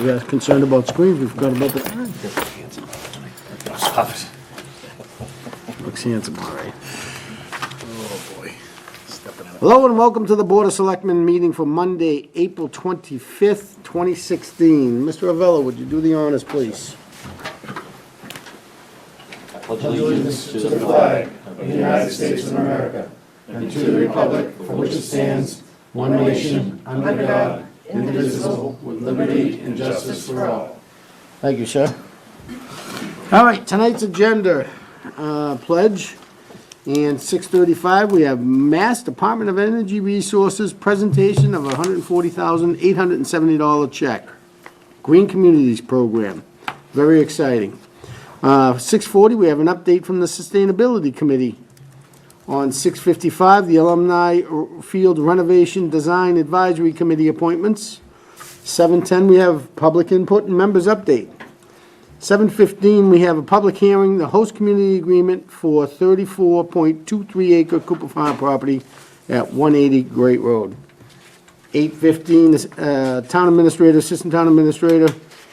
We are concerned about screens, we forgot about the time. Stop it. Looks handsome, all right. Oh, boy. Stepping out. Hello and welcome to the Board of Selectmen meeting for Monday, April 25th, 2016. Mr. Avella, would you do the honors, please? Allegiance to the flag of the United States of America and to the republic for which it stands, one nation, under God, indivisible, with liberty and justice for all. Thank you, sir. All right, tonight's agenda, pledge, and 6:35, we have Mass Department of Energy Resources presentation of a $140,870 check. Green Communities Program, very exciting. 6:40, we have an update from the Sustainability Committee. On 6:55, the Alumni Field Renovation Design Advisory Committee appointments. 7:10, we have public input and members update. 7:15, we have a public hearing, the host community agreement for 34.23 acre Cooper Farm property at 180 Great Road. 8:15, Town Administrator, Assistant Town Administrator,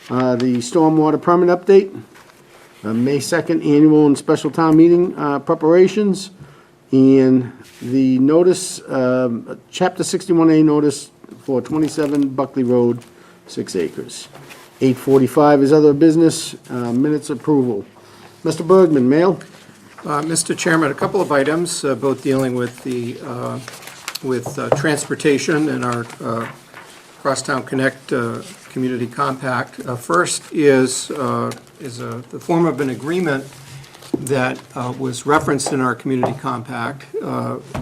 the Stormwater Permit update. May 2nd, annual and special town meeting preparations, and the notice, Chapter 61A notice for 27 Buckley Road, 6 acres. 8:45 is other business, minutes approval. Mr. Bergman, mail? Mr. Chairman, a couple of items, both dealing with the, transportation and our Crosstown Connect Community Compact. First is the form of an agreement that was referenced in our Community Compact,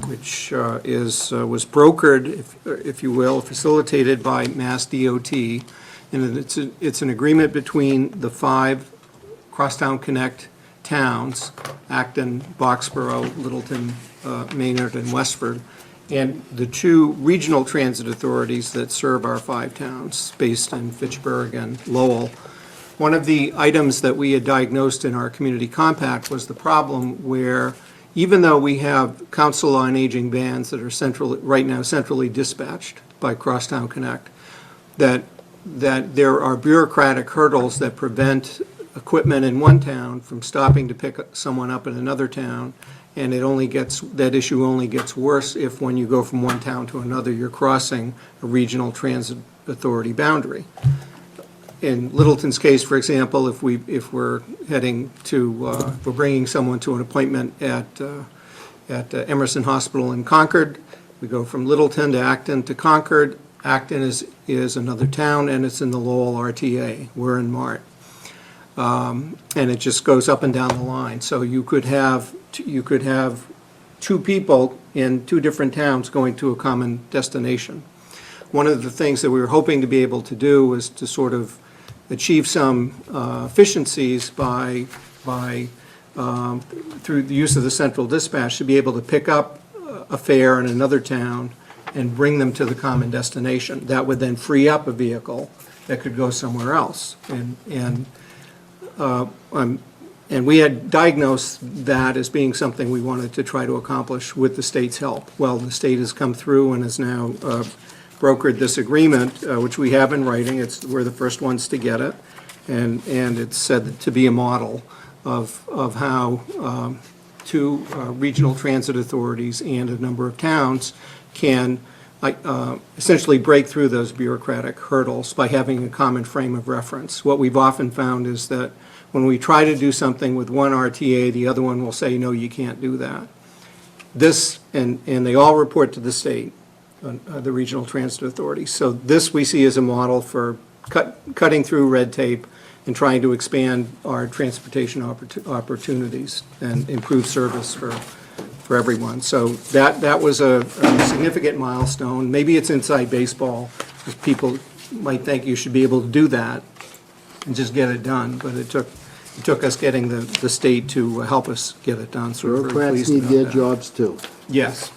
which was brokered, if you will, facilitated by Mass DOT. And it's an agreement between the 5 Crosstown Connect towns, Acton, Boxborough, Littleton, Maynard, and Westford, and the 2 regional transit authorities that serve our 5 towns, based in Fitchburg and Lowell. One of the items that we had diagnosed in our community compact was the problem where, even though we have Council on Aging vans that are right now centrally dispatched by Crosstown Connect, that there are bureaucratic hurdles that prevent equipment in one town from stopping to pick someone up in another town. And that issue only gets worse if, when you go from one town to another, you're crossing a regional transit authority boundary. In Littleton's case, for example, if we're heading to, if we're bringing someone to an appointment at Emerson Hospital in Concord, we go from Littleton to Acton to Concord. Acton is another town, and it's in the Lowell RTA. We're in Mart. And it just goes up and down the line. So you could have 2 people in 2 different towns going to a common destination. One of the things that we were hoping to be able to do was to sort of achieve some efficiencies by through the use of the central dispatch, to be able to pick up a fare in another town and bring them to the common destination. That would then free up a vehicle that could go somewhere else. And we had diagnosed that as being something we wanted to try to accomplish with the state's help. Well, the state has come through and has now brokered this agreement, which we have in writing. We're the first ones to get it, and it's said to be a model of how 2 regional transit authorities and a number of towns can essentially break through those bureaucratic hurdles by having a common frame of reference. What we've often found is that when we try to do something with one RTA, the other one will say, no, you can't do that. This, and they all report to the state, the regional transit authority. So this we see as a model for cutting through red tape and trying to expand our transportation opportunities and improve service for everyone. So that was a significant milestone. Maybe it's inside baseball, because people might think you should be able to do that and just get it done, but it took us getting the state to help us get it done, so we're very Bureaucrats pleased need about their that. jobs too. Yes.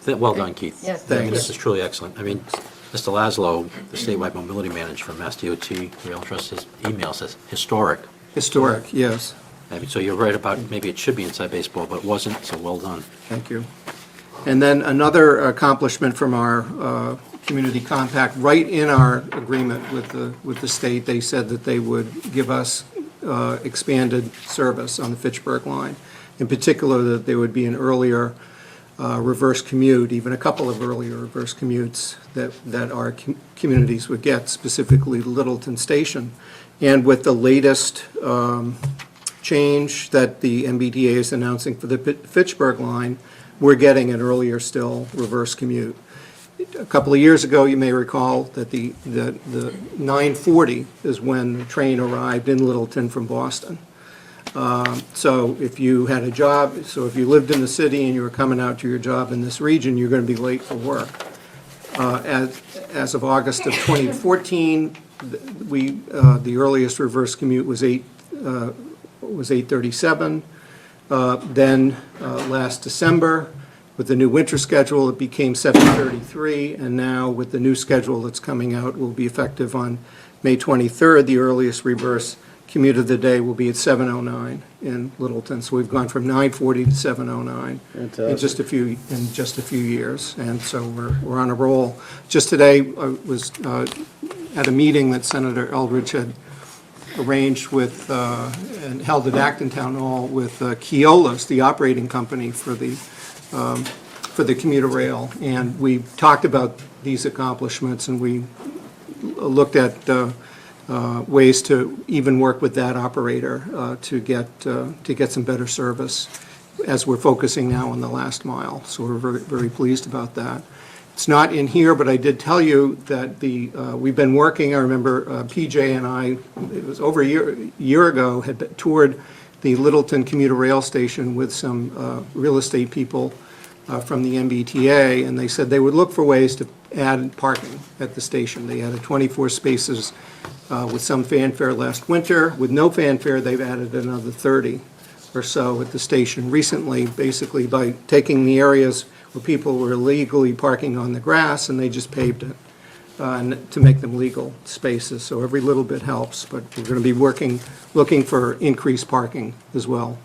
Well done, Keith. Yes. Thank This you. is truly excellent. I mean, Mr. Laszlo, the statewide mobility manager from Mass DOT Rail Trust, his email says historic. Historic, yes. I mean, so you're right about, maybe it should be inside baseball, but it wasn't, so well done. Thank you. And then another accomplishment from our community compact, right in our agreement with the state, they said that they would give us expanded service on the Fitchburg line. In particular, that there would be an earlier reverse commute, even a couple of earlier reverse commutes that our communities would get, specifically Littleton Station. And with the latest change that the MBTA is announcing for the Fitchburg line, we're getting an earlier still reverse commute. A couple of years ago, you may recall that the 9:40 is when the train arrived in Littleton from Boston. So if you had a job, so if you lived in the city and you were coming out to your job in this region, you're going to be late for work. As of August of 2014, the earliest reverse commute was 8:37. Then last December, with the new winter schedule, it became 7:33, and now with the new schedule that's coming out, will be effective on May 23rd. The earliest reverse commute of the day will be at 7:09 in Littleton. So we've gone from 9:40 to 7:09 in just a few years, and so we're on a roll. Just today, I was at a meeting that Senator Eldridge had arranged with and held at Acton Town Hall with Keolis, the operating company for the commuter rail, and we talked about these accomplishments, and we looked at ways to even work with that operator to get some better service, as we're focusing now on the last mile. So we're very, very pleased about that. It's not in here, but I did tell you that we've been working. I remember PJ and I, it was over a year ago, had toured the Littleton commuter rail station with some real estate people from the MBTA, and they said they would look for ways to add parking at the station. They added 24 spaces with some fanfare last winter. With no fanfare, they've added another 30 or so at the station recently, basically by taking the areas where people were illegally parking on the grass, and they just paved it to make them legal spaces. So every little bit helps, but we're going to be looking for increased parking as well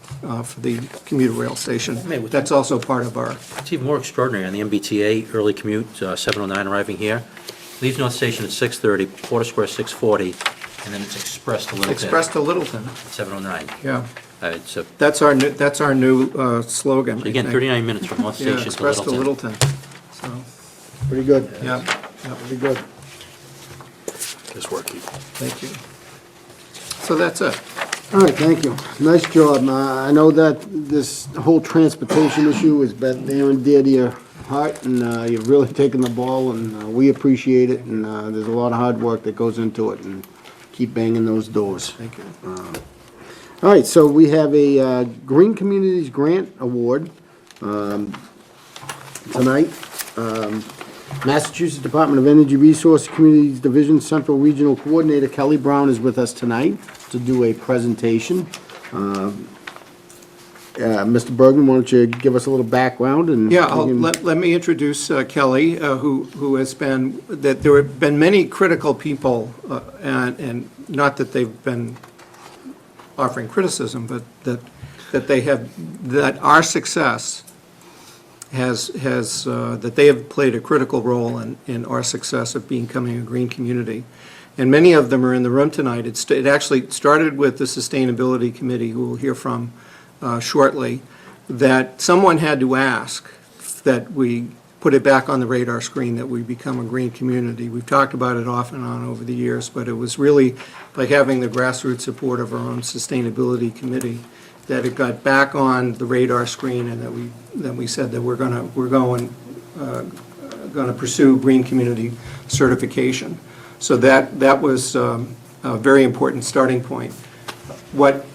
for the commuter rail station. That's also part of our... It's even more extraordinary on the MBTA, early commute, 7:09 arriving here. Leaves North Station at 6:30, Porter Square 6:40, and then it's Express to Littleton. Express to Littleton, 7:09. yeah. It's a, That's our new slogan. again, I think. 39 minutes from North Yeah, Station to Express to Littleton. Littleton. So, Pretty good, yeah, pretty good. This work, Keith. thank you. So that's it. All right, thank you. Nice job. I know that this whole transportation issue is near and dear to your heart, and you've really taken the ball, and we appreciate it, and there's a lot of hard work that goes into it, and keep banging those doors. Thank you. All right, so we have a Green Communities Grant Award tonight. Massachusetts Department of Energy Resources Communities Division Central Regional Coordinator Kelly Brown is with us tonight to do a presentation. Mr. Bergman, why don't you give us a little background and... Yeah, let me introduce Kelly, who has been, that there have been many critical people, and not that they've been offering criticism, but that our success that they have played a critical role in our success of becoming a green community. And many of them are in the room tonight. It actually started with the Sustainability Committee, who we'll hear from shortly, that someone had to ask that we put it back on the radar screen, that we become a green community. We've talked about it off and on over the years, but it was really by having the grassroots support of our own Sustainability Committee that it got back on the radar screen, and that we said that we're going to pursue green community certification. So that was a very important starting point. What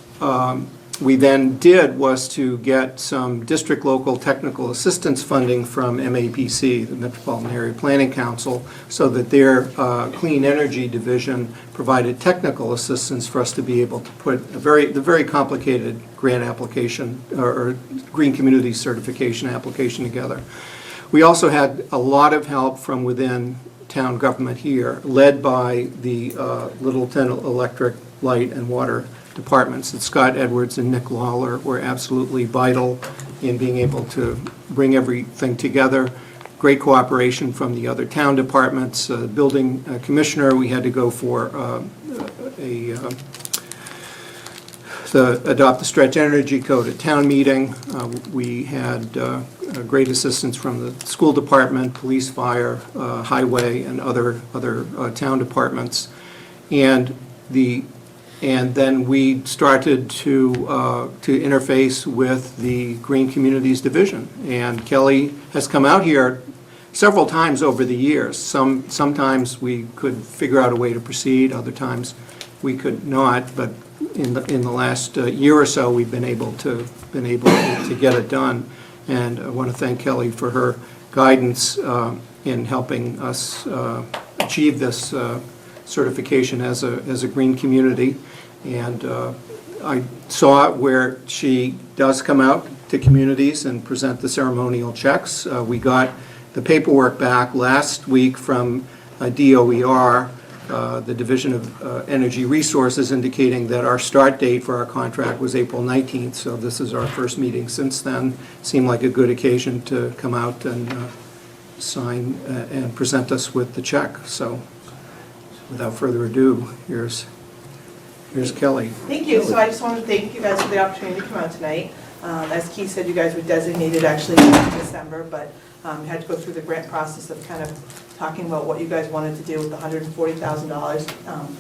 we then did was to get some district local technical assistance funding from MAPC, the Metropolitan Area Planning Council, so that their clean energy division provided technical assistance for us to be able to put the very complicated grant application or green community certification application together. We also had a lot of help from within town government here, led by the Littleton Electric, Light, and Water departments. That Scott Edwards and Nick Lawler were absolutely vital in being able to bring everything together. Great cooperation from the other town departments. Building commissioner, we had to go for adopt the stretch energy code at town meeting. We had great assistance from the school department, police, fire, highway, and other town departments. And then we started to interface with the Green Communities Division. And Kelly has come out here several times over the years. Sometimes we could figure out a way to proceed, other times we could not, but in the last year or so, we've been able to get it done. And I want to thank Kelly for her guidance in helping us achieve this certification as a green community. And I saw where she does come out to communities and present the ceremonial checks. We got the paperwork back last week from DOER, the Division of Energy Resources, indicating that our start date for our contract was April 19th, so this is our first meeting since then. Seemed like a good occasion to come out and sign and present us with the check. So without further ado, here's Kelly. Thank you. So I just want to thank you guys for the opportunity to come out tonight. As Keith said, you guys were designated actually in December, but you had to go through the grant process of kind of talking about what you guys wanted to do with the $140,000,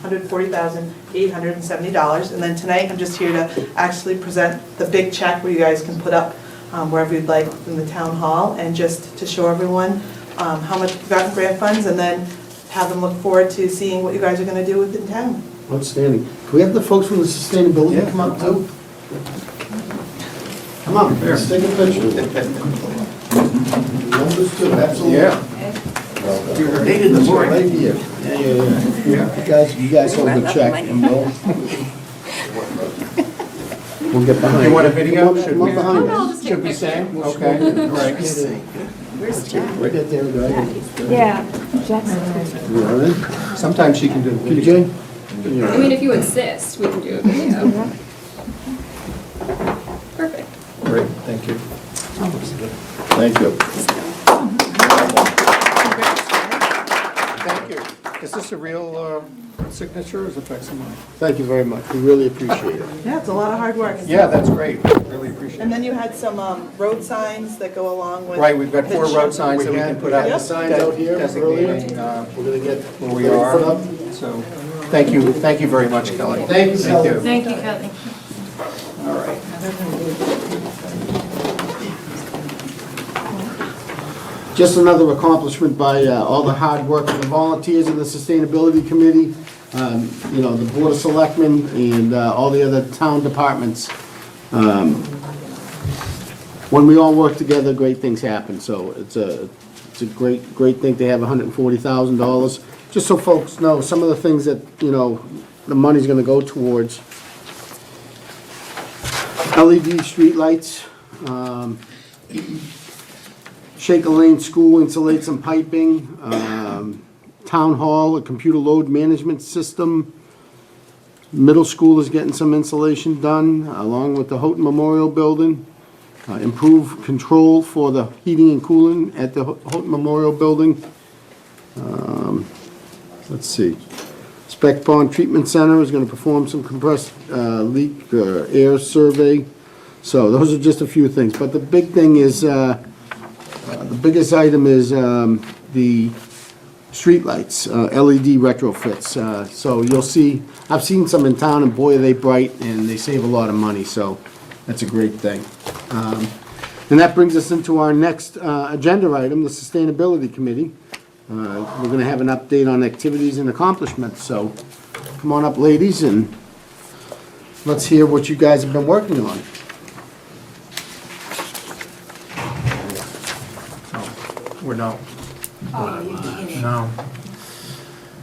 $140,870. And then tonight, I'm just here to actually present the big check where you guys can put up wherever you'd like in the town hall, and just to show everyone how much you got in grant funds, and then have them look forward to seeing what you guys are going to do within town. Outstanding. Can we have the folks from the sustainability come up too? Come on, let's take a picture. Numbers too, absolutely. Yeah. They did the work. Right here. Yeah. You guys hold the check and we'll get behind. You want a video? Come up behind us. Should we say? Okay, right. Where's Jack? Right there, right? Yeah, Jackson. You all right? Sometimes she can do the video. PJ? I mean, if you insist, we can do a video. Perfect. Great, thank you. Thank you. Thank you. Is this a real signature, or is it facsimile? Thank you very much. We really appreciate it. Yeah, it's a lot of hard work. Yeah, that's great. Really appreciate And it. then you had some road signs that go along with. Right, we've got 4 road signs that we can put up. We had the signs out here Designating We're gonna get where we ready to are. put up. So, thank you very much, Kelly. Thank you, Kelly. Thank you, Kelly. All right. Just another accomplishment by all the hard work of the volunteers in the Sustainability Committee, you know, the Board of Selectmen, and all the other town departments. When we all work together, great things happen, so it's a great thing to have $140,000. Just so folks know, some of the things that, you know, the money's gonna go towards. LED streetlights, Shaker Lane School insulate some piping, Town Hall, a computer load management system. Middle school is getting some insulation done, along with the Houghton Memorial Building. Improve control for the heating and cooling at the Houghton Memorial Building. Let's see. Spec Pond Treatment Center is gonna perform some compressed leak air survey. So those are just a few things, but the big thing is, the biggest item is the streetlights, LED retrofits. So you'll see, I've seen some in town, and boy, are they bright, and they save a lot of money, so that's a great thing. And that brings us into our next agenda item, the Sustainability Committee. We're gonna have an update on activities and accomplishments, so come on up, ladies, and let's hear what you guys have been working on. We're no. No.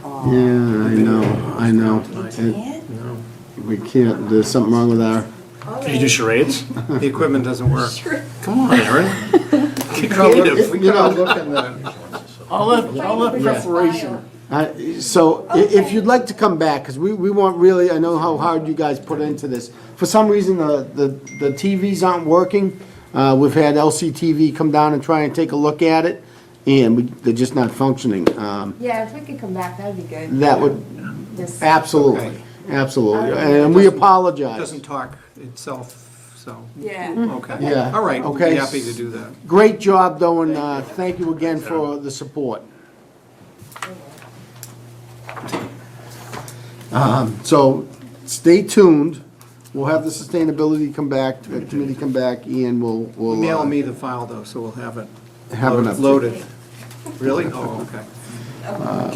Yeah, I know. No. We can't, there's something wrong with our, Can you do charades? The equipment doesn't work. Come on, Aaron. Get We could all look- creative. we could all look in the, All that preparation. So if you'd like to come back, because we want really, I know how hard you guys put into this. For some reason, the TVs aren't working. We've had LCTV come down and try and take a look at it, and they're just not functioning. Yeah, if we could come back, that'd be good. That would, Just- absolutely, Okay. absolutely. And we It apologize. doesn't talk itself, so, Yeah. okay. Yeah. All right, we'll Okay. be happy to do that. Great job, though, and thank you again for the support. So stay tuned. We'll have the sustainability committee come back, and we'll Email me the file, though, so we'll have it have an update. loaded. Really? Oh, okay.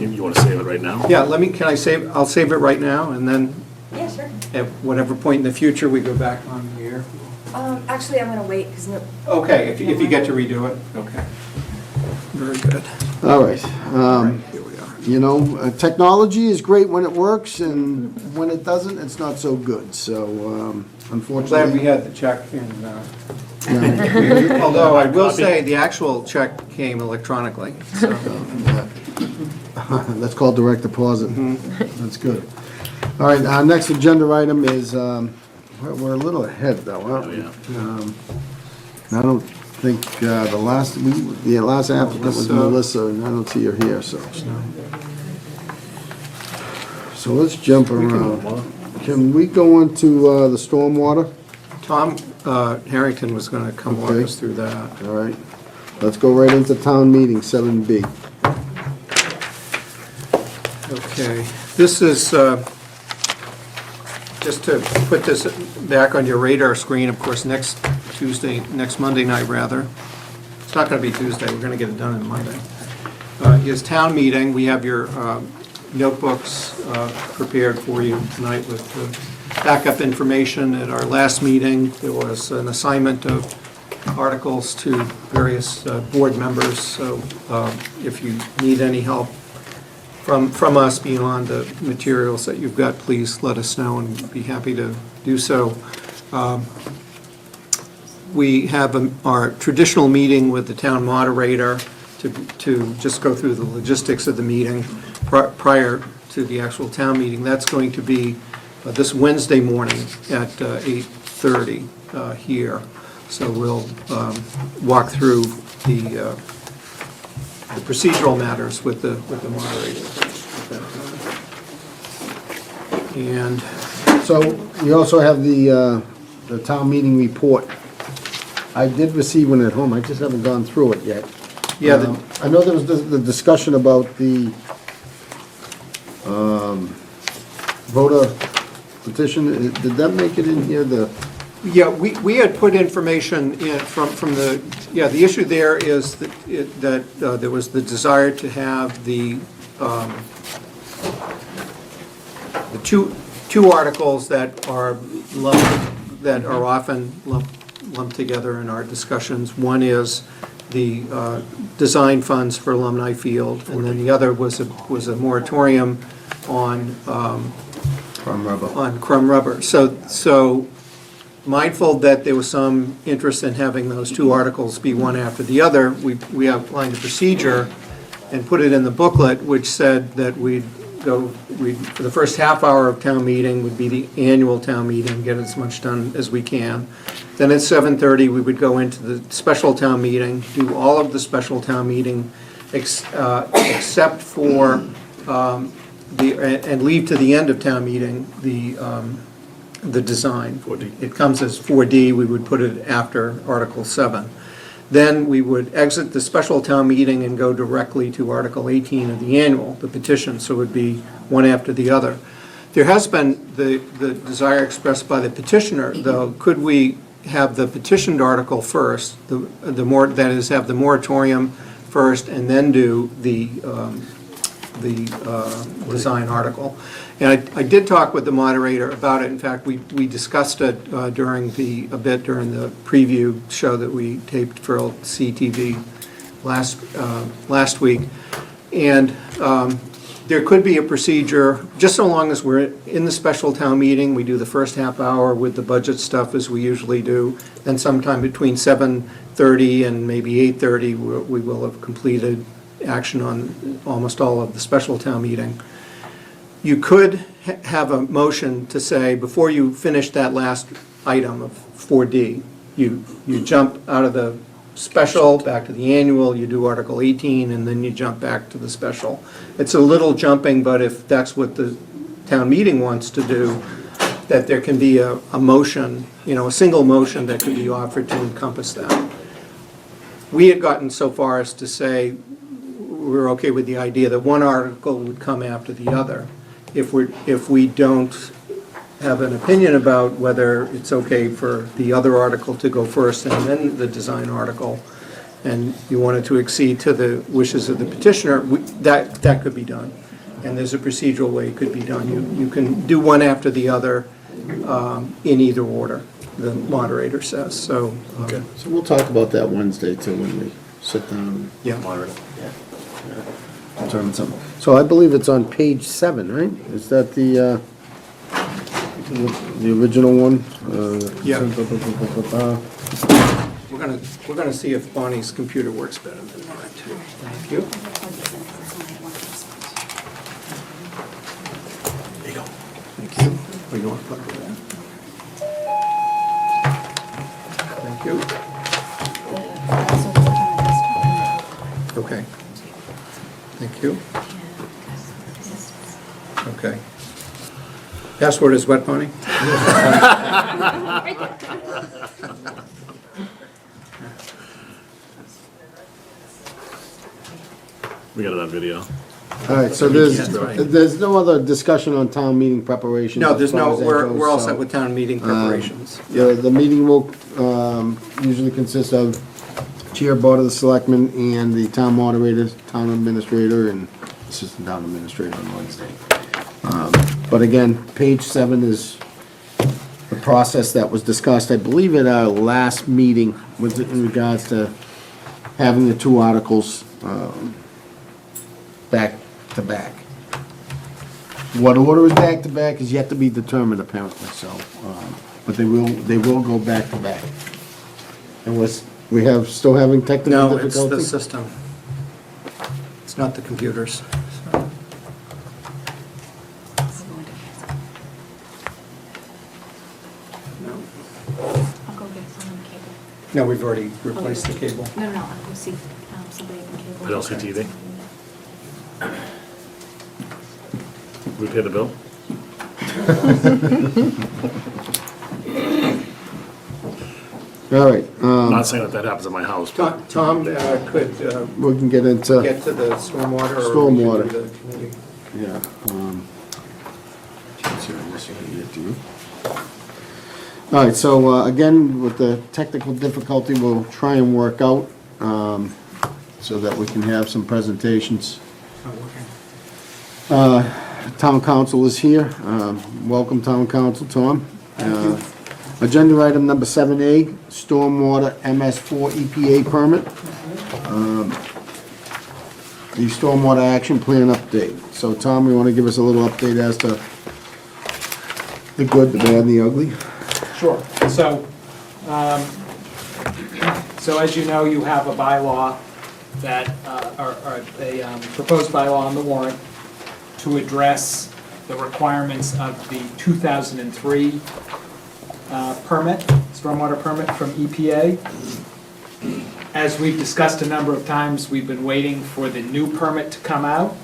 You want to save it right now? Yeah, can I save, I'll save it right now, and then Yeah, sure. at whatever point in the future we go back on the air. Actually, I'm gonna wait, because no, Okay, if you get to redo it, okay. Very good. All right. All right, here we are. You know, technology is great when it works, and when it doesn't, it's not so good. So Glad we unfortunately. had the check and, although I will say, the actual check came electronically, so. That's called direct deposit. That's good. All right, our next agenda item is, we're a little ahead though, aren't we? I don't think, the last applicant was Melissa, and I don't see her here, so. So let's jump around. Can we go into, the stormwater? Tom Harrington was going to come walk Okay. us through that. All right, let's go right into town meeting, 7B. Okay, this is, just to put this back on your radar screen, of course, next Monday night, rather. It's not going to be Tuesday, we're going to get it done on Monday. Is town meeting. We have your notebooks prepared for you tonight with backup information. At our last meeting, there was an assignment of articles to various board members, so if you need any help from us beyond the materials that you've got, please let us know, and we'd be happy to do so. We have our traditional meeting with the town moderator to just go through the logistics of the meeting prior to the actual town meeting. That's going to be this Wednesday morning at 8:30 here. So we'll walk through the procedural matters with the moderator. And So we also have the town meeting report. I did receive one at home, I just haven't gone through it yet. yeah, I know there was the discussion about the voter petition. Did that make it in here, we had put information in from the, the issue there is that there was the desire to have the two articles that are often lumped together in our discussions. One is the design funds for Alumni Field, and then the other was a moratorium on crumb rubber. So mindful that there was some interest in having those two articles be one after the other, we outlined a procedure and put it in the booklet, which said that for the first half hour of town meeting would be the annual town meeting, get as much done as we can. Then at 7:30, we would go into the special town meeting, do all of the special town meeting, except for, and leave to the end of town meeting, the design. 4D. It comes as 4D, we would put it after Article 7. Then we would exit the special town meeting and go directly to Article 18 of the annual, the petition, so it would be one after the other. There has been the desire expressed by the petitioner, though, could we have the petitioned article first, that is, have the moratorium first, and then do the design article. And I did talk with the moderator about it. In fact, we discussed it during the preview show that we taped for CTV last week. And there could be a procedure, just so long as we're in the special town meeting, we do the first half hour with the budget stuff as we usually do, then sometime between 7:30 and maybe 8:30, we will have completed action on almost all of the special town meeting. You could have a motion to say, before you finish that last item of 4D, you jump out of the special, back to the annual, you do Article 18, and then you jump back to the special. It's a little jumping, but if that's what the town meeting wants to do, that there can be a motion, a single motion that could be offered to encompass that. We had gotten so far as to say we're okay with the idea that one article would come after the other. If we don't have an opinion about whether it's okay for the other article to go first and then the design article, and you wanted to accede to the wishes of the petitioner, that could be done. And there's a procedural way it could be done. You can do one after the other in either order, the moderator says, so. Okay. So we'll talk about that Wednesday too, when we sit down Yeah. Moderate. and determine something. So I believe it's on page 7, right? Is that the original one? Yeah. We're gonna see if Bonnie's computer works better than mine too. Thank you. There you go. Thank you. Oh, you want to plug it in? Thank you. Okay. Thank you. Okay. Password is what, Bonnie? We got it on video. All right, so That's right. there's no other discussion on town meeting preparations? No, as there's far no, as that we're goes, all so, set with town meeting preparations. Yeah, the meeting will usually consist of Chair, Board of the Selectmen, and the town moderator, town administrator, and assistant town administrator on Wednesday. But again, page 7 is the process that was discussed, I believe, at our last meeting, with in regards to having the two articles back to back. What order is back to back is yet to be determined apparently, so, but they will go back to back. And still having technical No, it's the difficulty? system. It's not the computers. So, no. I'll go get someone cable. No, we've already replaced the cable. No, I'll go see somebody at the cable. At LCTV? We pay the bill? All right, I'm not saying that happens at my house, but Tom could we can get into, get to the stormwater. Or we Stormwater. could do the committee. yeah. Let's see, I guess I can get to you. All right, so again, with the technical difficulty, we'll try and work out so that we can have some presentations. Not working. Town council is here. Welcome, town council, Tom. Agenda item number 7A, stormwater MS4 EPA permit. The stormwater action plan update. So Tom, you want to give us a little update as to the good, the bad, and the ugly? Sure. So as you know, you have a bylaw that, or a proposed bylaw on the warrant to address the requirements of the 2003 permit, stormwater permit from EPA. As we've discussed a number of times, we've been waiting for the new permit to come out.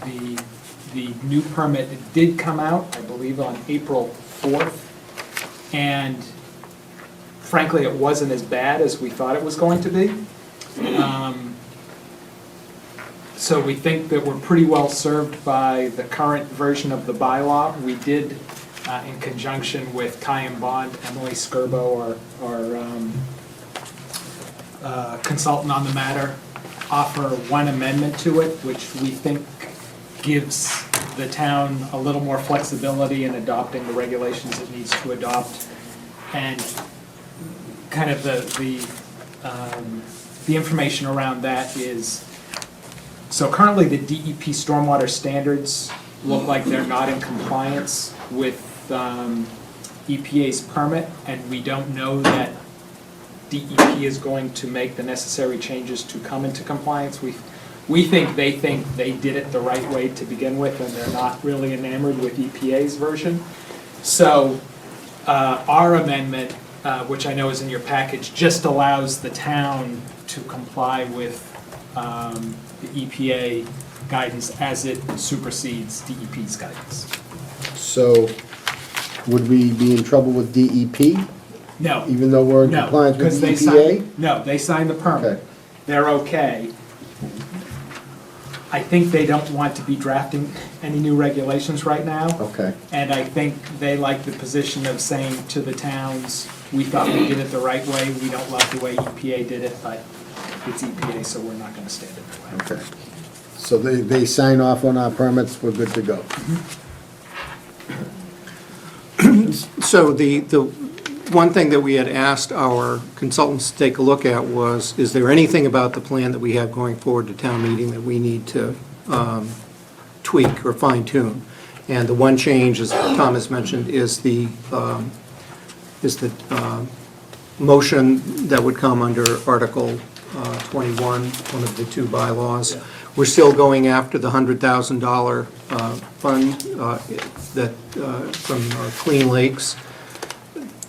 The new permit did come out, I believe, on April 4th. And frankly, it wasn't as bad as we thought it was going to be. So we think that we're pretty well served by the current version of the bylaw. We did, in conjunction with Ty and Bond, Emily Skirbo, our consultant on the matter, offer one amendment to it, which we think gives the town a little more flexibility in adopting the regulations it needs to adopt. And kind of the information around that is, so currently the DEP stormwater standards look like they're not in compliance with EPA's permit, and we don't know that DEP is going to make the necessary changes to come into compliance. We think they did it the right way to begin with, and they're not really enamored with EPA's version. So our amendment, which I know is in your package, just allows the town to comply with the EPA guidance as it supersedes DEP's guidance. So would we be in trouble with DEP, No. even though we're in No, compliance because with they EPA? signed, no, they signed the permit. Okay. They're okay. I think they don't want to be drafting any new regulations right now. Okay. And I think they like the position of saying to the towns, we thought we did it the right way, we don't love the way EPA did it, but it's EPA, so we're not gonna stand in their way. Okay. So they sign off on our permits, we're good to go. So the one thing that we had asked our consultants to take a look at was, is there anything about the plan that we have going forward to town meeting that we need to tweak or fine tune? And the one change, as Tom has mentioned, is the motion that would come under Article 21, one of the two bylaws. We're still going after the $100,000 fund from Clean Lakes.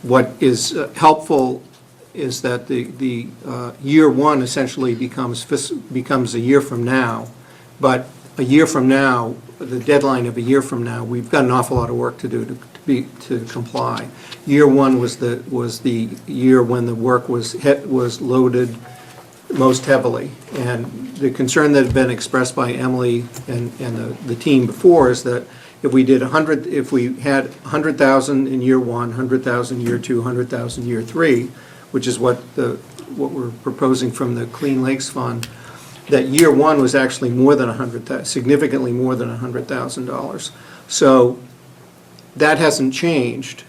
What is helpful is that the year one essentially becomes a year from now, but a year from now, the deadline of a year from now, we've got an awful lot of work to do to comply. Year one was the year when the work was loaded most heavily, and the concern that had been expressed by Emily and the team before is that if we had 100,000 in year one, 100,000 year two, 100,000 year three, which is what we're proposing from the Clean Lakes Fund, that year one was actually more than significantly more than $100,000. So that hasn't changed,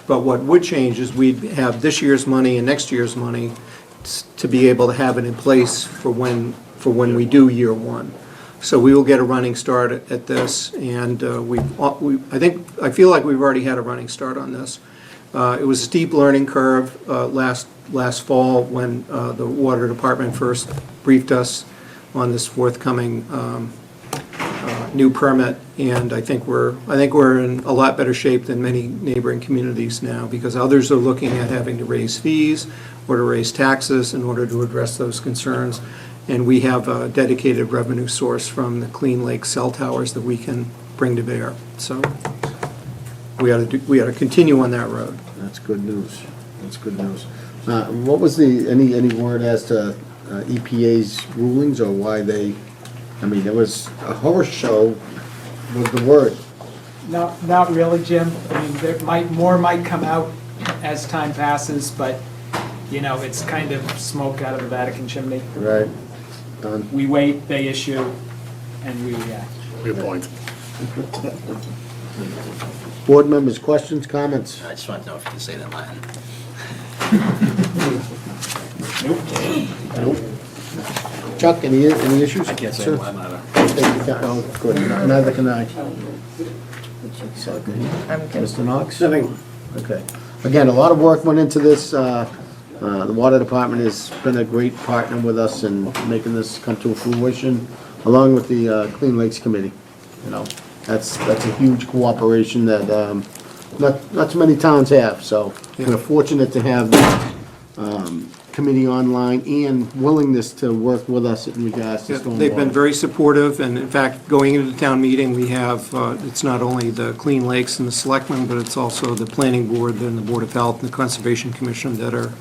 but what would change is we'd have this year's money and next year's money to be able to have it in place for when we do year one. So we will get a running start at this, and I feel like we've already had a running start on this. It was a steep learning curve last fall when the Water Department first briefed us on this forthcoming new permit, and I think we're in a lot better shape than many neighboring communities now, because others are looking at having to raise fees or to raise taxes in order to address those concerns. And we have a dedicated revenue source from the Clean Lake cell towers that we can bring to bear. So we ought to continue on that road. That's good news. That's good news. What was any word as to EPA's rulings or why they, I mean, it was a horror show with the word. Not really, Jim. I mean, more might come out as time passes, but, it's kind of smoke out of the Vatican chimney. Right. Done. We wait, they issue, and we react. Good point. Board members, questions, comments? I just want to know if you can say that in Latin. Nope. Chuck, any issues? I can't say Sir? Latin either. Thank you, oh, good. Neither can I. I'm good. Mr. Knox? Nothing. Okay. Again, a lot of work went into this. The Water Department has been a great partner with us in making this come to fruition, along with the Clean Lakes Committee. That's a huge cooperation that not too many towns have, so we're fortunate to have the committee online and willingness to work with us in regards to stormwater. They've been very supportive, and in fact, going into the town meeting, we have, it's not only the Clean Lakes and the Selectmen, but it's also the Planning Board and the Board of Health and the Conservation Commission that are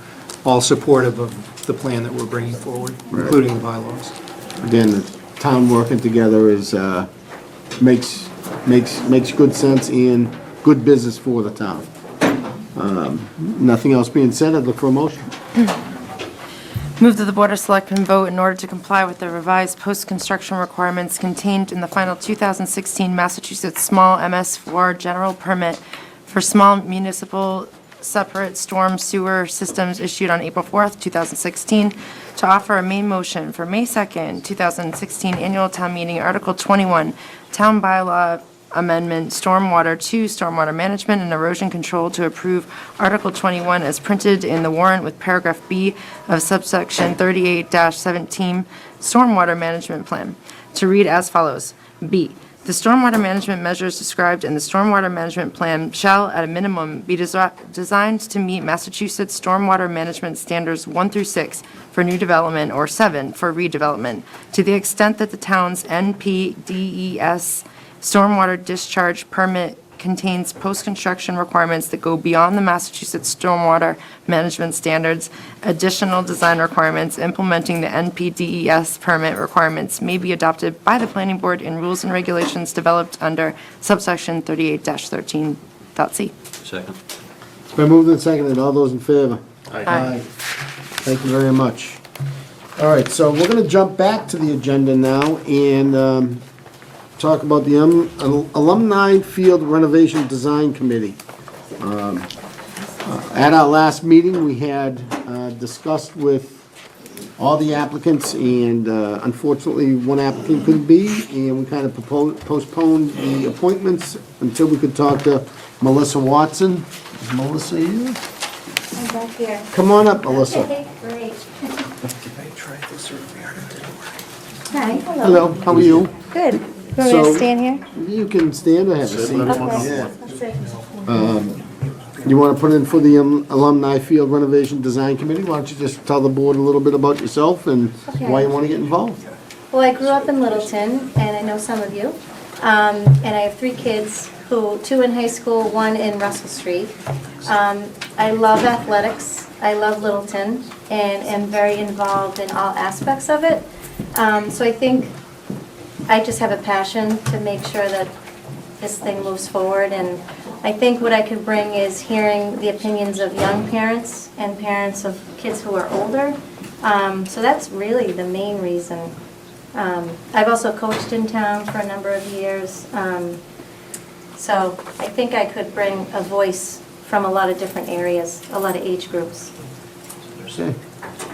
all supportive of the plan that we're bringing forward, including the bylaws. Again, the town working together is, makes good sense and good business for the town. Nothing else being said, I'd look for a motion. Move that the Board of Selectmen vote in order to comply with the revised post-construction requirements contained in the final 2016 Massachusetts Small MS4 General Permit for small municipal separate storm sewer systems issued on April 4th, 2016, to offer a main motion for May 2nd, 2016 Annual Town Meeting, Article 21, Town Bylaw Amendment Stormwater 2, Stormwater Management and Erosion Control to approve Article 21 as printed in the warrant with paragraph B of subsection 38-17 Stormwater Management Plan to read as follows. B, the stormwater management measures described in the Stormwater Management Plan shall, at a minimum, be designed to meet Massachusetts Stormwater Management Standards 1 through 6 for new development or 7 for redevelopment, to the extent that the town's NPDES stormwater discharge permit contains post-construction requirements that go beyond the Massachusetts Stormwater Management Standards. Additional design requirements implementing the NPDES permit requirements may be adopted by the planning board in rules and regulations developed under subsection 38-13.c. Second. It's been moved and seconded. All those in favor? Aye. Thank you very much. All right, so we're going to jump back to the agenda now and talk about the Alumni Field Renovation Design Committee. At our last meeting, we had discussed with all the applicants, and unfortunately, one applicant couldn't be, and we kind of postponed the appointments until we could talk to Melissa Watson. Is Melissa here? I'm back here. Come on up, Melissa. Okay, great. Hi, hello. Hello, how are you? Good. You want me So- to stand here? You can stand or have a Sit, seat. whatever you want. Okay. Yeah. I'll sit. You want to put in for the Alumni Field Renovation Design Committee? Why don't you just tell the board a little bit about yourself and why you want to get involved? Well, I grew up in Littleton, and I know some of you. And I have 3 kids, two in high school, 1 in Russell Street. I love athletics. I love Littleton, and am very involved in all aspects of it. So I think I just have a passion to make sure that this thing moves forward, and I think what I could bring is hearing the opinions of young parents and parents of kids who are older. So that's really the main reason. I've also coached in town for a number of years, so I think I could bring a voice from a lot of different areas, a lot of age groups. Okay,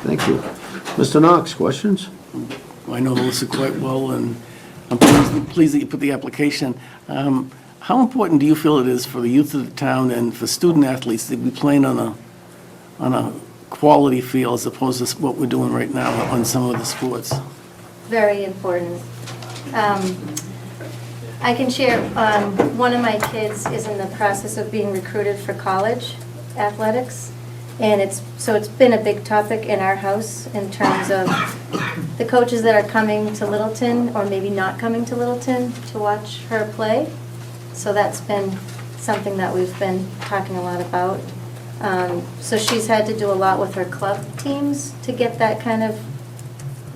thank you. Mr. Knox, questions? I know Melissa quite well, and I'm pleased that you put the application. How important do you feel it is for the youth of the town and for student athletes to be playing on a quality field as opposed to what we're doing right now on some of the sports? Very important. I can share, one of my kids is in the process of being recruited for college athletics, and it's been a big topic in our house in terms of the coaches that are coming to Littleton or maybe not coming to Littleton to watch her play. So that's been something that we've been talking a lot about. So she's had to do a lot with her club teams to get that kind of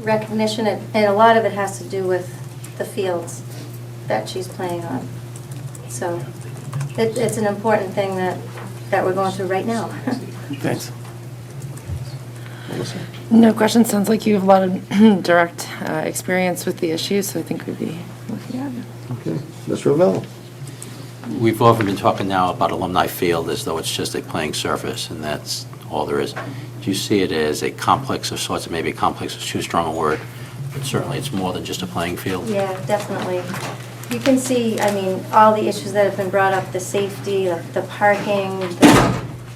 recognition, and a lot of it has to do with the fields that she's playing on. So it's an important thing that we're going through right now. Thanks. No question. Sounds like you have a lot of direct experience with the issue, so I think we'd be looking at it. Okay, Ms. Ravello? We've often been talking now about Alumni Field as though it's just a playing surface, and that's all there is. Do you see it as a complex of sorts? Maybe a complex is too strong a word, but certainly it's more than just a playing field. Yeah, definitely. You can see, I mean, all the issues that have been brought up, the safety, the parking,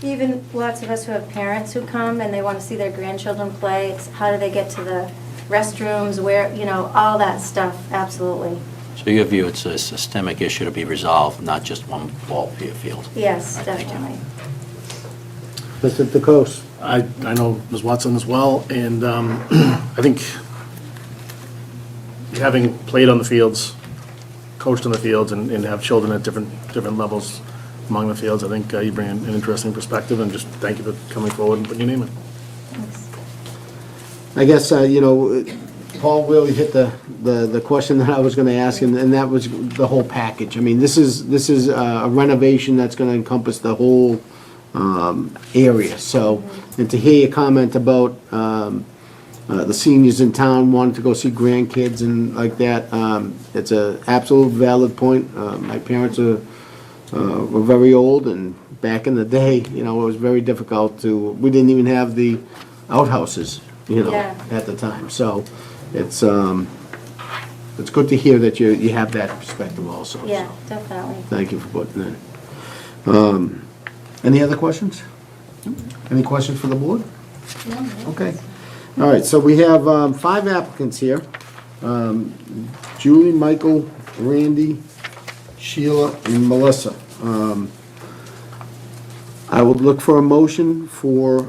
even lots of us who have parents who come and they want to see their grandchildren play. It's how do they get to the restrooms, where, all that stuff, absolutely. So your view, it's a systemic issue to be resolved, not just one ball field? Yes, All right, thank you. definitely. Mr. DeCoste? I know Ms. Watson as well, and I think having played on the fields, coached on the fields, and have children at different levels among the fields, I think you bring an interesting perspective, and just thank you for coming forward and putting your name in. Thanks. I guess, Paul really hit the question that I was gonna ask, and that was the whole package. I mean, this is a renovation that's gonna encompass the whole area, so, and to hear your comment about the seniors in town wanting to go see grandkids and like that, it's a absolute valid point. My parents were very old, and back in the day, it was very difficult we didn't even have the outhouses, Yeah. at the time, so it's, it's good to hear that you have that perspective also. so. Yeah, definitely. Thank you for putting that. Any other questions? Any questions for the board? Okay. All right, so we have 5 applicants here. Julie, Michael, Randy, Sheila, and Melissa. I would look for a motion for,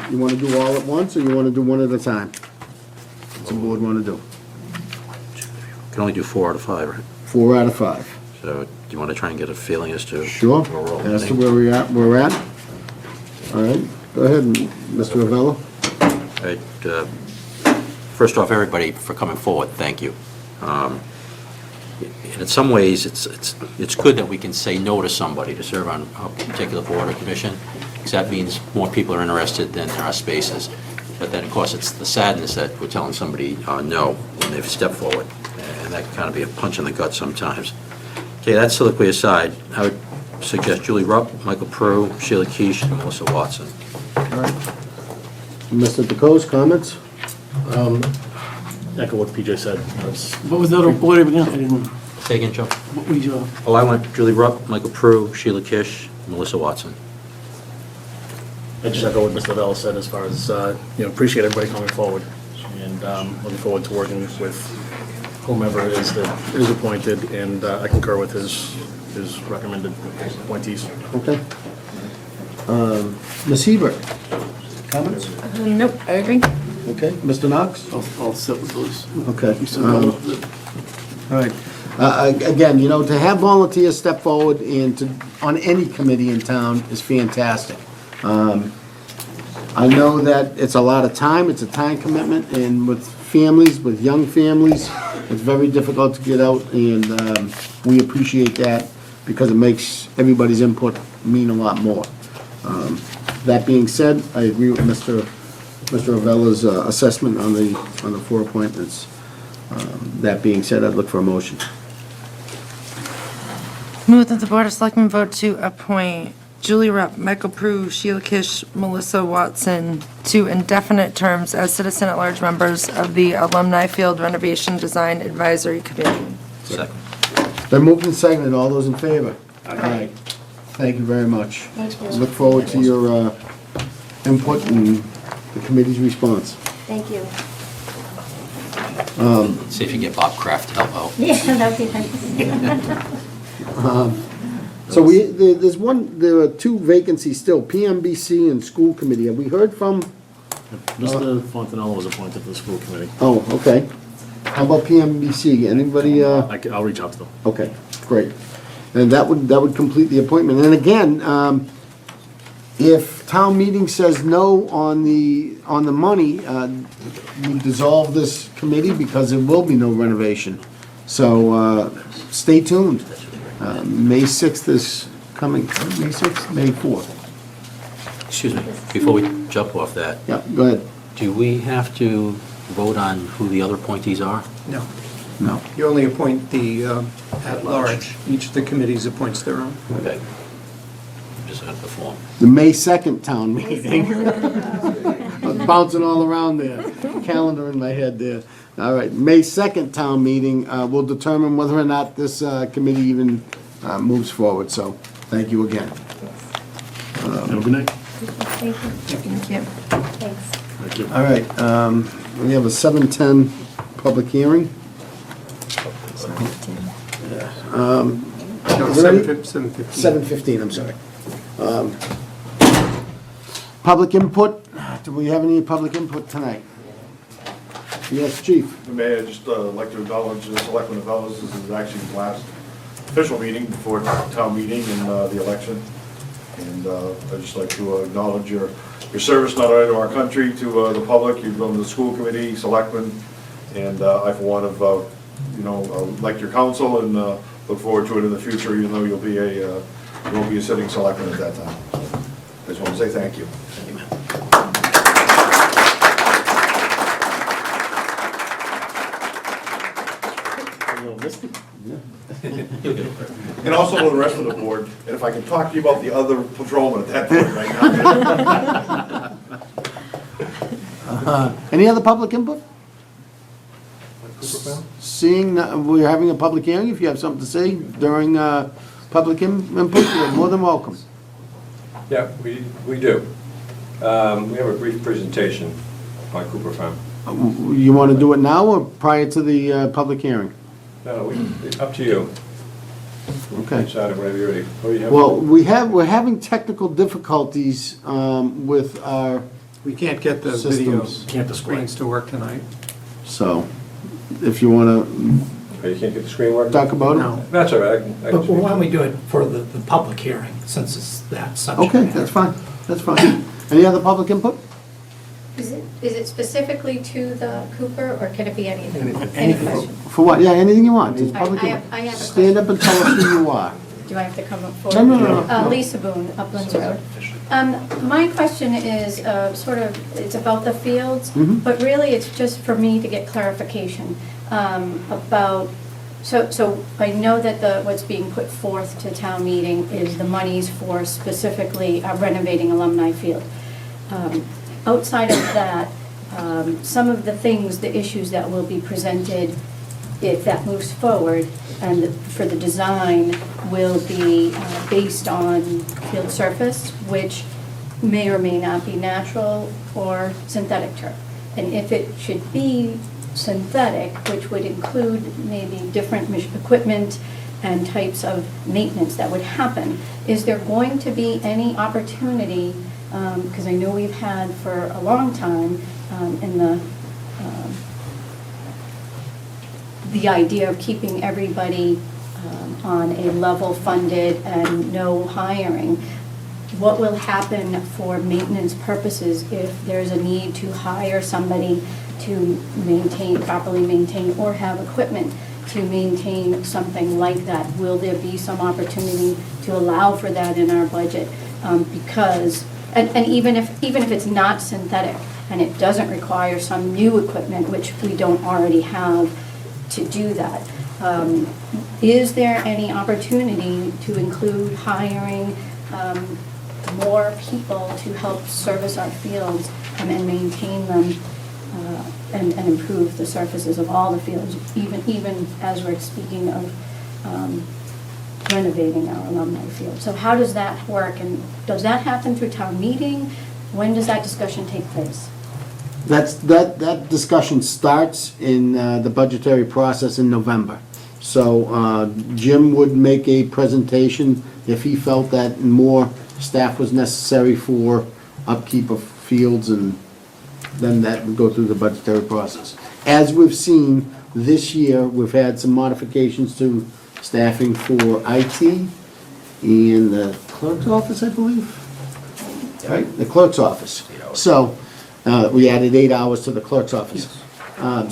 you want to do all at once, or you want to do one at a time? What's the board want to do? Can only do 4 out of 5, right? 4 out of 5. So do you want to try and get a feeling as to? Sure. where we're all As to heading? where we're at. All right, go ahead, Mr. Ravello. Right, first off, everybody for coming forward, thank you. And in some ways, it's good that we can say no to somebody to serve on a particular board or commission, because that means more people are interested than there are spaces. But then, of course, it's the sadness that we're telling somebody no when they've stepped forward, and that can kind of be a punch in the gut sometimes. Okay, that soliloquy aside, I would suggest Julie Rupp, Michael Prue, Sheila Keesh, and Melissa Watson. All right. Mr. DeCoste, comments? Echo what PJ said. That's- What was that order again? I didn't, Say again, Joe? what was your? Oh, I went Julie Rupp, Michael Prue, Sheila Kish, Melissa Watson. I just echo what Mr. Vella said as far as, appreciate everybody coming forward. And looking forward to working with whomever it is that is appointed, and I concur with his recommended appointees. Okay. Ms. Hebert, comments? Nope, I agree. Okay. Mr. Knox? I'll sit with those. Okay. You said no. All right. Again, to have volunteers step forward and on any committee in town is fantastic. I know that it's a lot of time, it's a time commitment, and with families, with young families, it's very difficult to get out, and we appreciate that because it makes everybody's input mean a lot more. That being said, I agree with Mr. Avella's assessment on the 4 appointments. That being said, I'd look for a motion. Move that the Board of Selectmen vote to appoint Julie Rupp, Michael Prue, Sheila Kish, Melissa Watson to indefinite terms as citizen-at-large members of the Alumni Field Renovation Design Advisory Committee. Second. Been moved and seconded, all those in favor? Aye. Thank you very much. Look forward to your input and the committee's response. Thank you. See if you can get Bob Kraft to help out. Yeah, that'd be nice. So there are 2 vacancies still, PMBC and school committee. Have we heard from, Mr. Fontanello was appointed to the school committee. oh, okay. How about PMBC? Anybody, I'll reach out to them. okay, great. And that would complete the appointment. And again, if town meeting says no on the money, we dissolve this committee because there will be no renovation. So, stay tuned. May 6th is coming, May 6th, May 4th. Excuse me, before we jump off that, Yeah, go ahead. do we have to vote on who the other appointees are? No. No. You only appoint the at-large. Each of the committees appoints their own. Okay. Just had the form. The May 2nd town meeting. Bouncing all around there. Calendar in my head there. All right, May 2nd town meeting will determine whether or not this committee even moves forward. So, thank you again. Have a good night. Thank you. Thank you. Thanks. Thank you. All right, we have a 7:10 public hearing. No, Is it ready? 7:15. 7:15, I'm sorry. Public input, do we have any public input tonight? Yes, Chief. Mayor, I'd just like to acknowledge the Selectmen of Ellis. This is actually the last official meeting before town meeting and the election. And I'd just like to acknowledge your service not only to our country, to the public. You've been to the school committee, selectmen, and I, for one, have, liked your counsel and look forward to it in the future, even though you won't be a sitting selectman at that time. I just want to say thank you. And also to the rest of the board, and if I can talk to you about the other patrolman at that point right now. Any other public input? Seeing, we're having a public hearing, if you have something to say during public input, you're more than welcome. Yeah, we do. We have a brief presentation by Cooper Farm. You want to do it now or prior to the public hearing? No, it's up to you. Okay. Decide whatever you're ready. Oh, you have- Well, we're having technical difficulties with our, We can't get the video Systems. Can't display. screens to work tonight. so if you want to Oh, you can't get the screen working? talk about it? No. That's all right. I can But why don't speak. we do it for the public hearing, since it's that subject Okay, matter? that's fine, that's fine. Any other public input? Is it specifically to the Cooper, or can it be anything? Any Anything. question? For what? Yeah, anything you want. It's I- public I input. have- I have a Stand up and tell us who you are. Do I have to come up No, forward? no, no. Lisa Boone, Uplands Road. My question is it's about the fields, Mhm. but really it's just for me to get clarification about, so I know that what's being put forth to town meeting is the monies for specifically renovating Alumni Field. Outside of that, some of the things, the issues that will be presented if that moves forward, and for the design, will be based on field surface, which may or may not be natural or synthetic turf. And if it should be synthetic, which would include maybe different equipment and types of maintenance that would happen, is there going to be any opportunity, because I know we've had for a long time in the idea of keeping everybody on a level funded and no hiring, what will happen for maintenance purposes if there's a need to hire somebody to properly maintain, or have equipment to maintain something like that? Will there be some opportunity to allow for that in our budget? Because, and even if it's not synthetic, and it doesn't require some new equipment, which we don't already have to do that, is there any opportunity to include hiring more people to help service our fields and maintain them and improve the surfaces of all the fields, even as we're speaking of renovating our alumni field? So how does that work, and does that happen through town meeting? When does that discussion take place? That discussion starts in the budgetary process in November. So Jim would make a presentation if he felt that more staff was necessary for upkeep of fields, and then that would go through the budgetary process. As we've seen this year, we've had some modifications to staffing for IT and the clerk's office, I believe. Right, the clerk's office. So we added 8 hours to the clerk's office.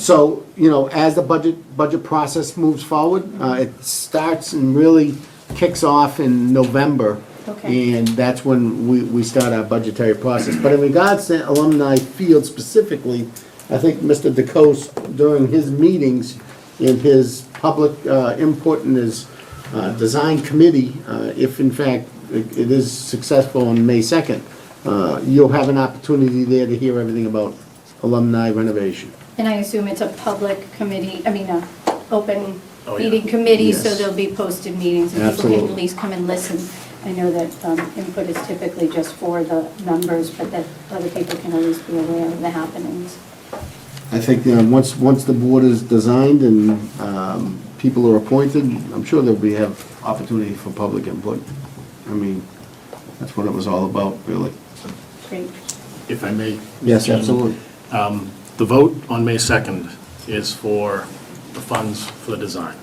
So, as the budget process moves forward, it starts and really kicks off in November. Okay. And that's when we start our budgetary process. But in regards to Alumni Field specifically, I think Mr. DeCoste, during his meetings, in his public input and his design committee, if in fact it is successful on May 2nd, you'll have an opportunity there to hear everything about alumni renovation. And I assume it's a public committee, open Oh, yeah. meeting committee, so Yes. there'll be posted meetings, and people can Absolutely. at least come and listen. I know that input is typically just for the members, but that other people can at least be aware of the happenings. I think once the board is designed and people are appointed, I'm sure have opportunity for public input. I mean, that's what it was all about, really. Great. If I may. Yes, Chairman, absolutely. The vote on May 2nd is for the funds for the design.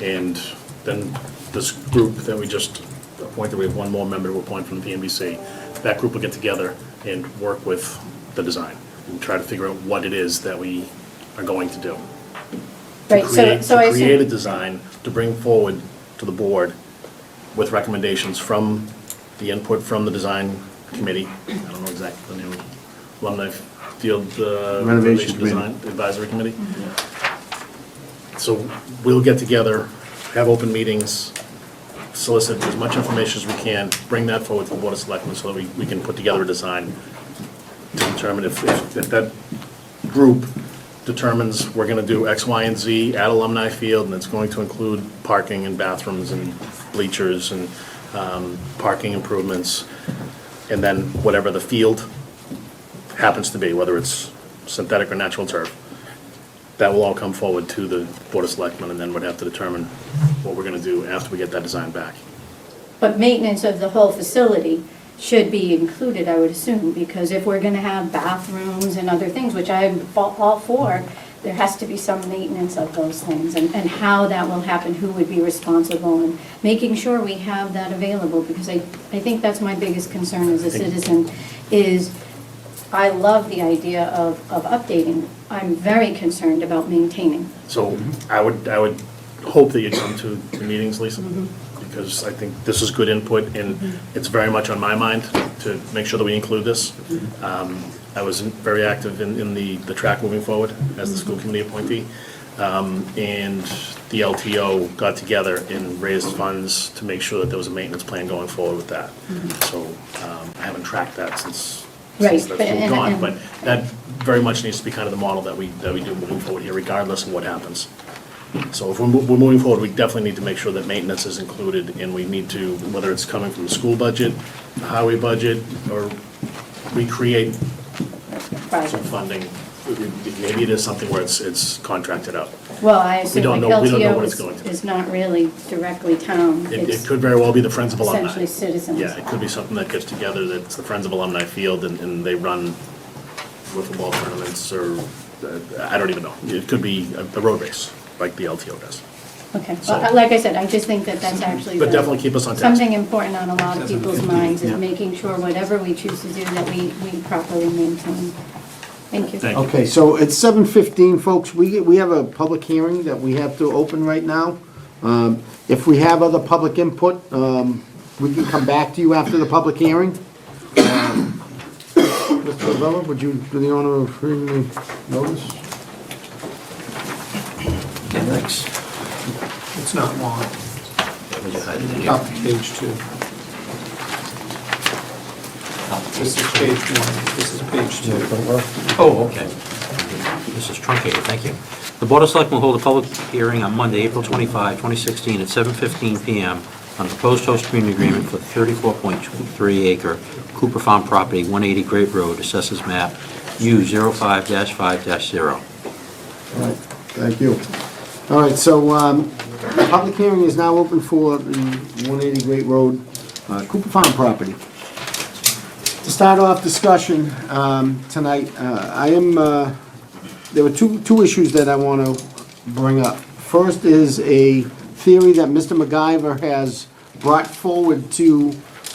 And then this group that we just appointed, we have one more member to appoint from the PMBC. That group will get together and work with the design and try to figure out what it is that we are going to do. Right, so I To create a assume, design to bring forward to the board with recommendations from the input from the design committee. I don't know exactly the name, Alumni Field Renovation Design Advisory Committee. So we'll get together, have open meetings, solicit as much information as we can, bring that forward to the Board of Selectmen so that we can put together a design to determine if that group determines we're gonna do X, Y, and Z at Alumni Field, and it's going to include parking and bathrooms and bleachers and parking improvements, and then whatever the field happens to be, whether it's synthetic or natural turf, that will all come forward to the Board of Selectmen, and then we'd have to determine what we're gonna do after we get that design back. But maintenance of the whole facility should be included, I would assume, because if we're gonna have bathrooms and other things, which I'm all for, there has to be some maintenance of those things, and how that will happen, who would be responsible, and making sure we have that available, because I think that's my biggest concern as a citizen, is I love the idea of updating. I'm very concerned about maintaining. So I would hope that you come to the meetings, Lisa, because I think this is good input, and it's very much on my mind to make sure that we include this. I was very active in the track moving forward as the school committee appointee, and the LTO got together and raised funds to make sure that there was a maintenance plan going forward with that. So I haven't tracked that since Right, that's but- moved on, and- but that very much needs to be kind of the model that we do moving forward here, regardless of what happens. So if we're moving forward, we definitely need to make sure that maintenance is included, and we need to, whether it's coming from the school budget, the highway budget, or recreate Right. some funding. Maybe it is something where it's contracted out. Well, I assume don't like know- we don't know LTO what it's going to be. is not really directly town. It It's could very well be the Friends of Alumni. essentially citizens. Yeah, it could be something that gets together, that's the Friends of Alumni Field, and they run wiffle ball tournaments, or, I don't even know. It could be a road race, like the LTO does. Okay, So- well, like I said, I just think that that's actually. But definitely keep us on task. Something important on a lot of people's minds, is Yeah. making sure whatever we choose to do, that we properly maintain. Thank you. Thank you. Okay, so it's 7:15, folks. We have a public hearing that we have to open right now. If we have other public input, we can come back to you after the public hearing. Mr. Bella, would you do the honor of reading the notice? Okay, thanks. It's not long. Would you hide it in here? Top of page 2. This is page 1, this is page 2. Oh, okay. This is truncated, thank you. The Board of Selectmen will hold a public hearing on Monday, April 25, 2016, at 7:15 PM on the proposed host community agreement for the 34.23-acre Cooper Farm property, 180 Great Road, assessors map U05-5-0. Thank you. All right, so, public hearing is now open for the 180 Great Road, Cooper Farm property. To start off discussion, tonight, there were two issues that I want to bring up. First is a theory that Mr. MacGyver has brought forward to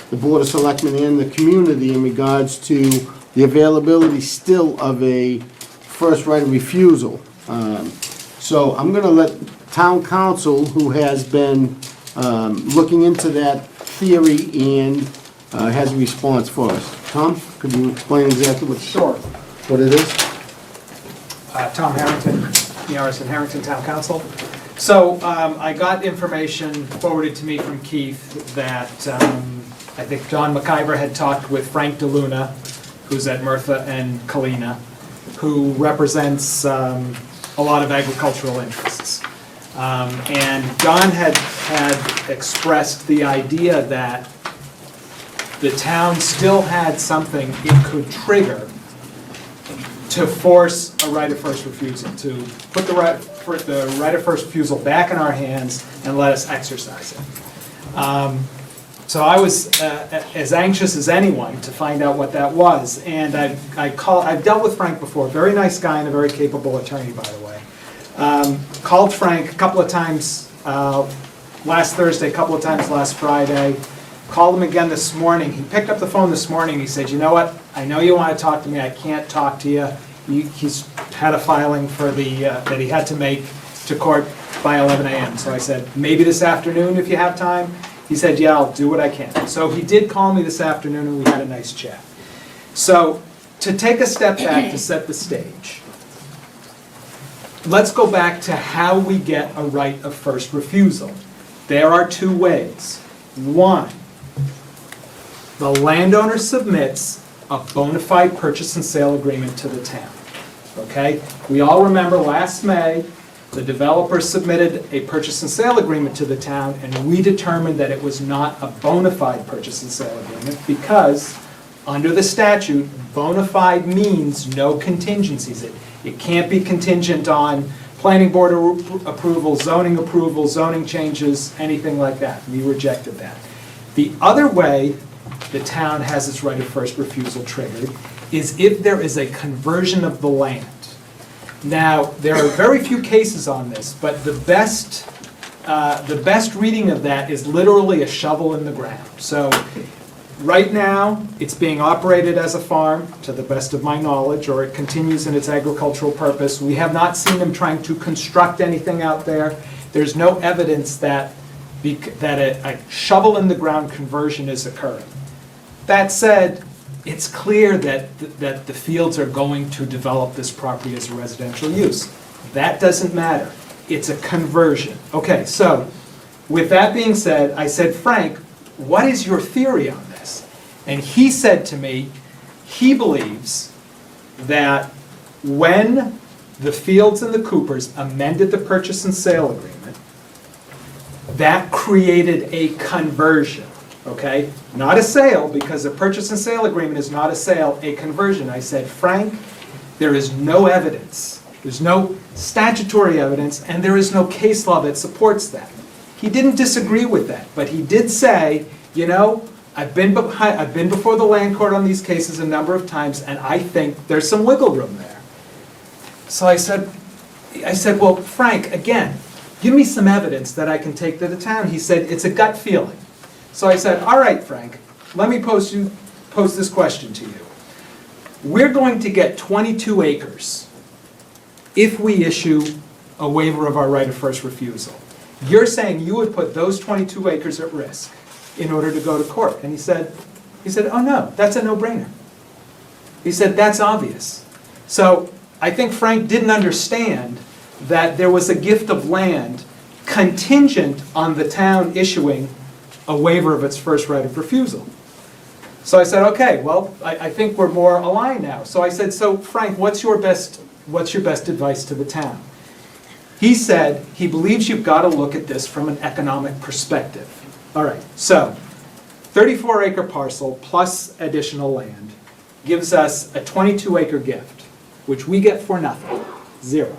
the Board of Selectmen and the community in regards to the availability still of a first right of refusal. So I'm gonna let town council, who has been looking into that theory and has a response for us. Tom, could you explain exactly what it is? Tom Harrington, ERS and Harrington Town Council. So I got information forwarded to me from Keith that I think John McIver had talked with Frank DeLuna, who's at Merthyr and Kalina, who represents a lot of agricultural interests. And John had expressed the idea that the town still had something it could trigger to force a right of first refusal, to put the right of first refusal back in our hands and let us exercise it. So I was as anxious as anyone to find out what that was, and I've dealt with Frank before, very nice guy and a very capable attorney, by the way. Called Frank a couple of times last Thursday, a couple of times last Friday. Called him again this morning. He picked up the phone this morning. He said, "You know what? I know you want to talk to me. I can't talk to you." He's had a filing for that he had to make to court by 11 a.m. So I said, "Maybe this afternoon if you have time." He said, "Yeah, I'll do what I can." So he did call me this afternoon and we had a nice chat. So to take a step back to set the stage, let's go back to how we get a right of first refusal. There are two ways. One, the landowner submits a bona fide purchase and sale agreement to the town. okay? We all remember last May, the developer submitted a purchase and sale agreement to the town, and we determined that it was not a bona fide purchase and sale agreement because, under the statute, bona fide means no contingencies. It can't be contingent on planning board approval, zoning changes, anything like that. We rejected that. The other way the town has its right of first refusal triggered is if there is a conversion of the land. Now, there are very few cases on this, but the best reading of that is literally a shovel in the ground. So, right now, it's being operated as a farm, to the best of my knowledge, or it continues in its agricultural purpose. We have not seen them trying to construct anything out there. There's no evidence that a shovel-in-the-ground conversion is occurring. That said, it's clear that the fields are going to develop this property as a residential use. That doesn't matter. It's a conversion. Okay, so with that being said, I said, Frank, what is your theory on this? And he said to me, he believes that when the Fields and the Coopers amended the purchase and sale agreement, that created a conversion. Okay, not a sale, because a purchase and sale agreement is not a sale, a conversion. I said, Frank, there is no evidence. There's no statutory evidence, and there is no case law that supports that. He didn't disagree with that, but he did say, you know, I've been before the land court on these cases a number of times, and I think there's some wiggle room there. So I said, well, Frank, again, give me some evidence that I can take to the town. He said, it's a gut feeling. So I said, all right, Frank, let me pose this question to you. We're going to get 22 acres if we issue a waiver of our right of first refusal. You're saying you would put those 22 acres at risk in order to go to court. And he said, oh no, that's a no-brainer. He said, that's obvious. So I think Frank didn't understand that there was a gift of land contingent on the town issuing a waiver of its first right of refusal. So I said, okay, well, I think we're more aligned now. So I said, so Frank, what's your best advice to the town? He said he believes you've got to look at this from an economic perspective. All right, so 34-acre parcel plus additional land gives us a 22-acre gift, which we get for nothing, zero.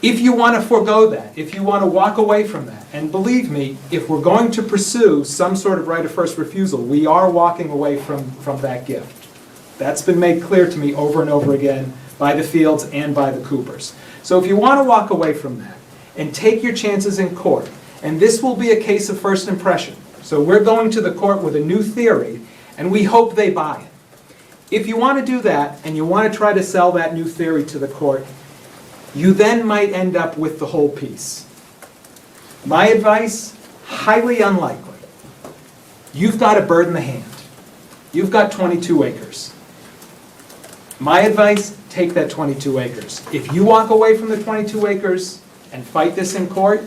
If you want to forego that, if you want to walk away from that, and believe me, if we're going to pursue some sort of right of first refusal, we are walking away from that gift. That's been made clear to me over and over again by the Fields and by the Coopers. So if you want to walk away from that and take your chances in court, and this will be a case of first impression, so we're going to the court with a new theory, and we hope they buy it. If you want to do that, and you want to try to sell that new theory to the court, you then might end up with the whole piece. My advice, highly unlikely. You've got a bird in the hand. You've got 22 acres. My advice, take that 22 acres. If you walk away from the 22 acres and fight this in court,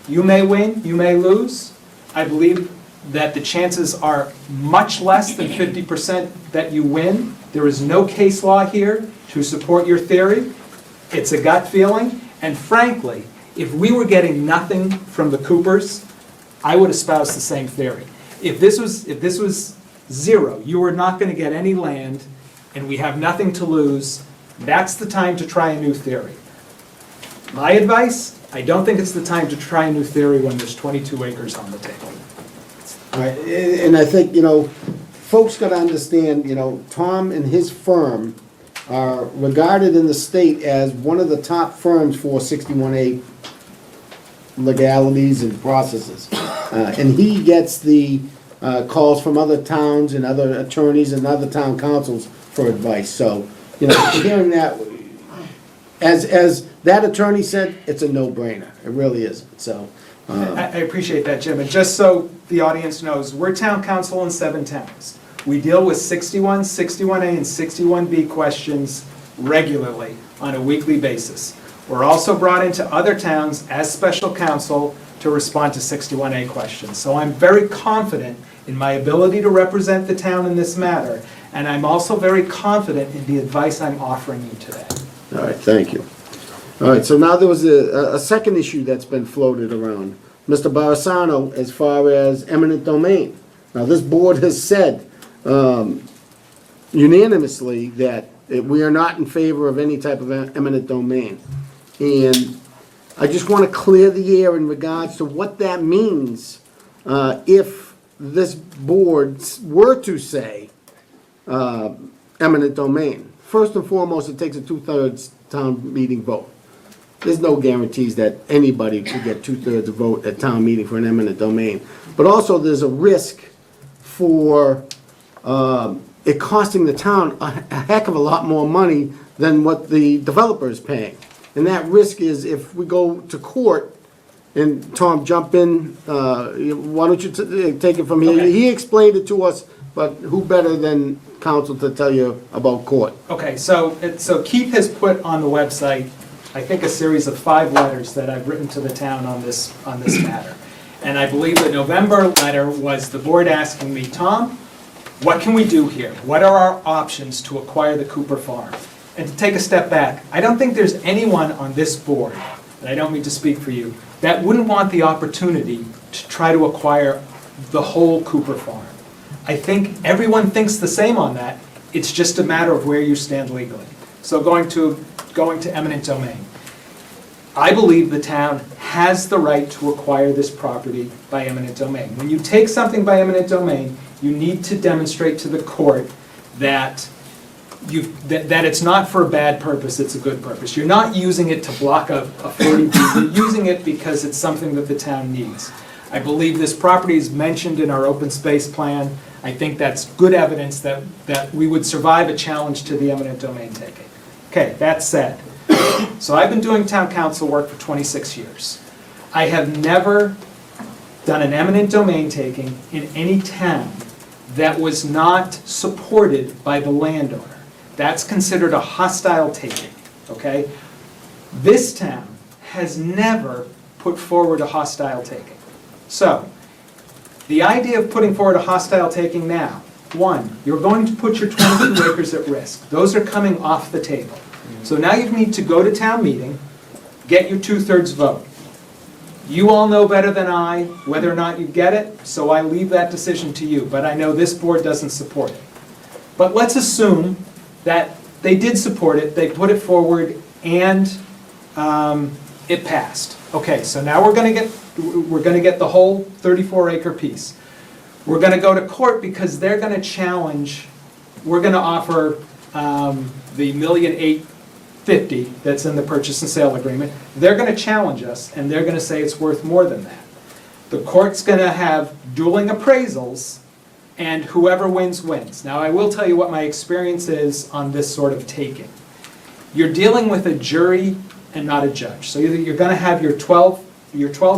you may win, you may lose. I believe that the chances are much less than 50% that you win. There is no case law here to support your theory. It's a gut feeling, and frankly, if we were getting nothing from the Coopers, I would espouse the same theory. If this was zero, you were not going to get any land, and we have nothing to lose, that's the time to try a new theory. My advice, I don't think it's the time to try a new theory when there's 22 acres on the table. All right, and I think, folks got to understand, Tom and his firm are regarded in the state as one of the top firms for 61A legalities and processes. And he gets the calls from other towns and other attorneys and other town councils for advice. So, hearing that, as that attorney said, it's a no-brainer. It really isn't, so. I appreciate that, Jim. And just so the audience knows, we're town council in 7 towns. We deal with 61, 61A, and 61B questions regularly on a weekly basis. We're also brought into other towns as special counsel to respond to 61A questions. So I'm very confident in my ability to represent the town in this matter, And I'm also very confident in the advice I'm offering you today. All right, thank you. All right, so now there was a second issue that's been floated around. Mr. Barisano, as far as eminent domain. Now, this board has said unanimously that we are not in favor of any type of eminent domain. And I just want to clear the air in regards to what that means if this board were to say eminent domain. First and foremost, it takes a 2/3 town meeting vote. There's no guarantees that anybody could get 2/3 vote at town meeting for an eminent domain. But also, there's a risk for it costing the town a heck of a lot more money than what the developer is paying. And that risk is if we go to court, and Tom, jump in, why don't you take it from here? Okay. He explained it to us, but who better than counsel to tell you about court? Okay, so Keith has put on the website, I think, a series of 5 letters that I've written to the town on this matter. And I believe the November letter was the board asking me, Tom, what can we do here? What are our options to acquire the Cooper Farm? And to take a step back, I don't think there's anyone on this board, and I don't mean to speak for you, that wouldn't want the opportunity to try to acquire the whole Cooper Farm. I think everyone thinks the same on that. It's just a matter of where you stand legally. So going to eminent domain. I believe the town has the right to acquire this property by eminent domain. When you take something by eminent domain, you need to demonstrate to the court that that it's not for a bad purpose, it's a good purpose. You're not using it to block a 40B, you're using it because it's something that the town needs. I believe this property is mentioned in our open space plan. I think that's good evidence that we would survive a challenge to the eminent domain taking. Okay, that said, so I've been doing town council work for 26 years. I have never done an eminent domain taking in any town that was not supported by the landowner. That's considered a hostile taking, okay? This town has never put forward a hostile taking. So, the idea of putting forward a hostile taking now, 1, you're going to put your 22 acres at risk. Those are coming off the table. So now you need to go to town meeting, get your 2/3 vote. You all know better than I whether or not you get it, so I leave that decision to you, but I know this board doesn't support it. But let's assume that they did support it, they put it forward, and it passed. Okay, so now we're going to get the whole 34-acre piece. We're going to go to court because they're going to challenge. We're going to offer the $1,850,000 that's in the purchase and sale agreement. They're going to challenge us, and they're going to say it's worth more than that. The court's going to have dueling appraisals, and whoever wins, wins. Now, I will tell you what my experience is on this sort of taking. You're dealing with a jury and not a judge. So you're going to have your 12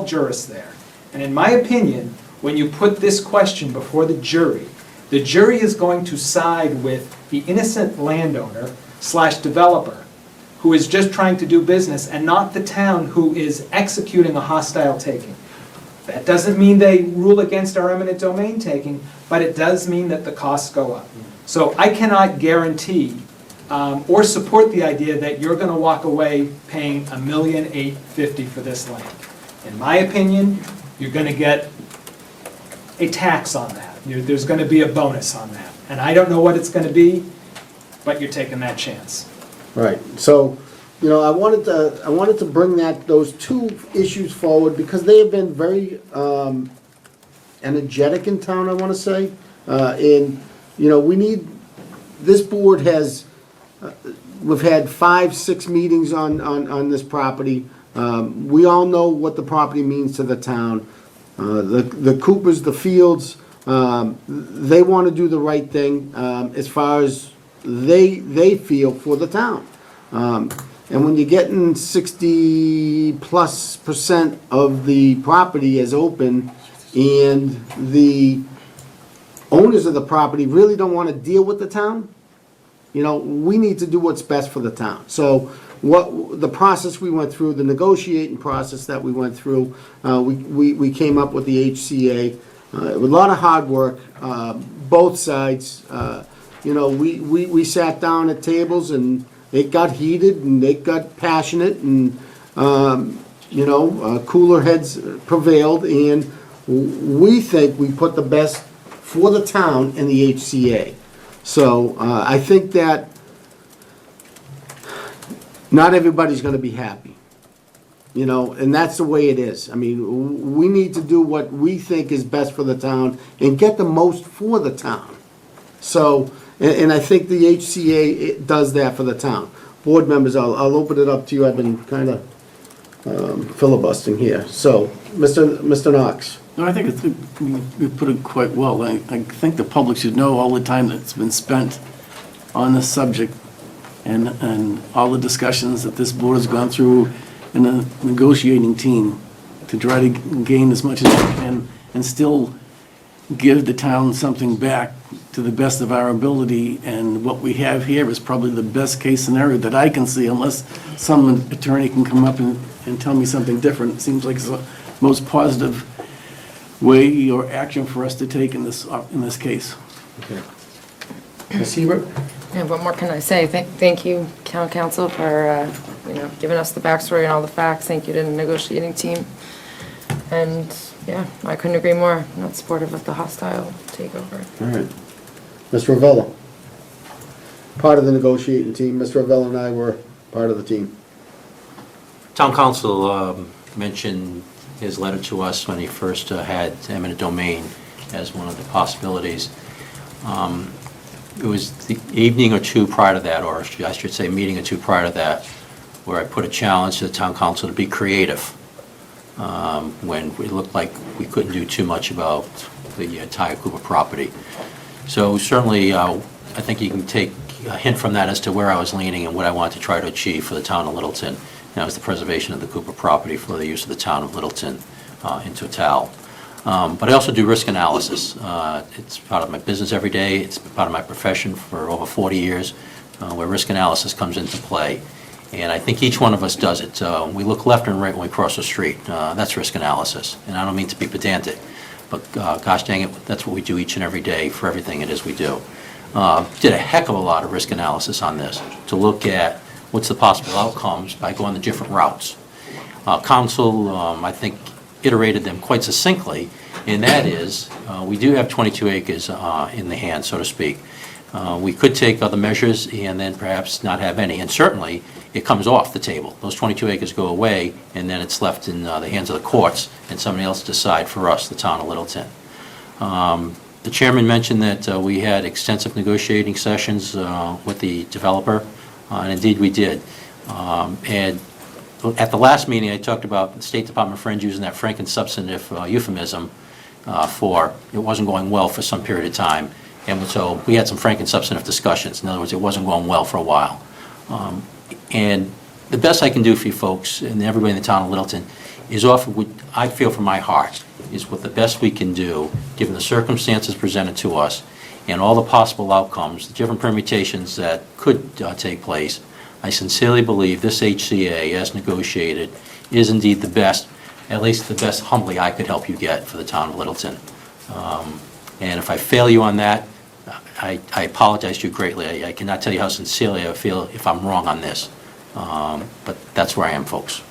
jurists there. And in my opinion, when you put this question before the jury is going to side with the innocent landowner / developer who is just trying to do business and not the town who is executing a hostile taking. That doesn't mean they rule against our eminent domain taking, but it does mean that the costs go up. So I cannot guarantee or support the idea that you're going to walk away paying $1,850,000 for this land. In my opinion, you're going to get a tax on that. There's going to be a bonus on that. And I don't know what it's going to be, but you're taking that chance. Right, so, you know, I wanted to bring those 2 issues forward because they have been very energetic in town, I want to say. And, you know, this board has, we've had 5, 6 meetings on this property. We all know what the property means to the town. The Coopers, the Fields, they want to do the right thing as far as they feel for the town. And when you're getting 60+% of the property as open and the owners of the property really don't want to deal with the town, you know, we need to do what's best for the town. So the process we went through, the negotiating process that we went through, we came up with the HCA. A lot of hard work, both sides. You know, we sat down at tables and it got heated and it got passionate and, cooler heads prevailed, and we think we put the best for the town and the HCA. So I think that not everybody's gonna be happy, and that's the way it is. I mean, we need to do what we think is best for the town and get the most for the town. So, and I think the HCA does that for the town. Board members, I'll open it up to you. I've been kind of filibustering here. So, Mr. Knox. No, I think you put it quite well. I think the public should know all the time that's been spent on this subject and all the discussions that this board has gone through in a negotiating team to try to gain as much as we can and still give the town something back to the best of our ability. And what we have here is probably the best case scenario that I can see, unless some attorney can come up and tell me something different. It seems like it's the most positive way or action for us to take in this case. Okay. Ms. Hebert? Yeah, what more can I say? Thank you, town council, for, giving us the backstory and all the facts. Thank you to the negotiating team. And, yeah, I couldn't agree more. I'm not supportive of the hostile takeover. All right. Mr. Ravello? Part of the negotiating team. Mr. Ravello and I were part of the team. Town council mentioned his letter to us when he first had eminent domain as one of the possibilities. It was the evening or two prior to that, or I should say meeting or two prior to that, where I put a challenge to the town council to be creative when it looked like we couldn't do too much about the entire Cooper property. So certainly, I think you can take a hint from that as to where I was leaning and what I wanted to try to achieve for the town of Littleton. That was the preservation of the Cooper property for the use of the town of Littleton in total. But I also do risk analysis. It's part of my business every day. It's part of my profession for over 40 years, where risk analysis comes into play. And I think each one of us does it. We look left and right when we cross the street. That's risk analysis. And I don't mean to be pedantic, but gosh dang it, that's what we do each and every day for everything it is we do. Did a heck of a lot of risk analysis on this to look at what's the possible outcomes by going the different routes. Council, I think, iterated them quite succinctly, and that is, we do have 22 acres in the hand, so to speak. We could take other measures and then perhaps not have any, and certainly it comes off the table. Those 22 acres go away, and then it's left in the hands of the courts, and somebody else decide for us, the town of Littleton. The chairman mentioned that we had extensive negotiating sessions with the developer, and indeed we did. And at the last meeting, I talked about the State Department friends using that frank and substantive euphemism for it wasn't going well for some period of time. And so we had some frank and substantive discussions. In other words, it wasn't going well for a while. And the best I can do for you folks and everybody in the town of Littleton is offer what I feel from my heart is what the best we can do, given the circumstances presented to us and all the possible outcomes, the different permutations that could take place. I sincerely believe this HCA, as negotiated, is indeed the best, at least the best humbly I could help you get for the town of Littleton. And if I fail you on that, I apologize to you greatly. I cannot tell you how sincerely I feel if I'm wrong on this. But that's where I am, folks.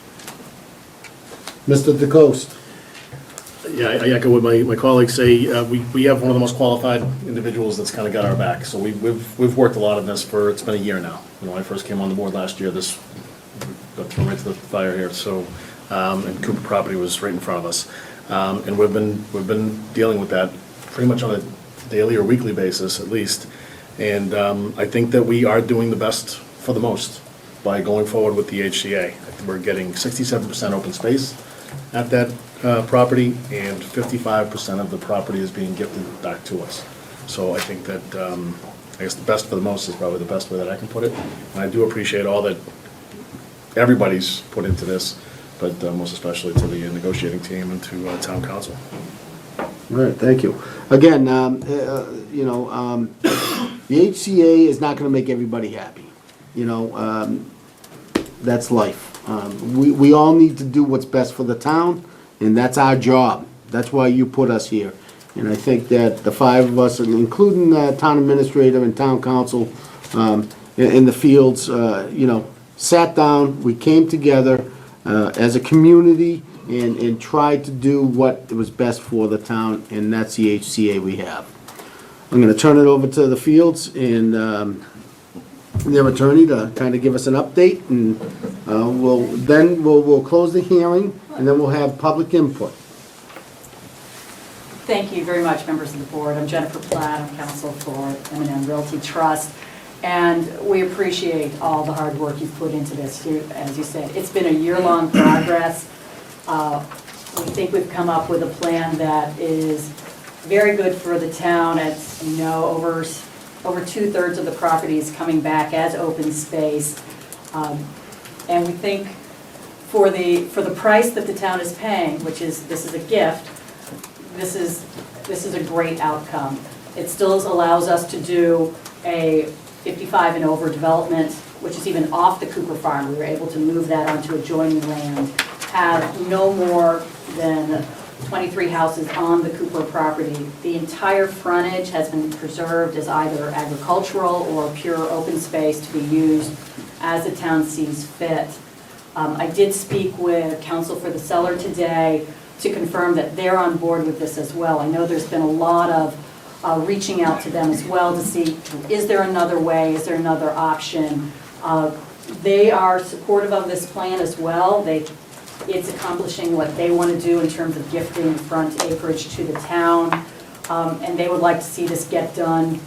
Mr. DeCoste? Yeah, I echo what my colleagues say. We have one of the most qualified individuals that's kind of got our back. So we've worked a lot on this it's been a year now. When I first came on the board last year, this got thrown right to the fire here. So, and Cooper property was right in front of us. And we've been dealing with that pretty much on a daily or weekly basis at least. And I think that we are doing the best for the most by going forward with the HCA. We're getting 67% open space at that property, and 55% of the property is being gifted back to us. So I think that, I guess the best for the most is probably the best way that I can put it. And I do appreciate all that everybody's put into this, but most especially to the negotiating team and to town council. All right, thank you. Again, the HCA is not gonna make everybody happy. That's life. We all need to do what's best for the town, and that's our job. That's why you put us here. And I think that the five of us, including the town administrator and town council, in the fields, sat down, we came together as a community and tried to do what was best for the town, and that's the HCA we have. I'm gonna turn it over to the fields and their attorney to kind of give us an update, and we'll close the hearing, and then we'll have public input. Thank you very much, members of the board. I'm Jennifer Platt, I'm counsel for M&M Realty Trust, and we appreciate all the hard work you've put into this. As you said, it's been a year-long progress. We think we've come up with a plan that is very good for the town. It's, over 2/3 of the property is coming back as open space. And we think for the price that the town is paying, this is a gift, this is a great outcome. It still allows us to do a 55 and over development, which is even off the Cooper Farm. We were able to move that onto adjoining land, have no more than 23 houses on the Cooper property. The entire frontage has been preserved as either agricultural or pure open space to be used as the town sees fit. I did speak with counsel for the seller today to confirm that they're on board with this as well. I know there's been a lot of reaching out to them as well to see, is there another way, is there another option? They are supportive of this plan as well. It's accomplishing what they want to do in terms of gifting front acreage to the town, and they would like to see this get done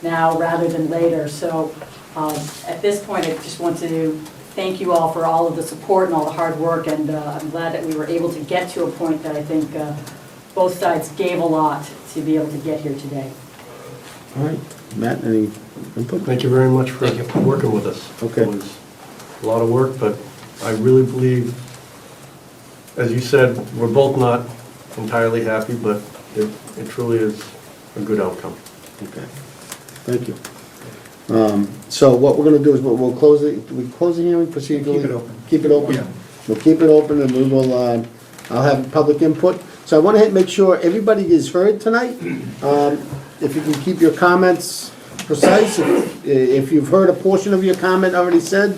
now rather than later. So at this point, I just want to thank you all for all of the support and all the hard work, and I'm glad that we were able to get to a point that I think both sides gave a lot to be able to get here today. All right, Matt, any input? Thank you very much for working with us. Okay. It was a lot of work, but I really believe, as you said, we're both not entirely happy, but it truly is a good outcome. Okay, thank you. So what we're gonna do is we'll close the hearing procedurally? Keep it open. Keep it open? Yeah. We'll keep it open, and we will, I'll have public input. So I want to make sure everybody is heard tonight. If you can keep your comments precise, if you've heard a portion of your comment already said,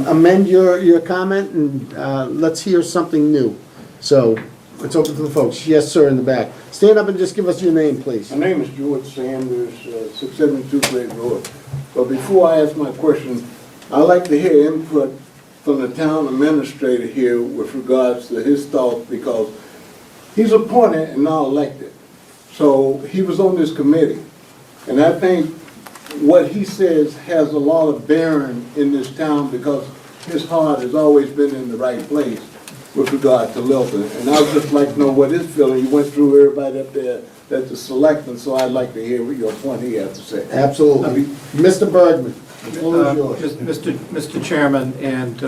amend your comment, and let's hear something new. So, it's open to the folks. Yes, sir, in the back. Stand up and just give us your name, please. My name is George Sanders, 672 Great Road. But before I ask my question, I'd like to hear input from the town administrator here with regards to his thoughts, because he's appointed and not elected. So he was on this committee. And I think what he says has a lot of bearing in this town, because his heart has always been in the right place with regard to Littleton. And I would just like to know what his feeling. You went through everybody up there at the Selectmen, so I'd like to hear what your point he has to say. Absolutely. Mr. Bergman, the floor is yours. Mr. Chairman, and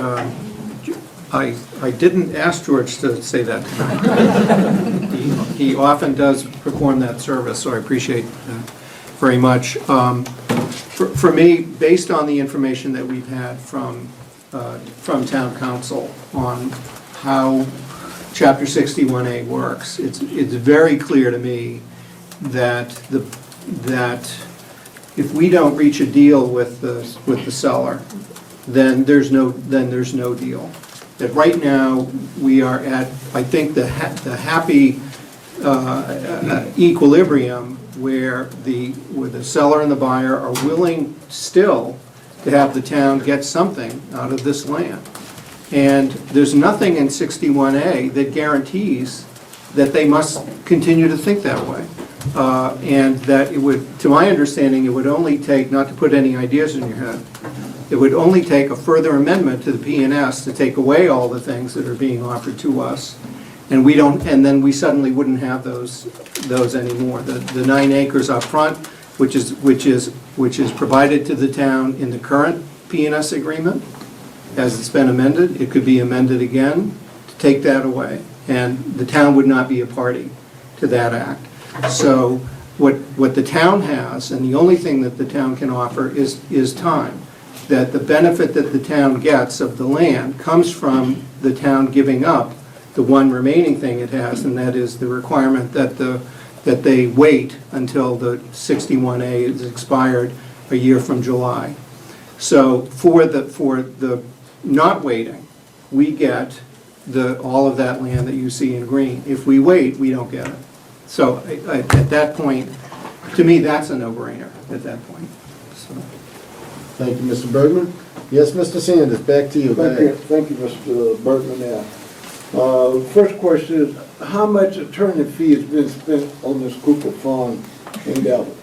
I didn't ask George to say that tonight. He often does perform that service, so I appreciate that very much. For me, based on the information that we've had from town council on how Chapter 61A works, it's very clear to me that if we don't reach a deal with the seller, then there's no deal. That right now, we are at, I think, the happy equilibrium where the seller and the buyer are willing still to have the town get something out of this land. And there's nothing in 61A that guarantees that they must continue to think that way. And that it would, to my understanding, it would only take, not to put any ideas in your head, it would only take a further amendment to the P&S to take away all the things that are being offered to us. And we don't, and then we suddenly wouldn't have those anymore. The 9 acres up front, which is provided to the town in the current P&S agreement, as it's been amended, it could be amended again to take that away. And the town would not be a party to that act. So what the town has, and the only thing that the town can offer is time. That the benefit that the town gets of the land comes from the town giving up the one remaining thing it has, and that is the requirement that that they wait until the 61A is expired a year from July. So for the not waiting, we get all of that land that you see in green. If we wait, we don't get it. So at that point, to me, that's a no-brainer at that point. So. Thank you, Mr. Bergman. Yes, Mr. Sanders, back to you. Thank you, Mr. Bergman. First question is, how much attorney fee has been spent on this Cooper Farm endeavor?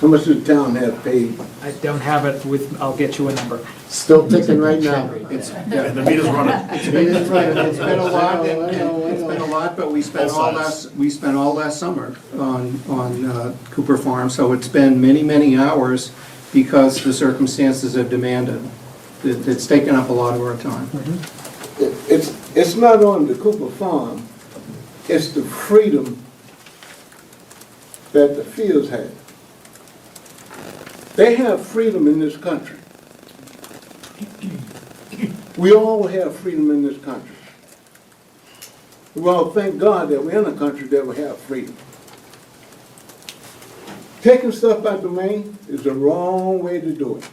How much does the town have paid? I don't have it with, I'll get you a number. Still ticking right now. And the meter's running. It's been a lot, it's been a lot, but we spent all last summer on Cooper Farm, so it's been many, many hours because the circumstances have demanded. It's taken up a lot of our time. It's not on the Cooper Farm, it's the freedom that the fields have. They have freedom in this country. We all have freedom in this country. Well, thank God that we're in a country that we have freedom. Taking stuff by domain is the wrong way to do it.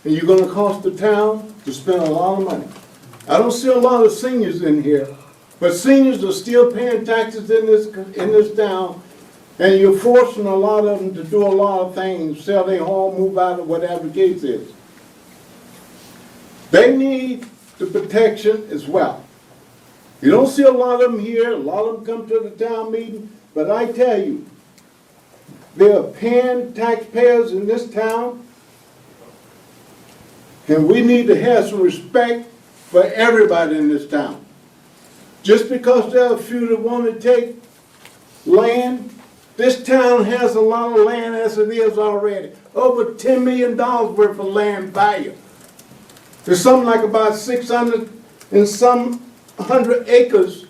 And you're gonna cost the town to spend a lot of money. I don't see a lot of seniors in here, but seniors are still paying taxes in this town, and you're forcing a lot of them to do a lot of things, sell their home, move out, or whatever the case is. They need the protection as well. You don't see a lot of them here, a lot of them come to the town meeting, but I tell you, they are paying taxpayers in this town, and we need to have some respect for everybody in this town. Just because there are a few that want to take land, this town has a lot of land as it is already. Over $10 million worth of land value. There's something like about 600 and some 100 acres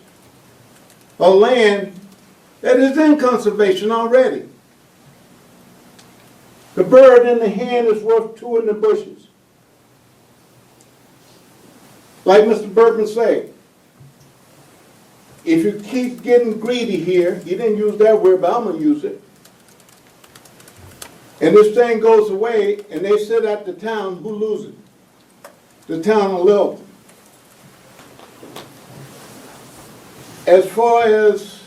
of land that is in conservation already. The bird in the hand is worth two in the bushes. Like Mr. Bergman said, if you keep getting greedy here, he didn't use that word, but I'm going to use it, and this thing goes away and they sit at the town, who loses? The town of Littleton. As far as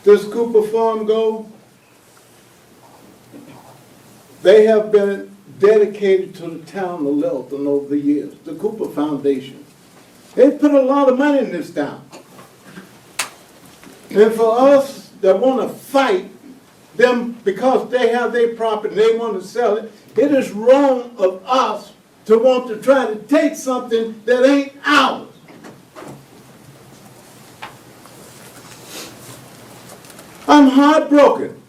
this Cooper Farm go, they have been dedicated to the town of Littleton over the years, the Cooper Foundation. They put a lot of money in this town. And for us that want to fight them because they have their property and they want to sell it, it is wrong of us to want to try to take something that ain't ours. I'm heartbroken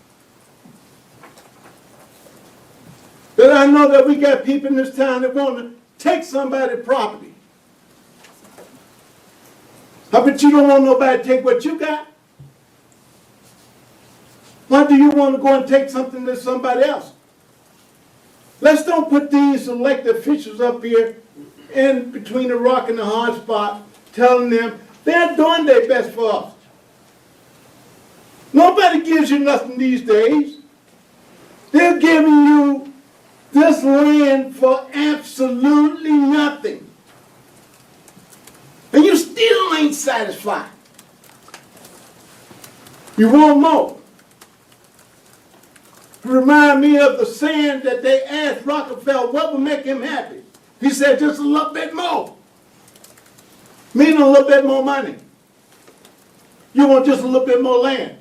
that I know that we got people in this town that want to take somebody's property. I bet you don't want nobody to take what you got. Why do you want to go and take something to somebody else? Let's don't put these elected officials up here in between the rock and the hard spot telling them they're doing their best for us. Nobody gives you nothing these days. They're giving you this land for absolutely nothing. And you still ain't satisfied. You want more. Remind me of the saying that they asked Rockefeller what would make him happy. He said just a little bit more. Meaning a little bit more money. You want just a little bit more land.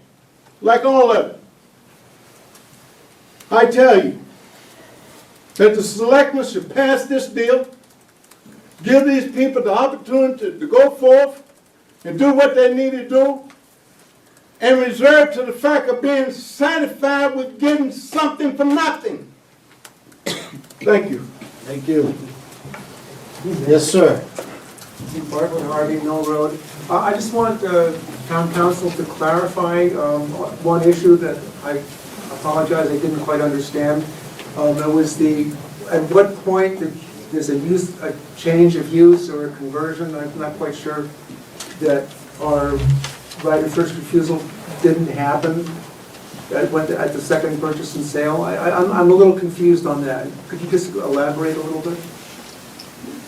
Like all of it. I tell you that the selectmen should pass this deal, give these people the opportunity to go forth and do what they need to do, and reserve to the fact of being satisfied with getting something for nothing. Thank you. Thank you. Yes, sir. Bartlett Harvey, Mill Road. I just want the town council to clarify one issue that I apologize, I didn't quite understand. It was at what point did there's a change of use or a conversion, I'm not quite sure, that our right of first refusal didn't happen at the second purchase and sale. I'm a little confused on that. Could you just elaborate a little bit?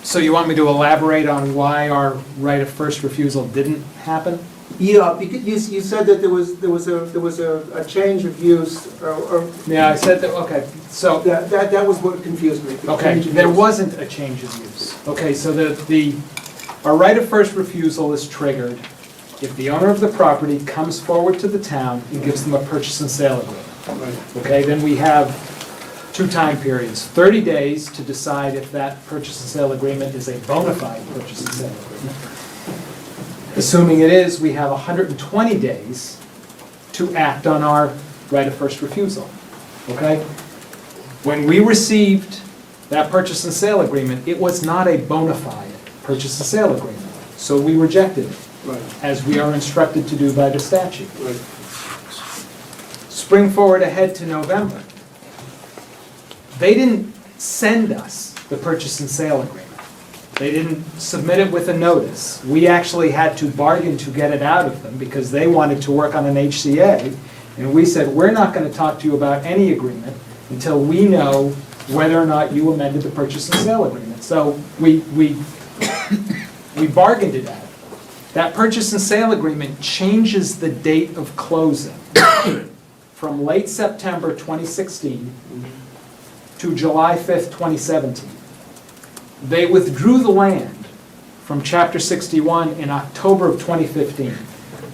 So you want me to elaborate on why our right of first refusal didn't happen? Yeah, because you said that there was a change of use, or Yeah, I said that, okay, so, that was what confused me. the okay, change of there use. wasn't a change of use. Okay, so our right of first refusal is triggered if the owner of the property comes forward to the town and gives them a purchase and sale agreement. Right. Okay, then we have 2 time periods, 30 days to decide if that purchase and sale agreement is a bona fide purchase and sale agreement. Assuming it is, we have 120 days to act on our right of first refusal, okay? When we received that purchase and sale agreement, it was not a bona fide purchase and sale agreement, so we rejected it, Right. as we are instructed to do by the statute. Right. Spring forward ahead to November. They didn't send us the purchase and sale agreement. They didn't submit it with a notice. We actually had to bargain to get it out of them because they wanted to work on an HCA. And we said, we're not going to talk to you about any agreement until we know whether or not you amended the purchase and sale agreement. So we bargained it out. That purchase and sale agreement changes the date of closing from late September 2016 to July 5th, 2017. They withdrew the land from Chapter 61 in October of 2015.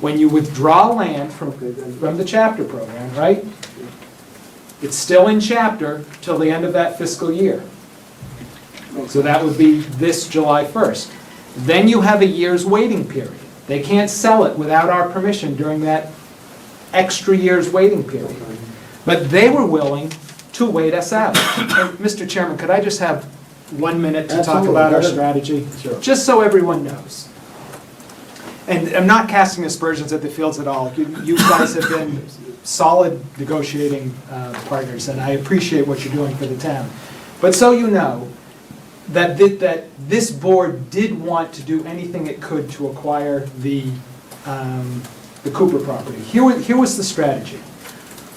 When you withdraw land from the chapter program, right? It's still in chapter till the end of that fiscal year. So that would be this July 1st. Then you have a year's waiting period. They can't sell it without our permission during that extra year's waiting period. But they were willing to wait us out. And Mr. Chairman, could I just have 1 minute to talk about our strategy? Sure. Just so everyone knows. And I'm not casting aspersions at the Fields at all. You guys have been solid negotiating partners, and I appreciate what you're doing for the town. But so you know, that this board did want to do anything it could to acquire the Cooper property. Here was the strategy.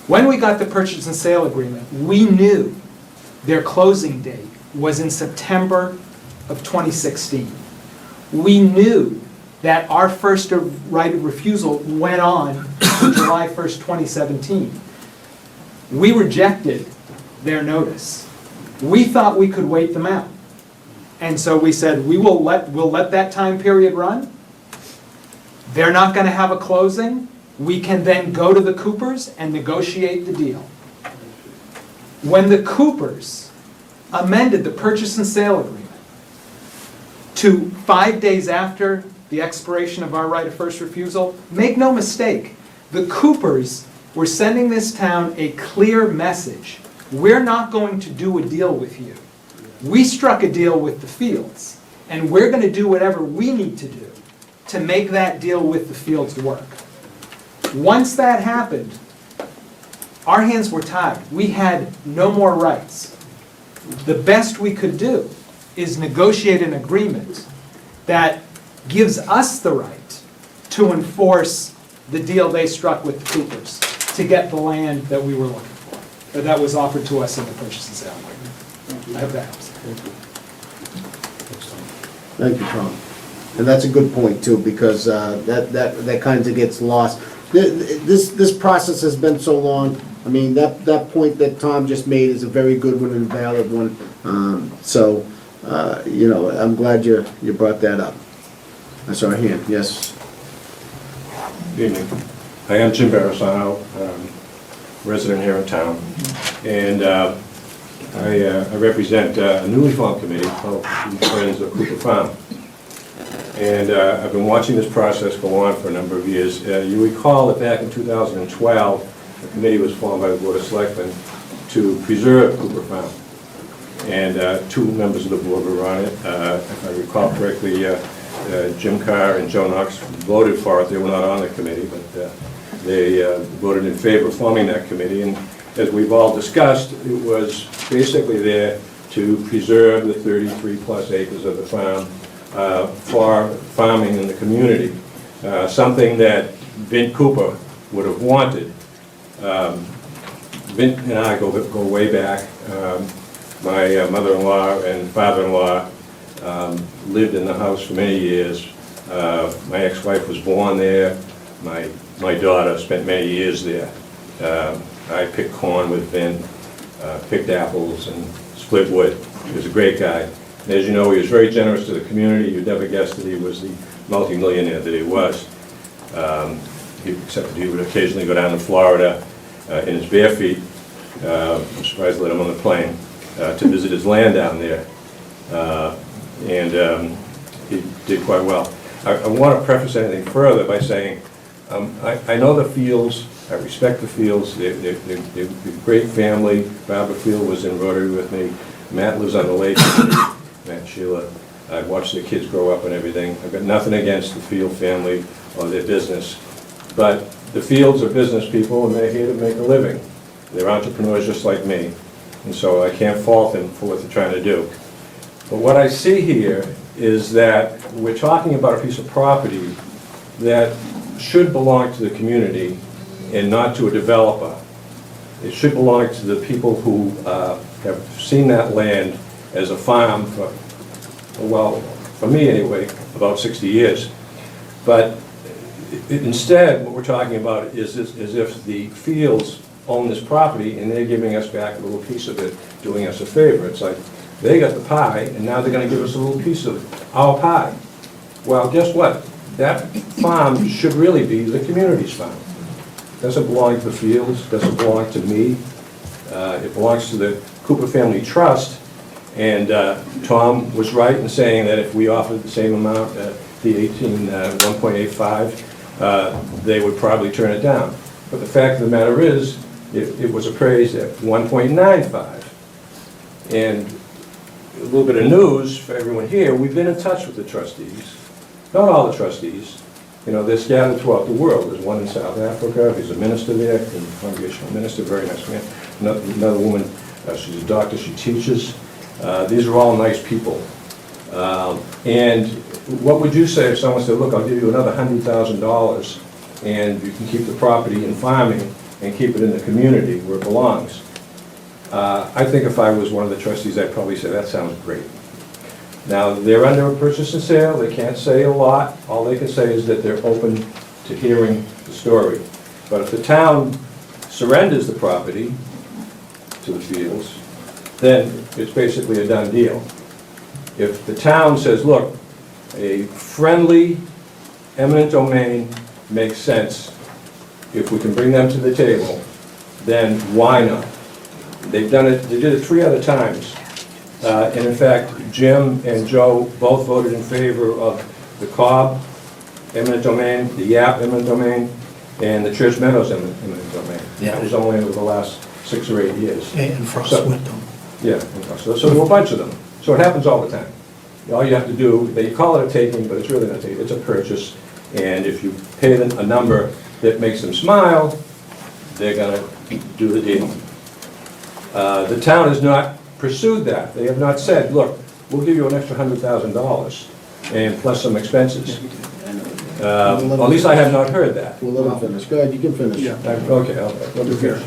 When we got the purchase and sale agreement, we knew their closing date was in September of 2016. We knew that our first right of refusal went on to July 1st, 2017. We rejected their notice. We thought we could wait them out. And so we said, we'll let that time period run. They're not going to have a closing. We can then go to the Coopers and negotiate the deal. When the Coopers amended the purchase and sale agreement to 5 days after the expiration of our right of first refusal, make no mistake, the Coopers were sending this town a clear message. We're not going to do a deal with you. We struck a deal with the Fields, and we're going to do whatever we need to do to make that deal with the Fields work. Once that happened, our hands were tied. We had no more rights. The best we could do is negotiate an agreement that gives us the right to enforce the deal they struck with the Coopers to get the land that we were looking for, that was offered to us in the purchase and sale agreement. I hope that helps. Thank you, Tom. And that's a good point, too, because that kind of gets lost. This process has been so long. I mean, that point that Tom just made is a very good one and valid one. I'm glad you brought that up. I saw a hand, yes. Good evening. I am Jim Barasano, resident here in town, and I represent a newly formed committee called the Friends of Cooper Farm. And I've been watching this process go on for a number of years. You recall that back in 2012, a committee was formed by the Board of Selectmen to preserve Cooper Farm. And 2 members of the board were on it. If I recall correctly, Jim Carr and Joe Knox voted for it. They were not on the committee, but they voted in favor of forming that committee. And as we've all discussed, it was basically there to preserve the 33-plus acres of the farm for farming in the community, something that Vint Cooper would have wanted. Vint and I go way back. My mother-in-law and father-in-law lived in the house for many years. My ex-wife was born there. My daughter spent many years there. I picked corn with Vint, picked apples and split wood. He was a great guy. And as you know, he was very generous to the community. You'd never guess that he was the multimillionaire that he was. Except that he would occasionally go down to Florida in his bare feet. I'm surprised to let him on the plane to visit his land down there. And he did quite well. I want to preface anything further by saying I know the Fields. I respect the Fields. They're a great family. Barbara Field was in Rotary with me. Matt lives on the lake. Matt and Sheila. I watched their kids grow up and everything. I've got nothing against the Field family or their business. But the Fields are business people, and they're here to make a living. They're entrepreneurs just like me. And so I can't fault them for what they're trying to do. But what I see here is that we're talking about a piece of property that should belong to the community and not to a developer. It should belong to the people who have seen that land as a farm for, well, for me anyway, about 60 years. But instead, what we're talking about is as if the Fields own this property and they're giving us back a little piece of it, doing us a favor. It's like they got the pie and now they're going to give us a little piece of our pie. Well, guess what? That farm should really be the community's farm. It doesn't belong to the Fields, doesn't belong to me. It belongs to the Cooper Family Trust. And Tom was right in saying that if we offered the same amount, the 1.85, they would probably turn it down. But the fact of the matter is, it was appraised at 1.95. And a little bit of news for everyone here, we've been in touch with the trustees. Not all the trustees. You know, they're scattered throughout the world. There's one in South Africa, he's a minister there, a congregational minister, very nice man. Another woman, she's a doctor, she teaches. These are all nice people. And what would you say if someone said, look, I'll give you another $100,000 and you can keep the property in farming and keep it in the community where it belongs? I think if I was one of the trustees, I'd probably say, that sounds great. Now, they're under a purchase and sale. They can't say a lot. All they can say is that they're open to hearing the story. But if the town surrenders the property to the Fields, then it's basically a done deal. If the town says, look, a friendly, eminent domain makes sense, if we can bring them to the table, then why not? They've done it, they did it 3 other times. And in fact, Jim and Joe both voted in favor of the Cobb eminent domain, the Yap eminent domain, and the Church Meadows eminent domain. That was only over the last 6 or 8 years. And Frostwood. Yeah, so there were a bunch of them. So it happens all the time. All you have to do, they call it a taking, but it's really not a taking, it's a purchase. And if you pay them a number that makes them smile, they're gonna do the deal. The town has not pursued that. They have not said, look, we'll give you an extra $100,000 and plus some expenses. At least I have not heard that. We'll let him finish. Go ahead, you can finish. Okay, let me finish.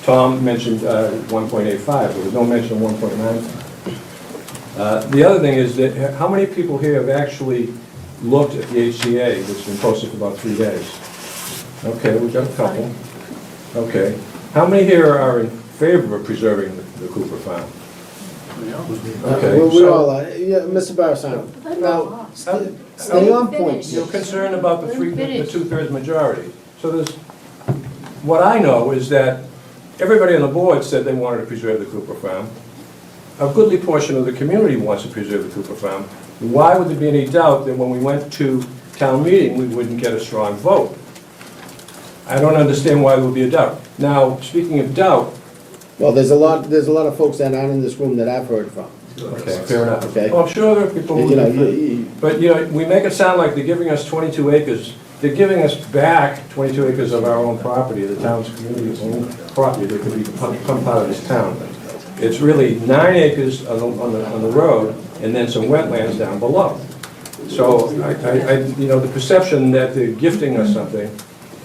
Tom mentioned 1.85, there was no mention of 1.95. The other thing is that how many people here have actually looked at the HCA, which has been posted for about 3 days? Okay, we've got a couple. Okay. How many here are in favor of preserving the Cooper Farm? Okay. We all are. Yeah, Mr. Barasano. Now, stay on point. You're concerned about the 2/3 majority. So there's, what I know is that everybody on the board said they wanted to preserve the Cooper Farm. A goodly portion of the community wants to preserve the Cooper Farm. Why would there be any doubt that when we went to town meeting, we wouldn't get a strong vote? I don't understand why there would be a doubt. Now, speaking of doubt. Well, there's a lot of folks that aren't in this room that I've heard from. Okay, fair enough. Okay. Well, I'm sure there are people who... But, you know, we make it sound like they're giving us 22 acres. They're giving us back 22 acres of our own property, the town's community-owned property that could become part of this town. It's really 9 acres on the road, and then some wetlands down below. So the perception that they're gifting us something,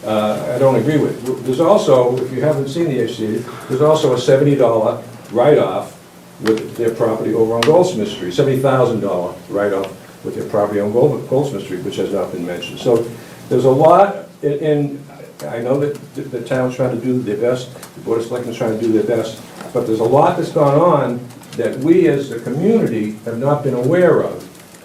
I don't agree with. There's also, if you haven't seen the HCA, there's also a $70 write-off with their property over on Goldsmith Street, $70,000 write-off with their property on Goldsmith Street, which has not been mentioned. So there's a lot, and I know that the town's trying to do their best, the Board of Selectmen is trying to do their best, but there's a lot that's gone on that we as a community have not been aware of.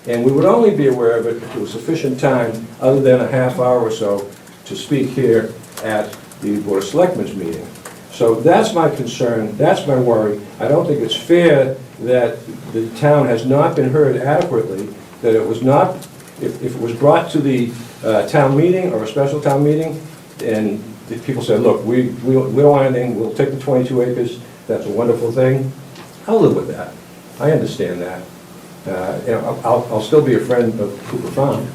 And we would only be aware of it if there was sufficient time, other than a half hour or so, to speak here at the Board of Selectmen's meeting. So that's my concern, that's my worry. I don't think it's fair that the town has not been heard adequately, that it was not, if it was brought to the town meeting or a special town meeting, and the people said, look, we don't want anything, we'll take the 22 acres, that's a wonderful thing, I'll live with that. I understand that. I'll still be a friend of Cooper Farm.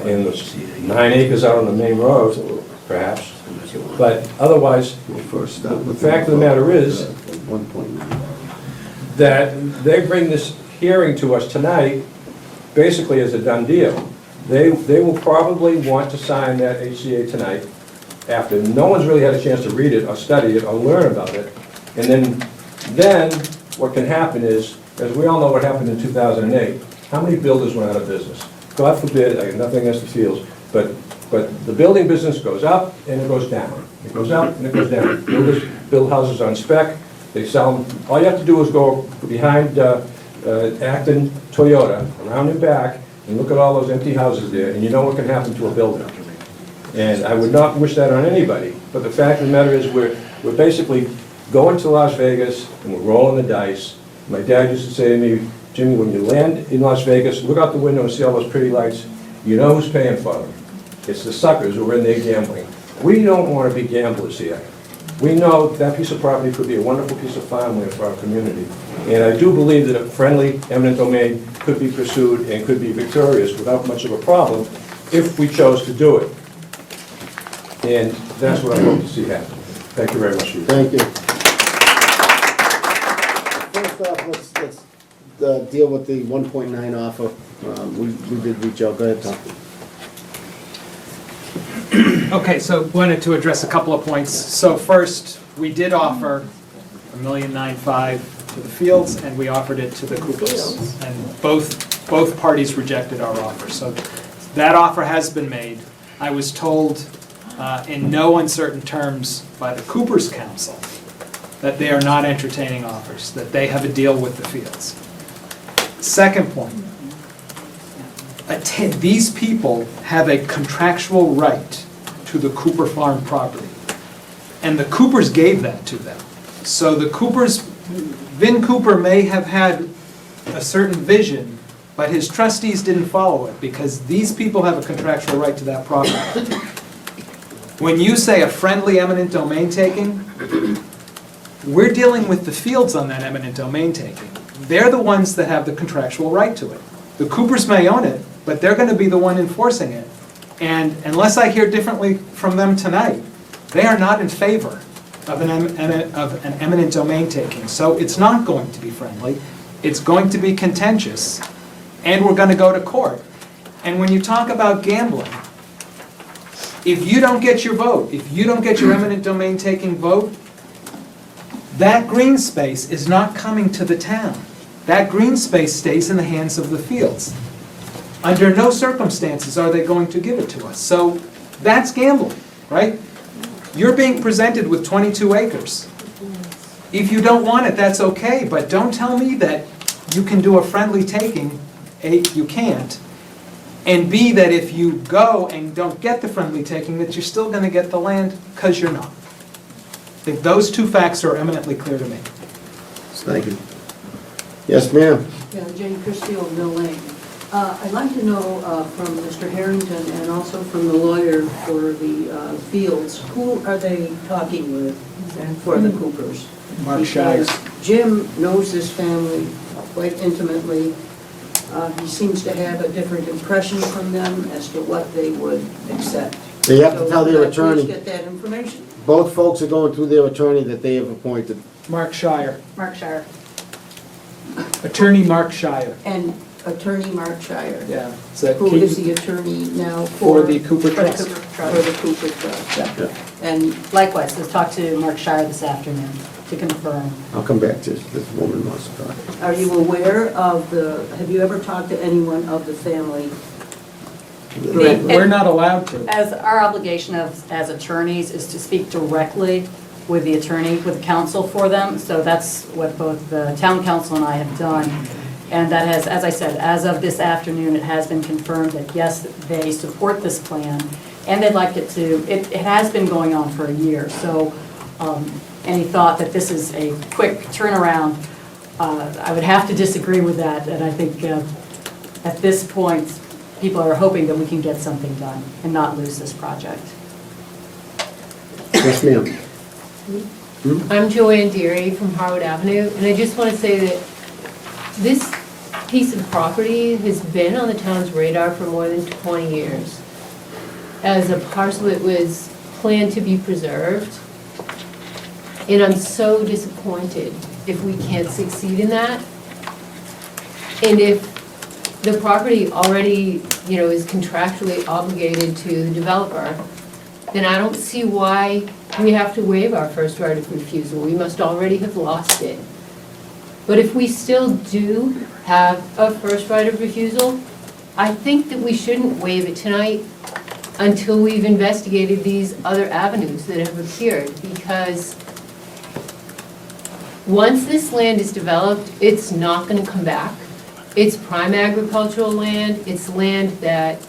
And there's 9 acres out on the main road, perhaps. But otherwise, the fact of the matter is that they bring this hearing to us tonight basically as a done deal. They will probably want to sign that HCA tonight after no one's really had a chance to read it or study it or learn about it. And then what can happen is, as we all know what happened in 2008, how many builders went out of business? God forbid, I have nothing against the fields, but the building business goes up and it goes down. It goes up and it goes down. Builders build houses on spec, they sell them. All you have to do is go behind Acton Toyota, around and back, and look at all those empty houses there, and you know what can happen to a building. And I would not wish that on anybody, but the fact of the matter is we're basically going to Las Vegas and we're rolling the dice. My dad used to say to me, Jimmy, when you land in Las Vegas, look out the window and see all those pretty lights. You know who's paying for them. It's the suckers who are in there gambling. We don't want to be gamblers here. We know that piece of property could be a wonderful piece of farmland for our community. And I do believe that a friendly eminent domain could be pursued and could be victorious without much of a problem if we chose to do it. And that's what I hope to see happen. Thank you very much. Thank you. First off, let's deal with the 1.9 offer. We did reach out. Go ahead, Tom. Okay, so wanted to address a couple of points. So first, we did offer $1,995,000 to the Fields, and we offered it to the Coopers. And both parties rejected our offer. So that offer has been made. I was told in no uncertain terms by the Coopers Council that they are not entertaining offers, that they have a deal with the Fields. Second point, these people have a contractual right to the Cooper Farm property, and the Coopers gave that to them. So the Coopers, Vin Cooper may have had a certain vision, but his trustees didn't follow it because these people have a contractual right to that property. When you say a friendly eminent domain taking, we're dealing with the Fields on that eminent domain taking. They're the ones that have the contractual right to it. The Coopers may own it, but they're going to be the one enforcing it. And unless I hear differently from them tonight, they are not in favor of an eminent domain taking. So it's not going to be friendly. It's going to be contentious, and we're going to go to court. And when you talk about gambling, if you don't get your vote, if you don't get your eminent domain taking vote, that green space is not coming to the town. That green space stays in the hands of the Fields. Under no circumstances are they going to give it to us. So that's gambling, right? You're being presented with 22 acres. If you don't want it, that's okay, but don't tell me that you can do a friendly taking. A, you can't. And B, that if you go and don't get the friendly taking, that you're still going to get the land, because you're not. I think those two facts are eminently clear to me. Thank you. Yes, ma'am. Yeah, Jane Christie, Mill Lane. I'd like to know from Mr. Harrington and also from the lawyer for the Fields, who are they talking with and for the Coopers? Mark Shires. Jim knows this family quite intimately. He seems to have a different impression from them as to what they would accept. They have to tell their attorney. Please get that information. Both folks are going through their attorney that they have appointed. Mark Shire, Mark Shire. Attorney Mark Shire. And Attorney Mark Shire, Yeah. Is that who Keith? is the attorney now For for the Cooper For the Trust. Cooper for Trust. the Cooper Trust. Yeah. And likewise, let's talk to Mark Shire this afternoon to confirm. I'll come back to this woman wants to talk. Are you aware of have you ever talked to anyone of the family? We're not allowed to. As our obligation as attorneys is to speak directly with the attorney, with counsel for them. So that's what both the town council and I have done. And that has, as I said, as of this afternoon, it has been confirmed that yes, they support this plan. And they'd like it to, it has been going on for a year. So any thought that this is a quick turnaround, I would have to disagree with that. And I think at this point, people are hoping that we can get something done and not lose this project. Yes, ma'am. I'm Joanne Deary from Harwood Avenue, and I just want to say that this piece of property has been on the town's radar for more than 20 years as a parcel that was planned to be preserved. And I'm so disappointed if we can't succeed in that. And if the property already, is contractually obligated to the developer, then I don't see why we have to waive our first right of refusal. We must already have lost it. But if we still do have a first right of refusal, I think that we shouldn't waive it tonight until we've investigated these other avenues that have appeared, because once this land is developed, it's not going to come back. It's prime agricultural land. It's land that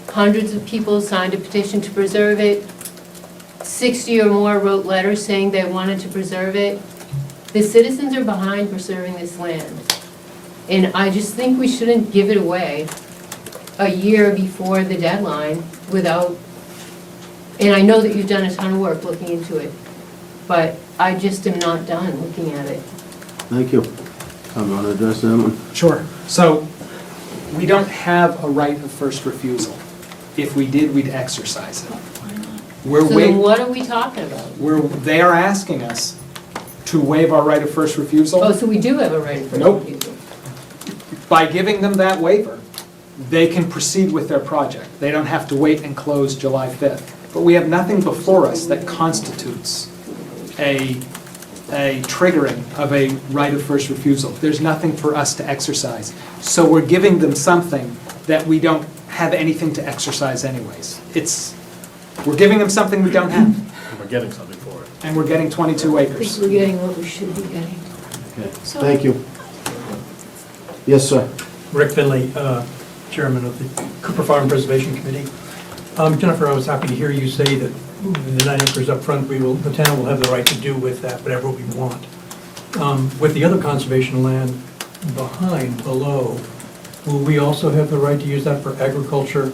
hundreds of people signed a petition to preserve it. 60 or more wrote letters saying they wanted to preserve it. The citizens are behind preserving this land. And I just think we shouldn't give it away a year before the deadline without, and I know that you've done a ton of work looking into it, but I just am not done looking at it. Thank you. I'm going to address that one. Sure. So we don't have a right of first refusal. If we did, we'd exercise it. So then what are we talking about? They are asking us to waive our right of first refusal. Oh, so we do have a right of first Nope. refusal. By giving them that waiver, they can proceed with their project. They don't have to wait and close July 5th. But we have nothing before us that constitutes a triggering of a right of first refusal. There's nothing for us to exercise. So we're giving them something that we don't have anything to exercise anyways. We're giving them something we don't have. And we're getting something for it. And we're getting 22 I think acres. we're getting what we should be getting. Okay. Thank you. Yes, sir. Rick Finley, Chairman of the Cooper Farm Preservation Committee. Jennifer, I was happy to hear you say that the 9 acres up front, the town will have the right to do with that whatever we want. With the other conservation land below, will we also have the right to use that for agriculture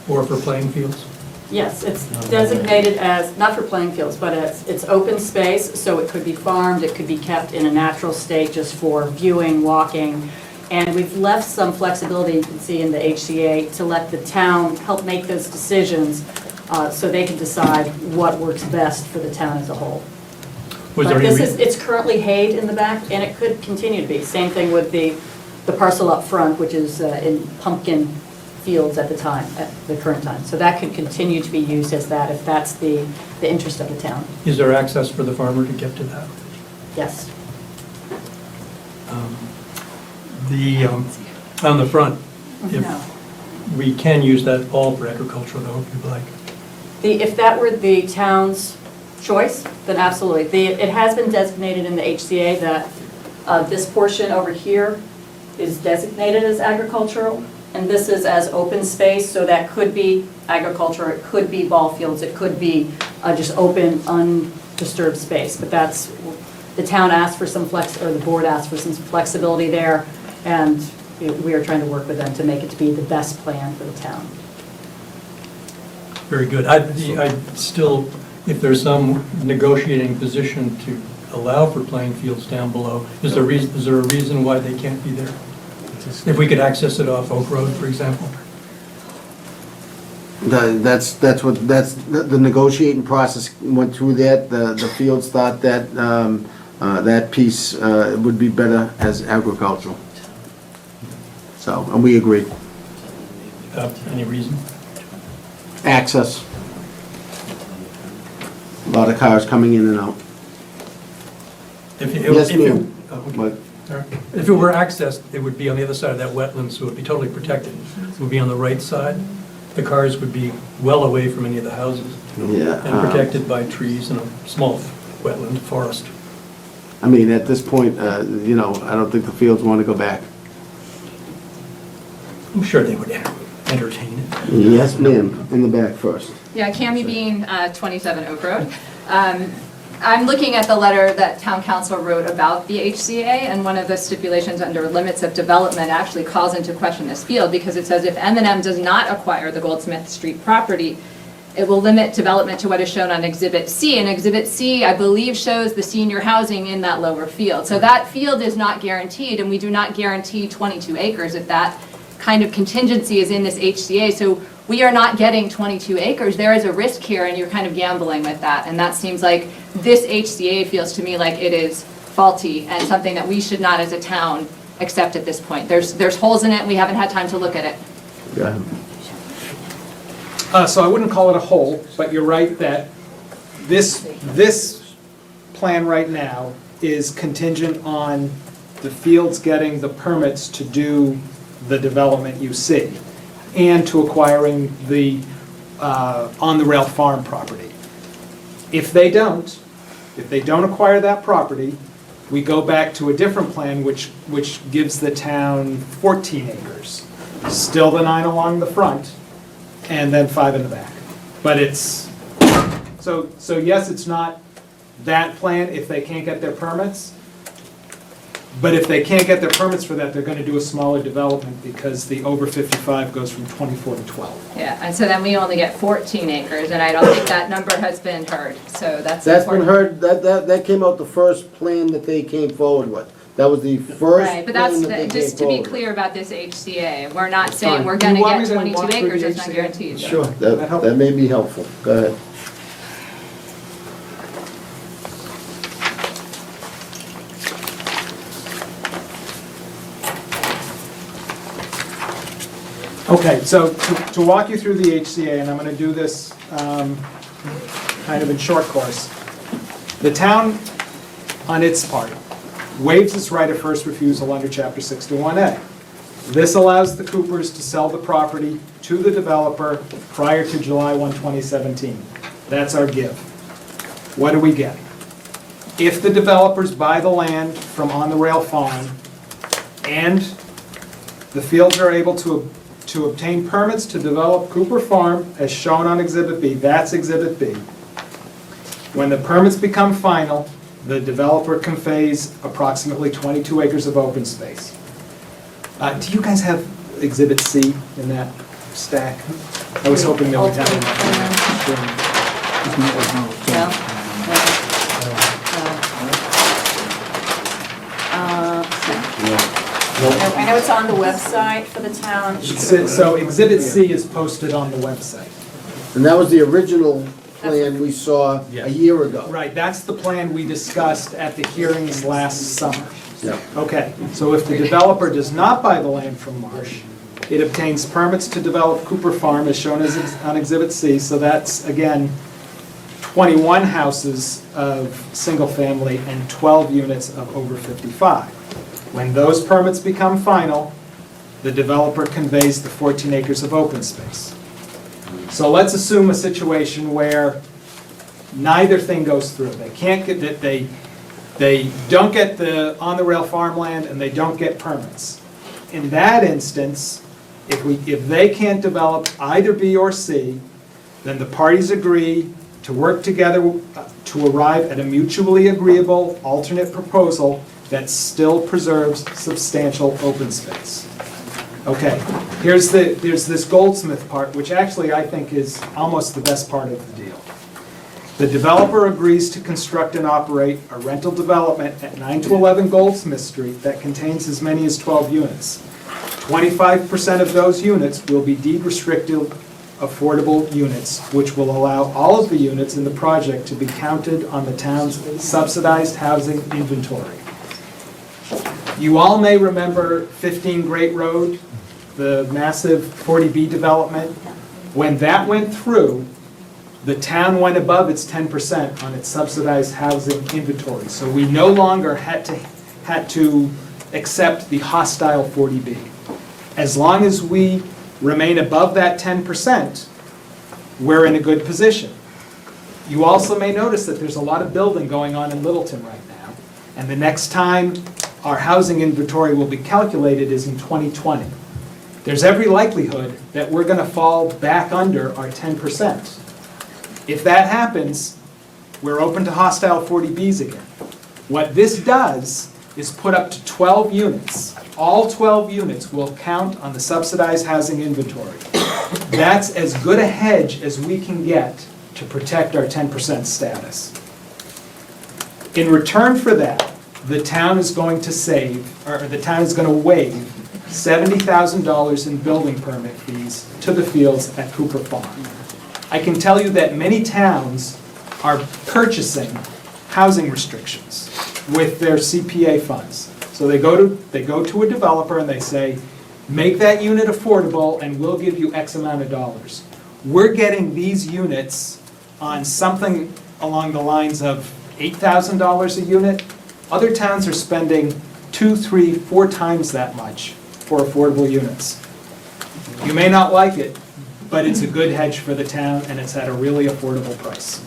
or for playing fields? Yes, it's designated as, not for playing fields, but it's open space, so it could be farmed, it could be kept in a natural state just for viewing, walking. And we've left some flexibility, you can see in the HCA, to let the town help make those decisions so they can decide what works best for the town as a whole. But it's currently hayed in the back, and it could continue to be. Same thing with the parcel up front, which is in pumpkin fields at the current time. So that could continue to be used as that, if that's the interest of the town. Is there access for the farmer to get to that? Yes. On the front, if we can use that all for agriculture, though, if you'd like. If that were the town's choice, then absolutely. It has been designated in the HCA that this portion over here is designated as agricultural, and this is as open space, so that could be agriculture, it could be ball fields, it could be just open, undisturbed space. But that's, the town asked for some the board asked for some flexibility there, and we are trying to work with them to make it to be the best plan for the town. Very good. I'd still, if there's some negotiating position to allow for playing fields down below, is there a reason why they can't be there? If we could access it off Oak Road, for example? That's the negotiating process went through that. The fields thought that that piece would be better as agricultural. So, and we agree. Any reason? Access. A lot of cars coming in and out. Yes, ma'am. But If it were accessed, it would be on the other side of that wetland, so it would be totally protected. It would be on the right side. The cars would be well away from any of the houses. Yeah, And protected by trees and a small wetland forest. I mean, at this point, you know, I don't think the fields want to go back. I'm sure they would entertain it. Yes, ma'am, in the back first. Yeah, Cammy Bean, 27 Oak Road. I'm looking at the letter that town council wrote about the HCA, and one of the stipulations under limits of development actually calls into question this field, because it says if M&M does not acquire the Goldsmith Street property, it will limit development to what is shown on Exhibit C, and Exhibit C, I believe, shows the senior housing in that lower field. So that field is not guaranteed, and we do not guarantee 22 acres if that kind of contingency is in this HCA. So we are not getting 22 acres. There is a risk here, and you're kind of gambling with that. And that seems like this HCA feels to me like it is faulty and something that we should not as a town accept at this point. There's holes in it, and we haven't had time to look at it. Yeah. So I wouldn't call it a hole, but you're right that this plan right now is contingent on the fields getting the permits to do the development you see, and to acquiring the on-the-rail farm property. If they don't acquire that property, we go back to a different plan which gives the town 14 acres. Still the 9 along the front, and then 5 in the back. But it's, so yes, it's not that plan if they can't get their permits. But if they can't get their permits for that, they're going to do a smaller development because the over 55 goes from 24 to 12. Yeah, and so then we only get 14 acres, and I don't think that number has been heard, so that's That's been important. heard, that came out the first plan that they came forward with. That was the first Right, but plan that's, that they came just to be forward. clear about this HCA, we're not saying fine. we're Do you gonna want get me to 22 walk through acres, the that's not HCA? guaranteed. Sure, that may be helpful. Go ahead. Okay, so to walk you through the HCA, and I'm going to do this kind of in short course. The town, on its part, waives its right of first refusal under Chapter 61A. This allows the Coopers to sell the property to the developer prior to July 1, 2017. That's our give. What do we get? If the developers buy the land from On the Rail Farm and the fields are able to obtain permits to develop Cooper Farm as shown on Exhibit B, that's Exhibit B. When the permits become final, the developer conveys approximately 22 acres of open space. Do you guys have Exhibit C in that stack? I was hoping that we'd have it. I know it's on the website for the town. So Exhibit C is posted on the website. And that was the original plan we saw a year ago. Right, that's the plan we discussed at the hearings last summer. Yeah. Okay, so if the developer does not buy the land from Marsh, it obtains permits to develop Cooper Farm as shown as on Exhibit C, so that's, again, 21 houses of single-family and 12 units of over 55. When those permits become final, the developer conveys the 14 acres of open space. So let's assume a situation where neither thing goes through. They can't get that, they don't get the on-the-rail farmland and they don't get permits. In that instance, if they can't develop either B or C, then the parties agree to work together to arrive at a mutually agreeable alternate proposal that still preserves substantial open space. Okay, there's this Goldsmith part, which actually I think is almost the best part of the deal. The developer agrees to construct and operate a rental development at 9 to 11 Goldsmith Street that contains as many as 12 units. 25% of those units will be deed restricted affordable units, which will allow all of the units in the project to be counted on the town's subsidized housing inventory. You all may remember 15 Great Road, the massive 40B development. When that went through, the town went above its 10% on its subsidized housing inventory. So we no longer had to accept the hostile 40B. As long as we remain above that 10%, we're in a good position. You also may notice that there's a lot of building going on in Littleton right now, and the next time our housing inventory will be calculated is in 2020. There's every likelihood that we're going to fall back under our 10%. If that happens, we're open to hostile 40Bs again. What this does is put up to 12 units. All 12 units will count on the subsidized housing inventory. That's as good a hedge as we can get to protect our 10% status. In return for that, the town is going to waive $70,000 in building permit fees to the fields at Cooper Farm. I can tell you that many towns are purchasing housing restrictions with their CPA funds. So they go to a developer and they say, make that unit affordable and we'll give you X amount of dollars. We're getting these units on something along the lines of $8,000 a unit. Other towns are spending 2, 3, 4 times that much for affordable units. You may not like it, but it's a good hedge for the town and it's at a really affordable price.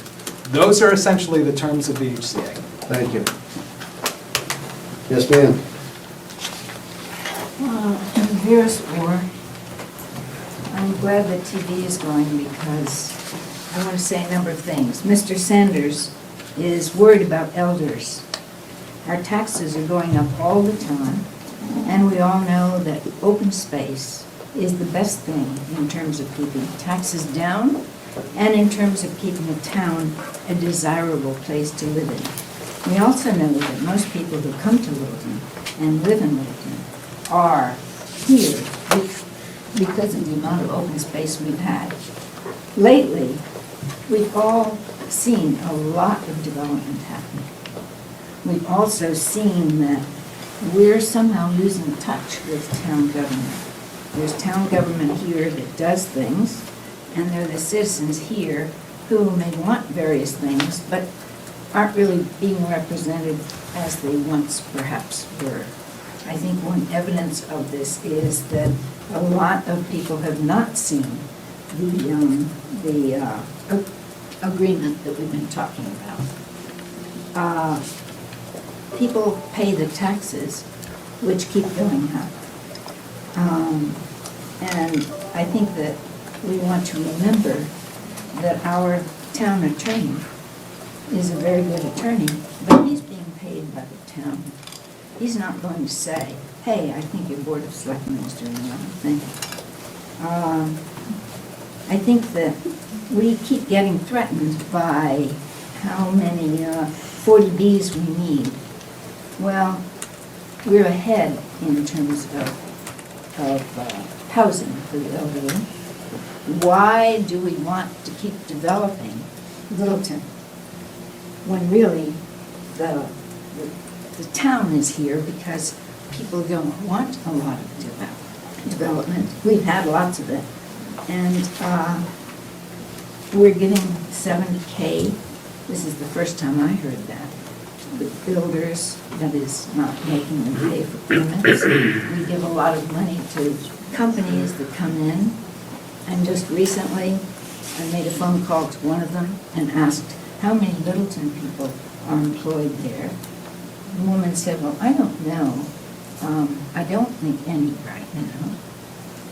Those are essentially the terms of the HCA. Thank you. Yes, ma'am. Here's war. I'm glad that TV is going because I want to say a number of things. Mr. Sanders is worried about elders. Our taxes are going up all the time, and we all know that open space is the best thing in terms of keeping taxes down and in terms of keeping a town a desirable place to live in. We also know that most people who come to Littleton and live in Littleton are here because of the amount of open space we've had. Lately, we've all seen a lot of development happening. We've also seen that we're somehow losing touch with town government. There's town government here that does things, and there are the citizens here who may want various things, but aren't really being represented as they once perhaps were. I think one evidence of this is that a lot of people have not seen the agreement that we've been talking about. People pay the taxes, which keep going up. And I think that we want to remember that our town attorney is a very good attorney, but he's being paid by the town. He's not going to say, hey, I think your Board of Selectmen is doing the wrong thing. I think that we keep getting threatened by how many 40Bs we need. Well, we're ahead in terms of housing for the elderly. Why do we want to keep developing Littleton when really the town is here because people don't want a lot of development. We've had lots of it. And we're getting $70K. This is the first time I heard that. The builders, that is not making them pay for permits. We give a lot of money to companies that come in. And just recently, I made a phone call to one of them and asked how many Littleton people are employed there. The woman said, well, I don't know. I don't think any right now.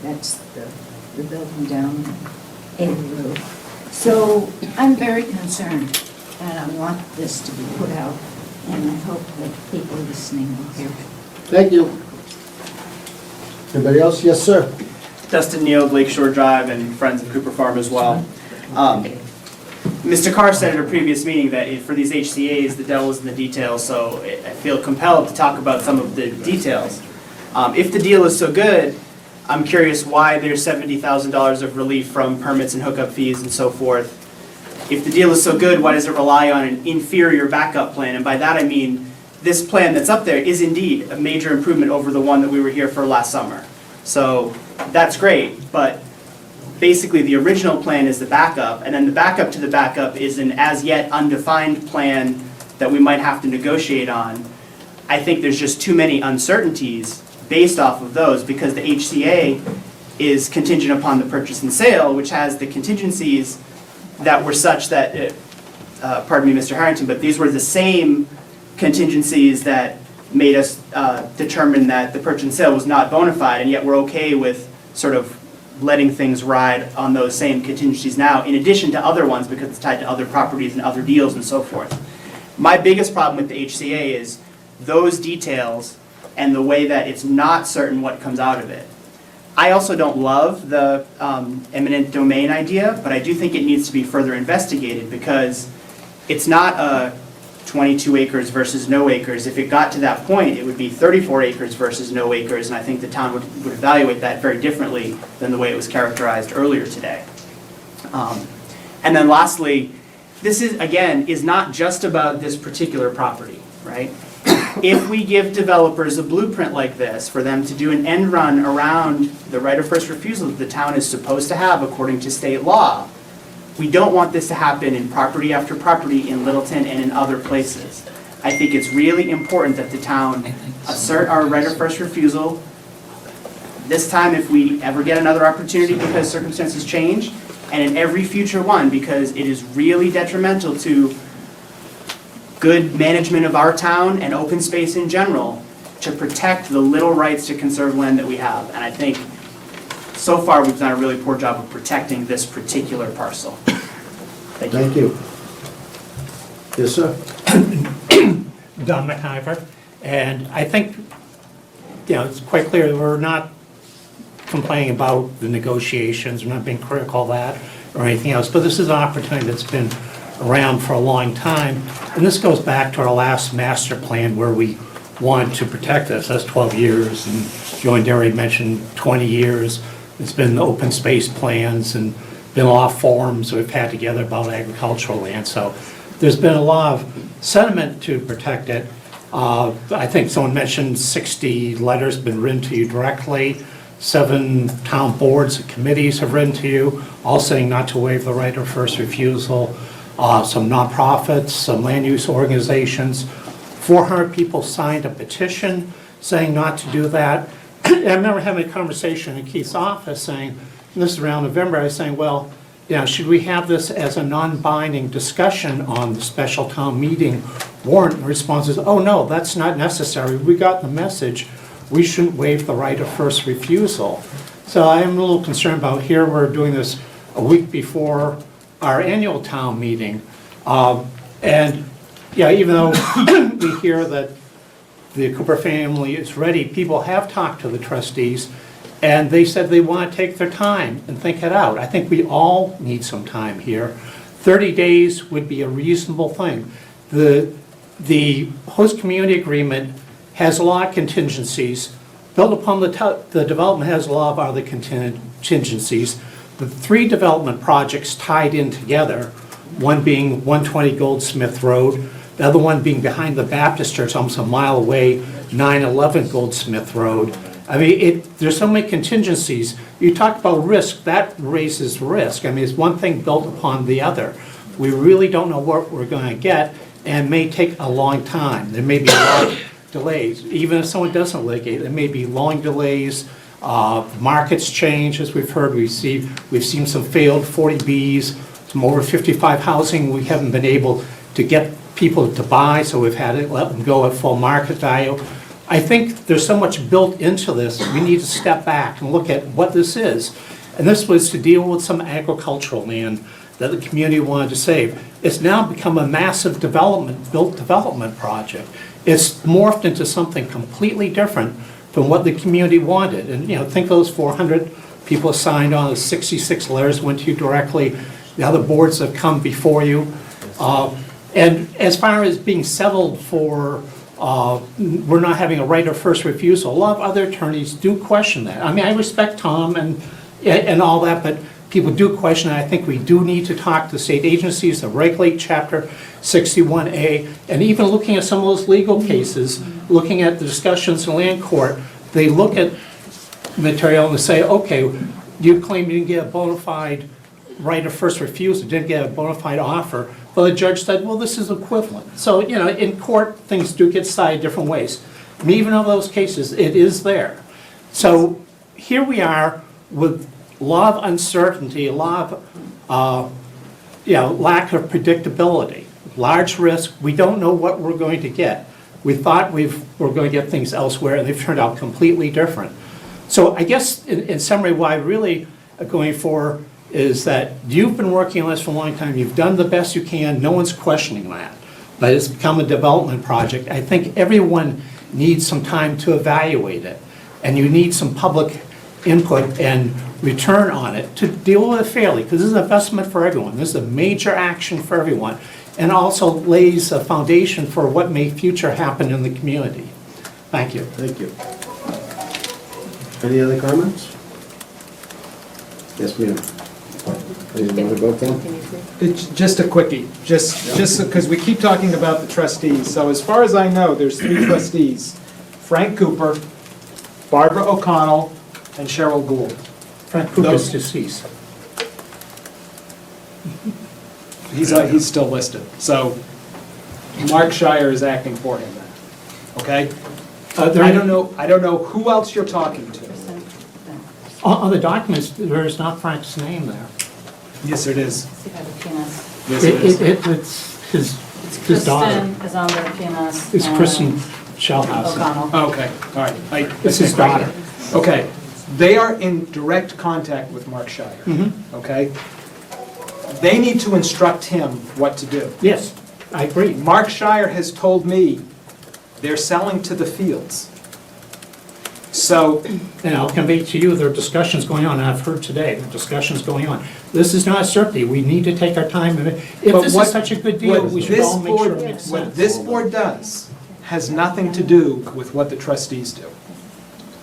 That's the building down A Road. So I'm very concerned, and I want this to be put out, and I hope that people listening will hear it. Thank you. Anybody else? Yes, sir. Dustin Neal, Lakeshore Drive, and friends of Cooper Farm as well. Mr. Carr said at a previous meeting that for these HCA's, the devil is in the details, so I feel compelled to talk about some of the details. If the deal is so good, I'm curious why there's $70,000 of relief from permits and hookup fees and so forth. If the deal is so good, why does it rely on an inferior backup plan? And by that I mean, this plan that's up there is indeed a major improvement over the one that we were here for last summer. So that's great, but basically the original plan is the backup, and then the backup to the backup is an as yet undefined plan that we might have to negotiate on. I think there's just too many uncertainties based off of those, because the HCA is contingent upon the purchase and sale, which has the contingencies that were such that, pardon me, Mr. Harrington, but these were the same contingencies that made us determine that the purchase and sale was not bona fide, and yet we're okay with sort of letting things ride on those same contingencies now, in addition to other ones, because it's tied to other properties and other deals and so forth. My biggest problem with the HCA is those details and the way that it's not certain what comes out of it. I also don't love the eminent domain idea, but I do think it needs to be further investigated, because it's not a 22 acres versus no acres. If it got to that point, it would be 34 acres versus no acres, and I think the town would evaluate that very differently than the way it was characterized earlier today. And then lastly, this is, again, is not just about this particular property, right? If we give developers a blueprint like this for them to do an end run around the right of first refusal that the town is supposed to have according to state law, we don't want this to happen in property after property in Littleton and in other places. I think it's really important that the town assert our right of first refusal this time if we ever get another opportunity because circumstances change, and in every future one, because it is really detrimental to good management of our town and open space in general to protect the little rights to conserve land that we have. And I think so far we've done a really poor job of protecting this particular parcel. Thank you. Thank you. Yes, sir. Don McIver, and I think, it's quite clear that we're not complaining about the negotiations, we're not being critical of that or anything else, but this is an opportunity that's been around for a long time, and this goes back to our last master plan where we wanted to protect this. That's 12 years, and Joe and Derry mentioned 20 years. It's been open space plans and been a lot of forums we've had together about agricultural land, so there's been a lot of sentiment to protect it. I think someone mentioned 60 letters been written to you directly. 7 town boards and committees have written to you, all saying not to waive the right of first refusal. Some nonprofits, some land use organizations. 400 people signed a petition saying not to do that. I remember having a conversation in Keith's office saying, and this is around November, I was saying, well, should we have this as a non-binding discussion on the special town meeting warrant? And the response is, oh no, that's not necessary. We got the message. We shouldn't waive the right of first refusal. So I am a little concerned about here, we're doing this a week before our annual town meeting. And even though we hear that the Cooper family is ready, people have talked to the trustees and they said they want to take their time and think it out. I think we all need some time here. 30 days would be a reasonable thing. The host community agreement has a lot of contingencies. Built upon the development has a lot of other contingencies. The 3 development projects tied in together, one being 120 Goldsmith Road, the other one being behind the Baptist Church, almost a mile away, 911 Goldsmith Road. I mean, there's so many contingencies. You talk about risk, that raises risk. I mean, it's one thing built upon the other. We really don't know what we're going to get, and it may take a long time. There may be a lot of delays. Even if someone doesn't litigate, there may be long delays. Markets change, as we've heard. We've seen some failed 40Bs, some over 55 housing we haven't been able to get people to buy, so we've had to let them go at full market value. I think there's so much built into this, we need to step back and look at what this is. And this was to deal with some agricultural land that the community wanted to save. It's now become a massive built development project. It's morphed into something completely different from what the community wanted. And think of those 400 people signed on, the 66 letters went to you directly, the other boards have come before you. And as far as being settled for we're not having a right of first refusal. A lot of other attorneys do question that. I mean, I respect Tom and all that, but people do question it. I think we do need to talk to state agencies that regulate Chapter 61A, and even looking at some of those legal cases, looking at the discussions in land court, they look at material and they say, okay, you claim you didn't get a bona fide right of first refusal, didn't get a bona fide offer. Well, the judge said, well, this is equivalent. So, you know, in court, things do get decided different ways. And even in those cases, it is there. So here we are with a lot of uncertainty, a lot of, lack of predictability, large risk. We don't know what we're going to get. We thought we're going to get things elsewhere, and they've turned out completely different. So I guess, in summary, what I really am going for is that you've been working on this for a long time. You've done the best you can. No one's questioning that. But it's become a development project. I think everyone needs some time to evaluate it. And you need some public input and return on it to deal with it fairly, because this is an investment for everyone. This is a major action for everyone, and also lays a foundation for what may future happen in the community. Thank you. Thank you. Any other comments? Yes, ma'am. You want to go, Tom? It's just a quickie, just because we keep talking about the trustees. So as far as I know, there's 3 trustees: Frank Cooper, Barbara O'Connell, and Cheryl Gould. Frank Cooper's deceased. He's still listed. So Mark Shire is acting for him then, okay? I don't know who else you're talking to. On the documents, there is not Frank's name there. Yes, it is. Yes, it is. It's his daughter. Kristen is on the PNS. It's Kristen Shellhouse. O'Connell. Okay, all right. It's his daughter. Okay, they are in direct contact with Mark Shire, okay? They need to instruct him what to do. Yes, I agree. Mark Shire has told me they're selling to the Fields. So, And I'll convey to you, there are discussions going on, and I've heard today, there are discussions going on. This is not a certainty, we need to take our time, and if this is such a good deal, we should all make sure it makes sense. what this board does has nothing to do with what the trustees do.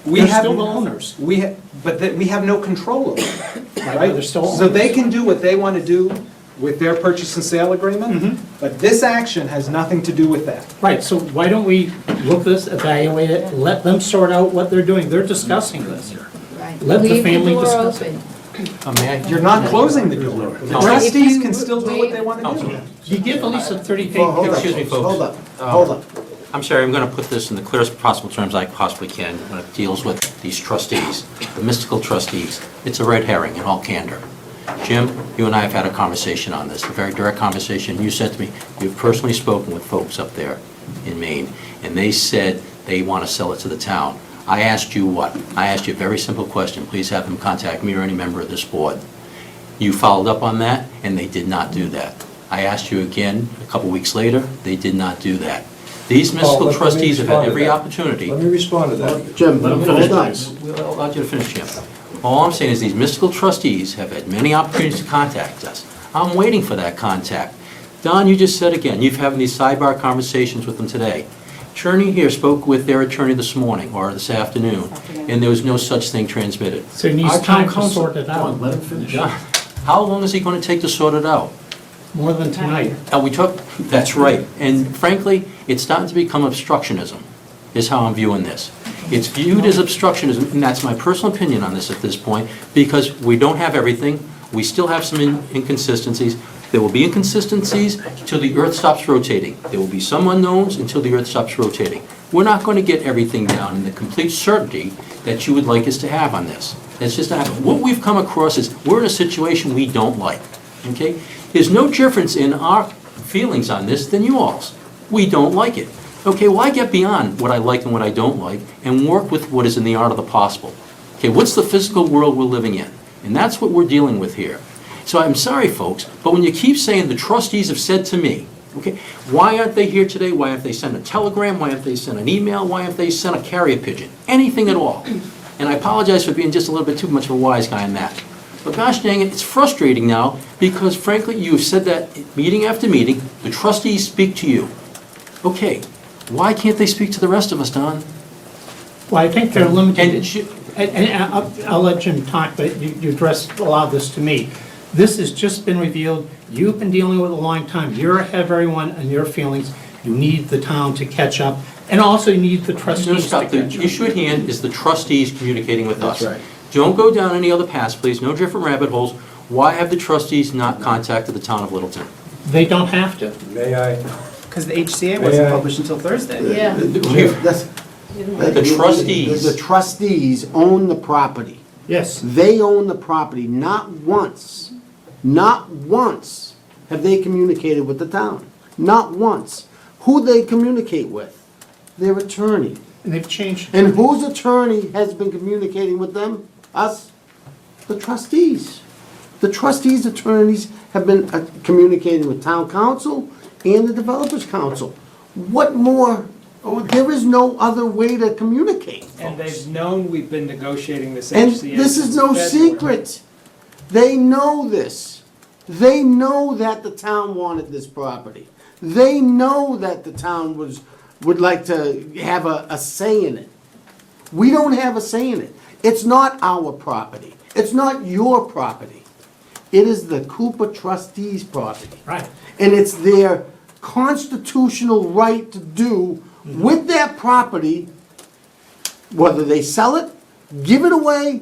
They're still the owners. We have no control over it, right? They're still So they owners. can do what they want to do with their purchase and sale agreement, but this action has nothing to do with that. Right, so why don't we look at this, evaluate it, let them sort out what they're doing, they're discussing this. Let the Leave the family door discuss it. open. You're not closing the door. The trustees can still do what they want to do. You give at least a 30-day. Hold on, Excuse me, folks. Hold on. I'm sorry, I'm going to put this in the clearest possible terms I possibly can when it deals with these trustees, the mystical trustees. It's a red herring in all candor. Jim, you and I have had a conversation on this, a very direct conversation. You said to me, you've personally spoken with folks up there in Maine, and they said they want to sell it to the town. I asked you what? I asked you a very simple question. Please have them contact me or any member of this board. You followed up on that, and they did not do that. I asked you again a couple weeks later, they did not do that. These mystical trustees have had every opportunity. Let me respond to that. Jim, Let him finish, hold on. please. We'll allow you to finish, Jim. All I'm saying is these mystical trustees have had many opportunities to contact us. I'm waiting for that contact. Don, you just said again, you've having these sidebar conversations with them today. Attorney here spoke with their attorney this morning or this afternoon, and there was no such thing transmitted. So he needs Our time town to council, sort it come on, out, let him finish. John, how long is he going to take to sort it out? more than tonight. That's right. And frankly, it's starting to become obstructionism, is how I'm viewing this. It's viewed as obstructionism, and that's my personal opinion on this at this point, because we don't have everything. We still have some inconsistencies. There will be inconsistencies till the earth stops rotating. There will be some unknowns until the earth stops rotating. We're not going to get everything down in the complete certainty that you would like us to have on this. It's just not. What we've come across is we're in a situation we don't like, okay? There's no difference in our feelings on this than you all's. We don't like it. Okay, well, I get beyond what I like and what I don't like and work with what is in the art of the possible. Okay, what's the physical world we're living in? And that's what we're dealing with here. So I'm sorry, folks, but when you keep saying the trustees have said to me, okay, why aren't they here today? Why haven't they sent a telegram? Why haven't they sent an email? Why haven't they sent a carrier pigeon? Anything at all. And I apologize for being just a little bit too much of a wise guy on that. But gosh dang it, it's frustrating now because frankly, you've said that meeting after meeting, the trustees speak to you. Okay, Why can't they speak to the rest of us, Don? Well, I think they're And limited, it should, and I'll let Jim talk, but you addressed a lot of this to me. This has just been revealed, you've been dealing with it a long time, you're ahead of everyone and your feelings, you need the town to catch up, and also you need the no, trustees to stop. The catch up. issue at hand is the trustees communicating with us. That's right. Don't go down any other paths, please, no different rabbit holes. Why have the trustees not contacted the town of Littleton? They don't have to. May I? Because the HCA wasn't published until Thursday. Yeah. That's- The trustees. The trustees own the property. Yes. They own the property. Not once have they communicated with the town. Not once. Who they communicate with? Their attorney. And they've changed. And whose attorney has been communicating with them? Us? The trustees. The trustees' attorneys have been communicating with town council and the developers council. What more? Oh, there is no other way to communicate, And folks. they've known we've been negotiating this And HCA. this is since no February. secret. They know this. They know that the town wanted this property. They know that the town would like to have a say in it. We don't have a say in it. It's not our property. It's not your property. It is the Cooper trustees' property. Right. And it's their constitutional right to do with that property, whether they sell it, give it away,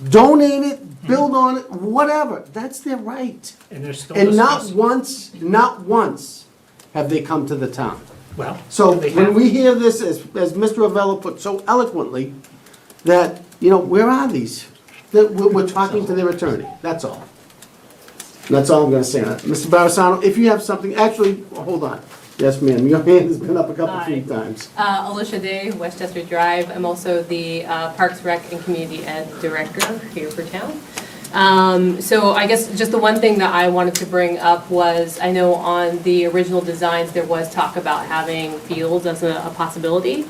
donate it, build on it, whatever. That's their right. And they're still And not discussing. once have they come to the town. Well, So they when have. we hear this, as Mr. Avello put so eloquently, that, where are these? That we're talking to their attorney, that's all. That's all I'm gonna say on it. Mr. Barisano, if you have something, actually, hold on. Yes, ma'am, your hand has been up a couple, few times. Alicia Day, Westchester Drive. I'm also the Parks Rec and Community Ed Director here for town. So I guess just the one thing that I wanted to bring up was, I know on the original designs, there was talk about having fields as a possibility.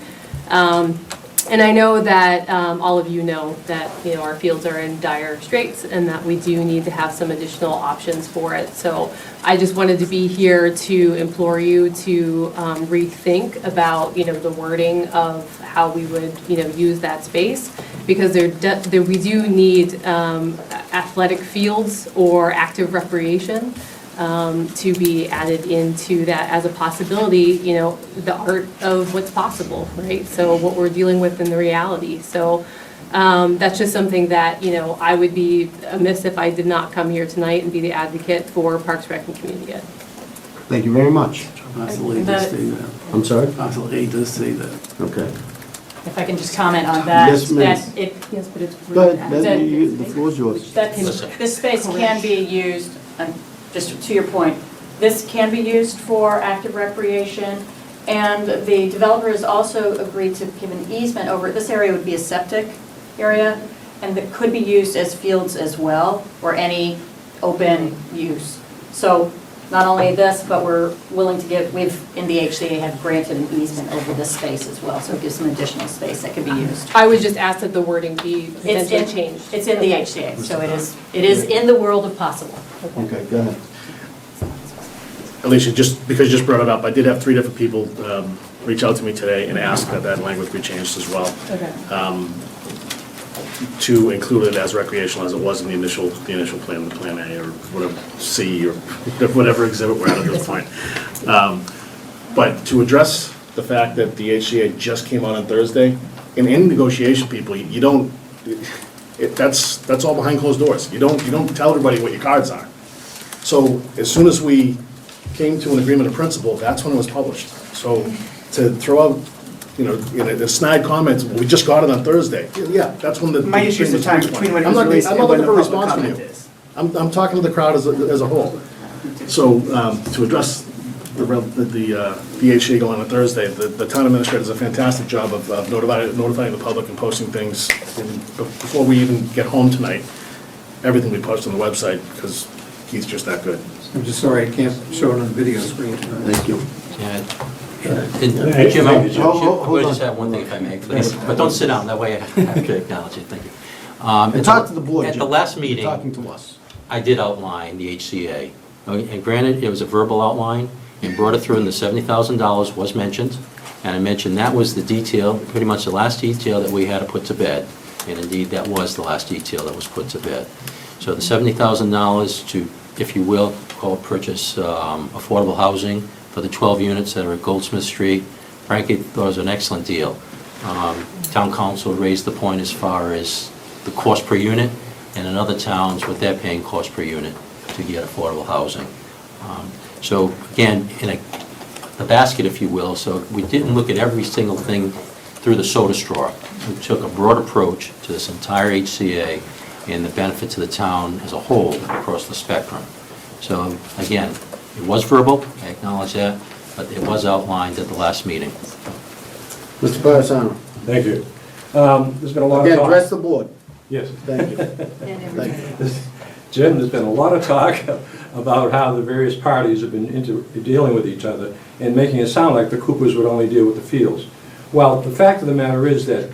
And I know that all of you know that, our fields are in dire straits and that we do need to have some additional options for it. So I just wanted to be here to implore you to rethink about, the wording of how we would, use that space. Because we do need athletic fields or active recreation to be added into that as a possibility, the art of what's possible, right? So what we're dealing with in the reality. So that's just something that, I would be amiss if I did not come here tonight and be the advocate for Parks, Rec, and Community Ed. Thank you very much. Council does say that. I'm sorry? Council A does say that. Okay. If I can just comment on that. Yes, ma'am. That it, Yes, but it's. Go ahead, the floor is yours. that this space can be used, just to your point, this can be used for active recreation, and the developer has also agreed to give an easement over, this area would be a septic area, and that could be used as fields as well, or any open use. So not only this, but we're willing to give, in the HCA have granted an easement over this space as well, so it gives some additional space that can be used. I would just ask that the wording be It's potentially in, changed. it's in the HCA, so it is in the world of possible. Okay, go ahead. Alicia, because you just brought it up, I did have 3 different people reach out to me today and ask that that language be changed as well. Okay. To include it as recreational as it was in the initial plan, the Plan A or whatever, C or whatever exhibit we're at this point. But to address the fact that the HCA just came out on Thursday, in any negotiation, people, you don't, that's all behind closed doors. You don't tell everybody what your cards are. So as soon as we came to an agreement of principle, that's when it was published. So to throw out, in a snide comment, we just got it on Thursday. Yeah, that's when the. My issue is the time between when it was released I'm and not when looking the for a public response from comment you. is. I'm talking to the crowd as a whole. So to address the HCA going on Thursday, the town administrator does a fantastic job of notifying the public and posting things before we even get home tonight. Everything we post on the website, because he's just that good. I'm just sorry I can't show it on the video screen. Thank you. And Jim, I Hold would on. just have one thing if I may, please. But don't sit down, that way I have to acknowledge it, thank you. And talk to the board, At the Jim. last You're meeting, talking to us. I did outline the HCA. And granted, it was a verbal outline, and brought it through, and the $70,000 was mentioned, and I mentioned that was the detail, pretty much the last detail that we had to put to bed, and indeed, that was the last detail that was put to bed. So the $70,000 to, if you will, call it purchase affordable housing for the 12 units that are at Goldsmith Street, frankly, thought it was an excellent deal. Town council raised the point as far as the cost per unit, and in other towns, what they're paying cost per unit to get affordable housing. So again, in the basket, if you will, so we didn't look at every single thing through the soda straw. We took a broad approach to this entire HCA and the benefit to the town as a whole across the spectrum. So again, it was verbal, I acknowledge that, but it was outlined at the last meeting. Mr. Barisano. Thank you. There's been a lot of Again, talk. address the board. Yes. Thank you. Thank you. Jim, there's been a lot of talk about how the various parties have been dealing with each other and making it sound like the Coopers would only deal with the Fields. Well, the fact of the matter is that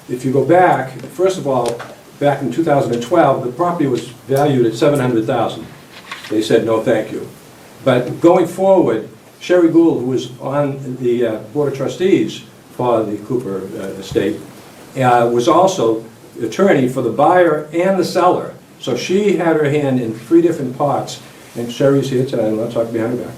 if you go back, first of all, back in 2012, the property was valued at $700,000. They said no, thank you. But going forward, Sherry Gould, who was on the Board of Trustees for the Cooper estate, was also attorney for the buyer and the seller. So she had her hand in 3 different pots, and Sherry's here tonight, I'm not talking behind her back.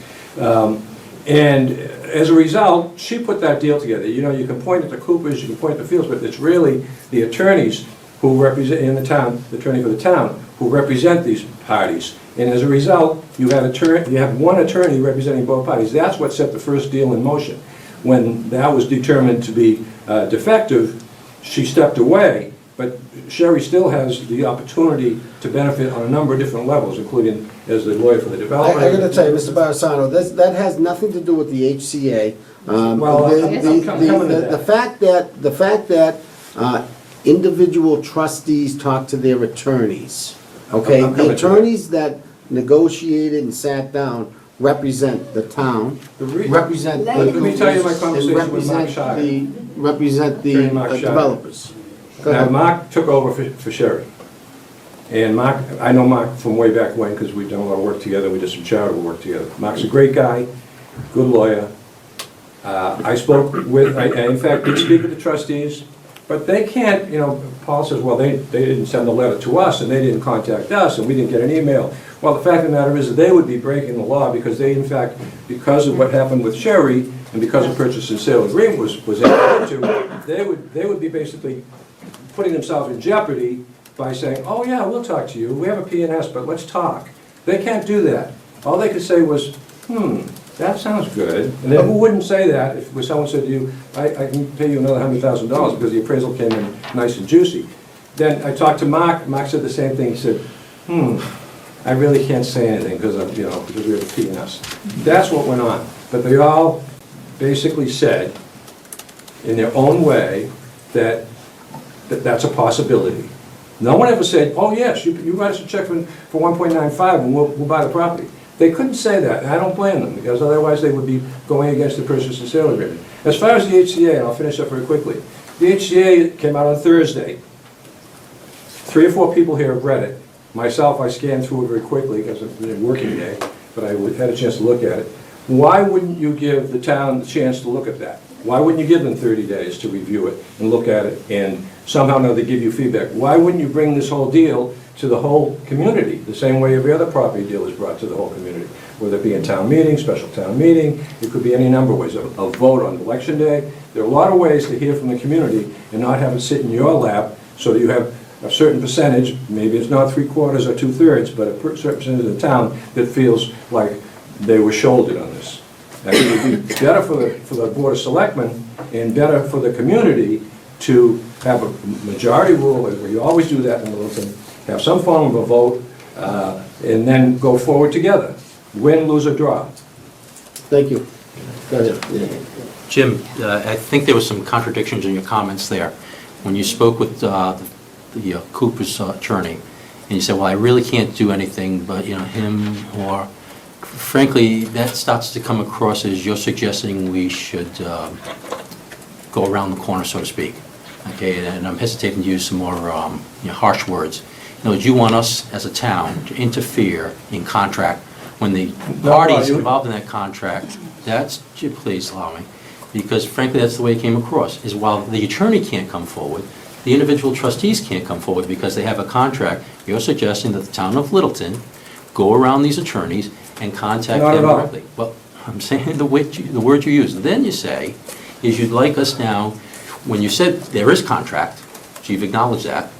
And as a result, she put that deal together. You know, you can point at the Coopers, you can point at the Fields, but it's really the attorneys who represent in the town, the attorney for the town, who represent these parties. And as a result, you have one attorney representing both parties. That's what set the first deal in motion. When that was determined to be defective, she stepped away, but Sherry still has the opportunity to benefit on a number of different levels, including as the lawyer for the developer. I gotta tell you, Mr. Barisano, that has nothing to do with the HCA. Well, I'm coming to that. The fact that individual trustees talk to their attorneys, okay? I'm coming The to that. attorneys that negotiated and sat down represent the town, represent. Let me tell you my conversation and with Mark represent Shire. Represent the Attorney Mark Shire. developers. Go Now, ahead. Mark took over for Sherry. And Mark, I know Mark from way back when, because we've done a lot of work together, we did some charitable work together. Mark's a great guy, good lawyer. I spoke with, I in fact did speak with the trustees, but they can't, you know, Paul says, well, they didn't send a letter to us, and they didn't contact us, and we didn't get an email. Well, the fact of the matter is that they would be breaking the law, because they, in fact, because of what happened with Sherry, and because the purchase and sale agreement was entered into, they would be basically putting themselves in jeopardy by saying, oh yeah, we'll talk to you, we have a P&S, but let's talk. They can't do that. All they could say was, that sounds good. And then who wouldn't say that if someone said to you, I can pay you another $100,000 because the appraisal came in nice and juicy. Then I talked to Mark, Mark said the same thing, he said, I really can't say anything because of, you know, because we have a P&S. That's what went on. But they all basically said, in their own way, that that's a possibility. No one ever said, oh yes, you write us a check for 1.95 and we'll buy the property. They couldn't say that, and I don't blame them, because otherwise they would be going against the purchase and sale agreement. As far as the HCA, and I'll finish up very quickly, the HCA came out on Thursday. 3 or 4 people here have read it. Myself, I scanned through it very quickly, because it's been a working day, but I had a chance to look at it. Why wouldn't you give the town the chance to look at that? Why wouldn't you give them 30 days to review it and look at it and somehow know they give you feedback? Why wouldn't you bring this whole deal to the whole community, the same way every other property deal is brought to the whole community? Whether it be in town meeting, special town meeting, it could be any number of ways. A vote on election day. There are a lot of ways to hear from the community and not have it sit in your lap so that you have a certain percentage, maybe it's not 3/4 or 2/3, but a certain percentage of the town that feels like they were shouldered on this. I think it would be better for the Board of Selectmen and better for the community to have a majority rule, where you always do that in Littleton, have some form of a vote, and then go forward together. Win, lose, or draw. Thank you. Go ahead. Jim, I think there was some contradictions in your comments there. When you spoke with the Cooper's attorney, and you said, well, I really can't do anything but, you know, him, or frankly, that starts to come across as you're suggesting we should go around the corner, so to speak. Okay, and I'm hesitating to use some more harsh words. In other words, you want us as a town to interfere in contract when the parties involved in that contract, please allow me, because frankly, that's the way it came across, is while the attorney can't come forward, the individual trustees can't come forward because they have a contract. You're suggesting that the town of Littleton go around these attorneys and contact Not them at all. directly. Well, I'm saying the word you use. Then you say, is you'd like us now, when you said there is contract, so you've acknowledged that,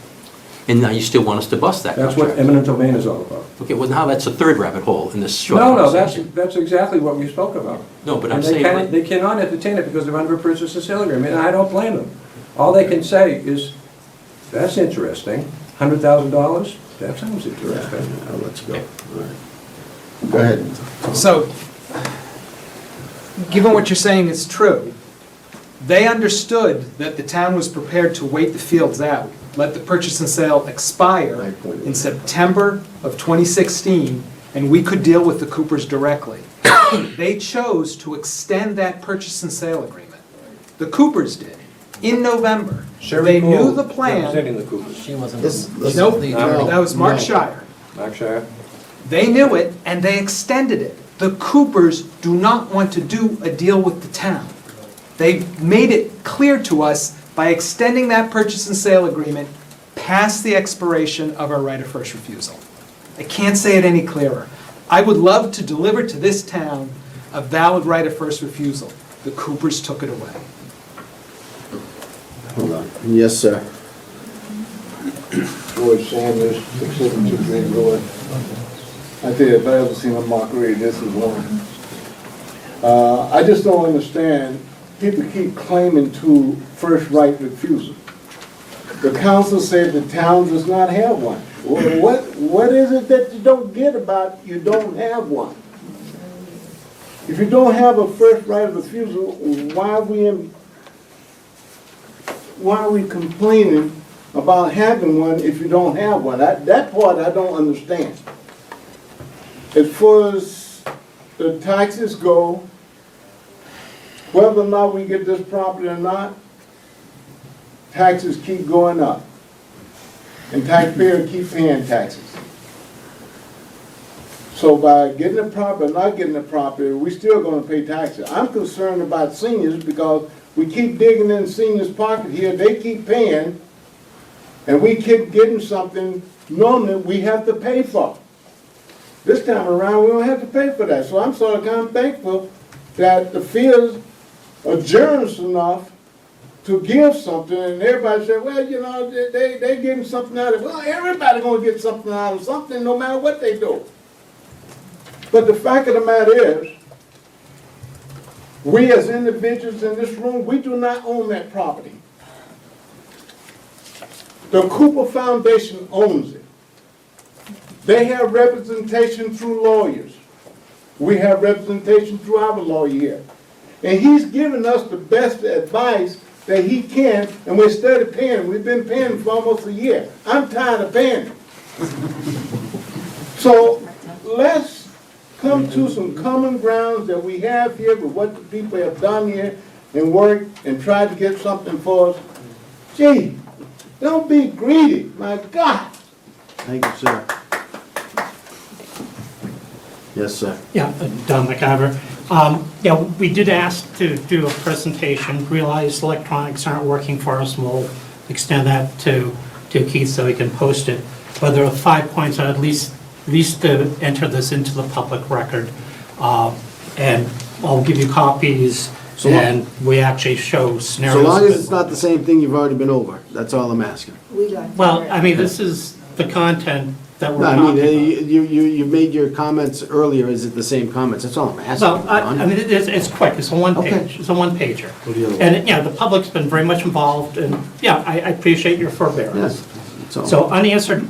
and now you still want us to bust that That's contract. what eminent domain is all about. Okay, well, now that's a third rabbit hole in this short No, conversation. that's exactly what we spoke about. No, but I'm And saying... they cannot entertain it because they're under a purchase and sale agreement, and I don't blame them. All they can say is, that's interesting, $100,000, that sounds interesting. Now let's go. All right. Go ahead. So, given what you're saying is true, they understood that the town was prepared to wait the fields out, let the purchase and sale expire in September of 2016, and we could deal with the Coopers directly. They chose to extend that purchase and sale agreement. The Coopers did, in November. They knew the plan. Representing the Coopers. She wasn't. Nope, that was Mark Shire. Mark Shire? They knew it, and they extended it. The Coopers do not want to do a deal with the town. They made it clear to us by extending that purchase and sale agreement past the expiration of our right of first refusal. I can't say it any clearer. I would love to deliver to this town a valid right of first refusal. The Coopers took it away. Hold on. Yes, sir. George Sanders, 672 Green Road. I tell you, if I ever seen a mockery, this is one. I just don't understand, people keep claiming to first right refusal. The council said the town does not have one. Well, what is it that you don't get about you don't have one? If you don't have a first right of refusal, why are we complaining about having one if you don't have one? That part I don't understand. As far as the taxes go, whether or not we get this property or not, taxes keep going up. And taxpayers keep paying taxes. So by getting the property or not getting the property, we're still gonna pay taxes. I'm concerned about seniors because we keep digging in seniors' pocket here, they keep paying, and we keep getting something normally we have to pay for. This time around, we don't have to pay for that. So I'm sort of kind of thankful that the fields are generous enough to give something, and everybody said, well, you know, they getting something out of it. Well, everybody gonna get something out of something, no matter what they do. But the fact of the matter is, we as individuals in this room, we do not own that property. The Cooper Foundation owns it. They have representation through lawyers. We have representation through our lawyer here. And he's given us the best advice that he can, and we're steady paying him. We've been paying him for almost a year. I'm tired of paying him. So let's come to some common grounds that we have here with what the people have done here and worked and tried to get something for us. Gee, don't be greedy, my God. Thank you, sir. Yes, sir. Yeah, Don McIver. Yeah, we did ask to do a presentation, realized electronics aren't working for us, and we'll extend that to Keith so he can post it. But there are 5 points, at least to enter this into the public record. And I'll give you copies, and we actually show scenarios. So long as it's not the same thing you've already been over, that's all I'm asking. Well, I mean, this is the content that No, we're I talking about. mean, you made your comments earlier, is it the same comments? That's all I'm asking. Well, I mean, it's quick, it's a one-page, Okay. it's a one-pager. Go the other way. And, yeah, the public's been very much involved, and, yeah, I appreciate your forbearance. Yes, that's all. So unanswered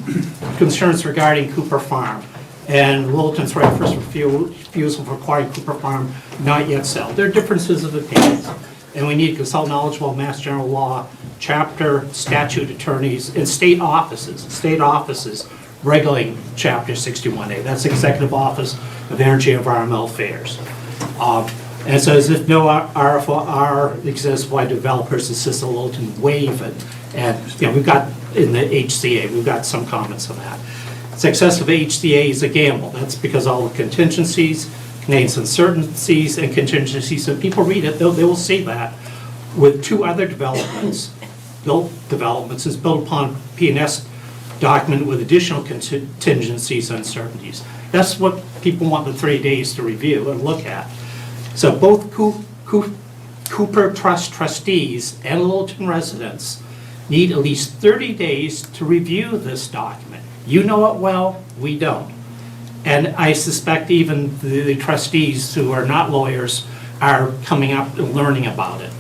concerns regarding Cooper Farm, and Littleton's right of first refusal for acquiring Cooper Farm not yet sell. There are differences of opinions, and we need to consult knowledgeable Mass General Law, chapter, statute attorneys, and state offices regulating Chapter 61A. That's Executive Office of Energy and Environmental Affairs. And so as if no RFR exists, why developers insist on Littleton waive it. And, you know, we've got, in the HCA, we've got some comments on that. success of HCA is a gamble. That's because all the contingencies, contains uncertainties and contingencies, and people read it, they will see that. With two other developments, is built upon P&S document with additional contingencies, uncertainties. That's what people want the 3 days to review and look at. So both Cooper Trust trustees and Littleton residents need at least 30 days to review this document. You know it well, we don't. And I suspect even the trustees who are not lawyers are coming up and learning about it.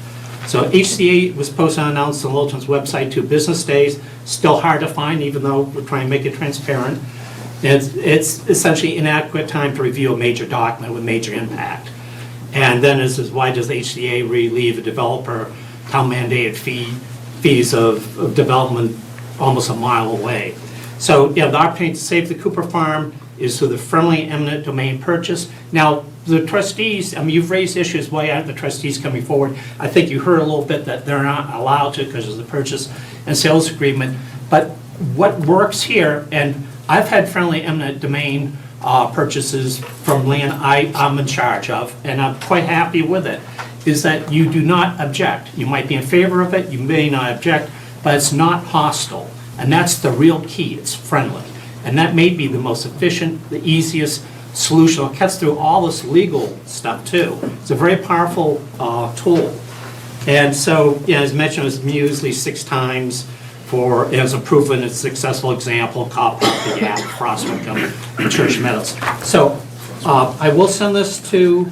So HCA was posted and announced on Littleton's website 2 business days. Still hard to find, even though we're trying to make it transparent. It's essentially inadequate time to review a major document with major impact. And then why does HCA relieve a developer town mandated fees of development almost a mile away? So, yeah, the opportunity to save the Cooper Farm is through the friendly eminent domain purchase. Now, the trustees, I mean, you've raised issues, why aren't the trustees coming forward? I think you heard a little bit that they're not allowed to because of the purchase and sales agreement. But what works here, and I've had friendly eminent domain purchases from land I'm in charge of, and I'm quite happy with it, is that you do not object. You might be in favor of it, you may not object, but it's not hostile. And that's the real key, it's friendly. And that may be the most efficient, the easiest solution. It cuts through all this legal stuff too. It's a very powerful tool. And so, yeah, as mentioned, it was used at least 6 times as a proven and successful example, Copper, the Gap, Frost Wickham, and Church Meadows. So I will send this to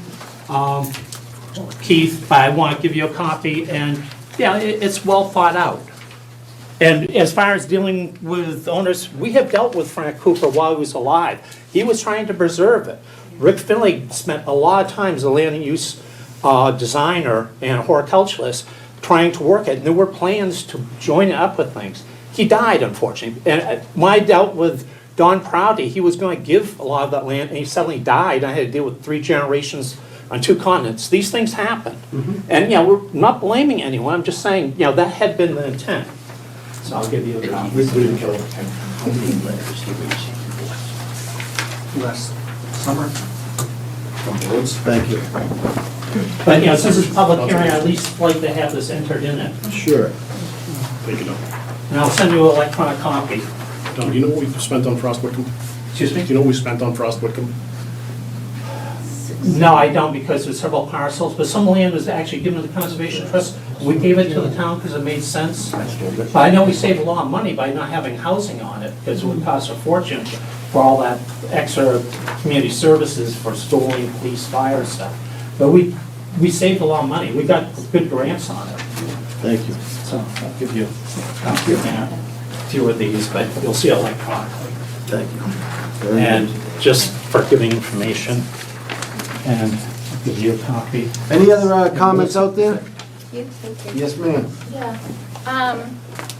Keith, but I want to give you a copy, and yeah, it's well thought out. And as far as dealing with owners, we have dealt with Frank Cooper while he was alive. He was trying to preserve it. Rick Finley spent a lot of time as a land use designer and a horticulturalist trying to work it, and there were plans to join it up with things. He died, unfortunately. And when I dealt with Don Prouty, he was going to give a lot of that land, and he suddenly died. I had to deal with 3 generations on 2 continents. These things happen. And, you know, we're not blaming anyone. I'm just saying, you know, that had been the intent. So I'll give you a copy. Last summer. Thank you. But, you know, since it's public hearing, I'd at least like to have this entered in it. Sure. Thank you, Don. And I'll send you an electronic copy. Don, do you know what we've spent on Frost Wickham? Excuse me? Do you know what we spent on Frost Wickham? No, I don't, because there's several parcels, but some land was actually given to the Conservation Trust. We gave it to the town because it made sense. But I know we saved a lot of money by not having housing on it, because it would cost a fortune for all that extra community services for schooling, police, fire stuff. But we saved a lot of money. We got good grants on it. Thank you. So I'll give you a copy of that. A few of these, but you'll see electronically. Thank you. And just for giving information, and I'll give you a copy. Any other comments out there? Thank you. Yes, ma'am. Yeah.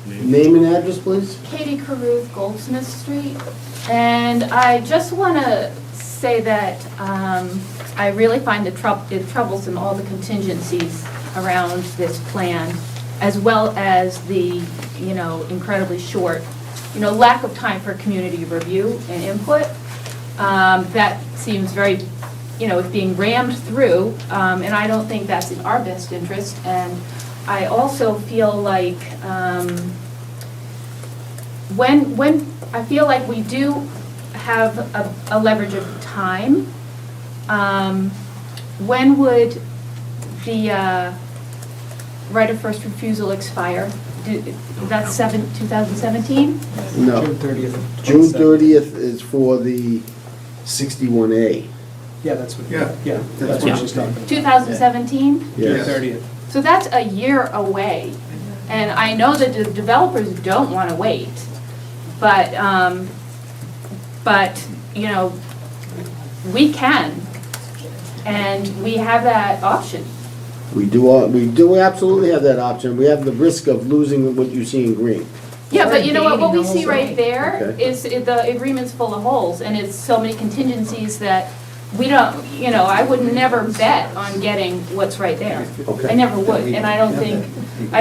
Name and address, please. Katie Caruth, Goldsmith Street. And I just want to say that I really find it troublesome, all the contingencies around this plan, as well as the, you know, incredibly short, you know, lack of time for community review and input. That seems very, you know, it's being rammed through, and I don't think that's in our best interest. And I also feel like when I feel like we do have a leverage of time, when would the right of first refusal expire? That's 2017? No. June 30th. June 30th is for the 61A. Yeah, that's what, Yeah. that's what she's talking about. 2017? Yes. 30th. So that's a year away. And I know that the developers don't want to wait, but, you know, we can, and we have that option. We do absolutely have that option. We have the risk of losing what you see in green. Yeah, but you know what we see right there Okay. is the agreement's full of holes, and it's so many contingencies that we don't, you know, I would never bet on getting what's right there. Okay. I never would, and I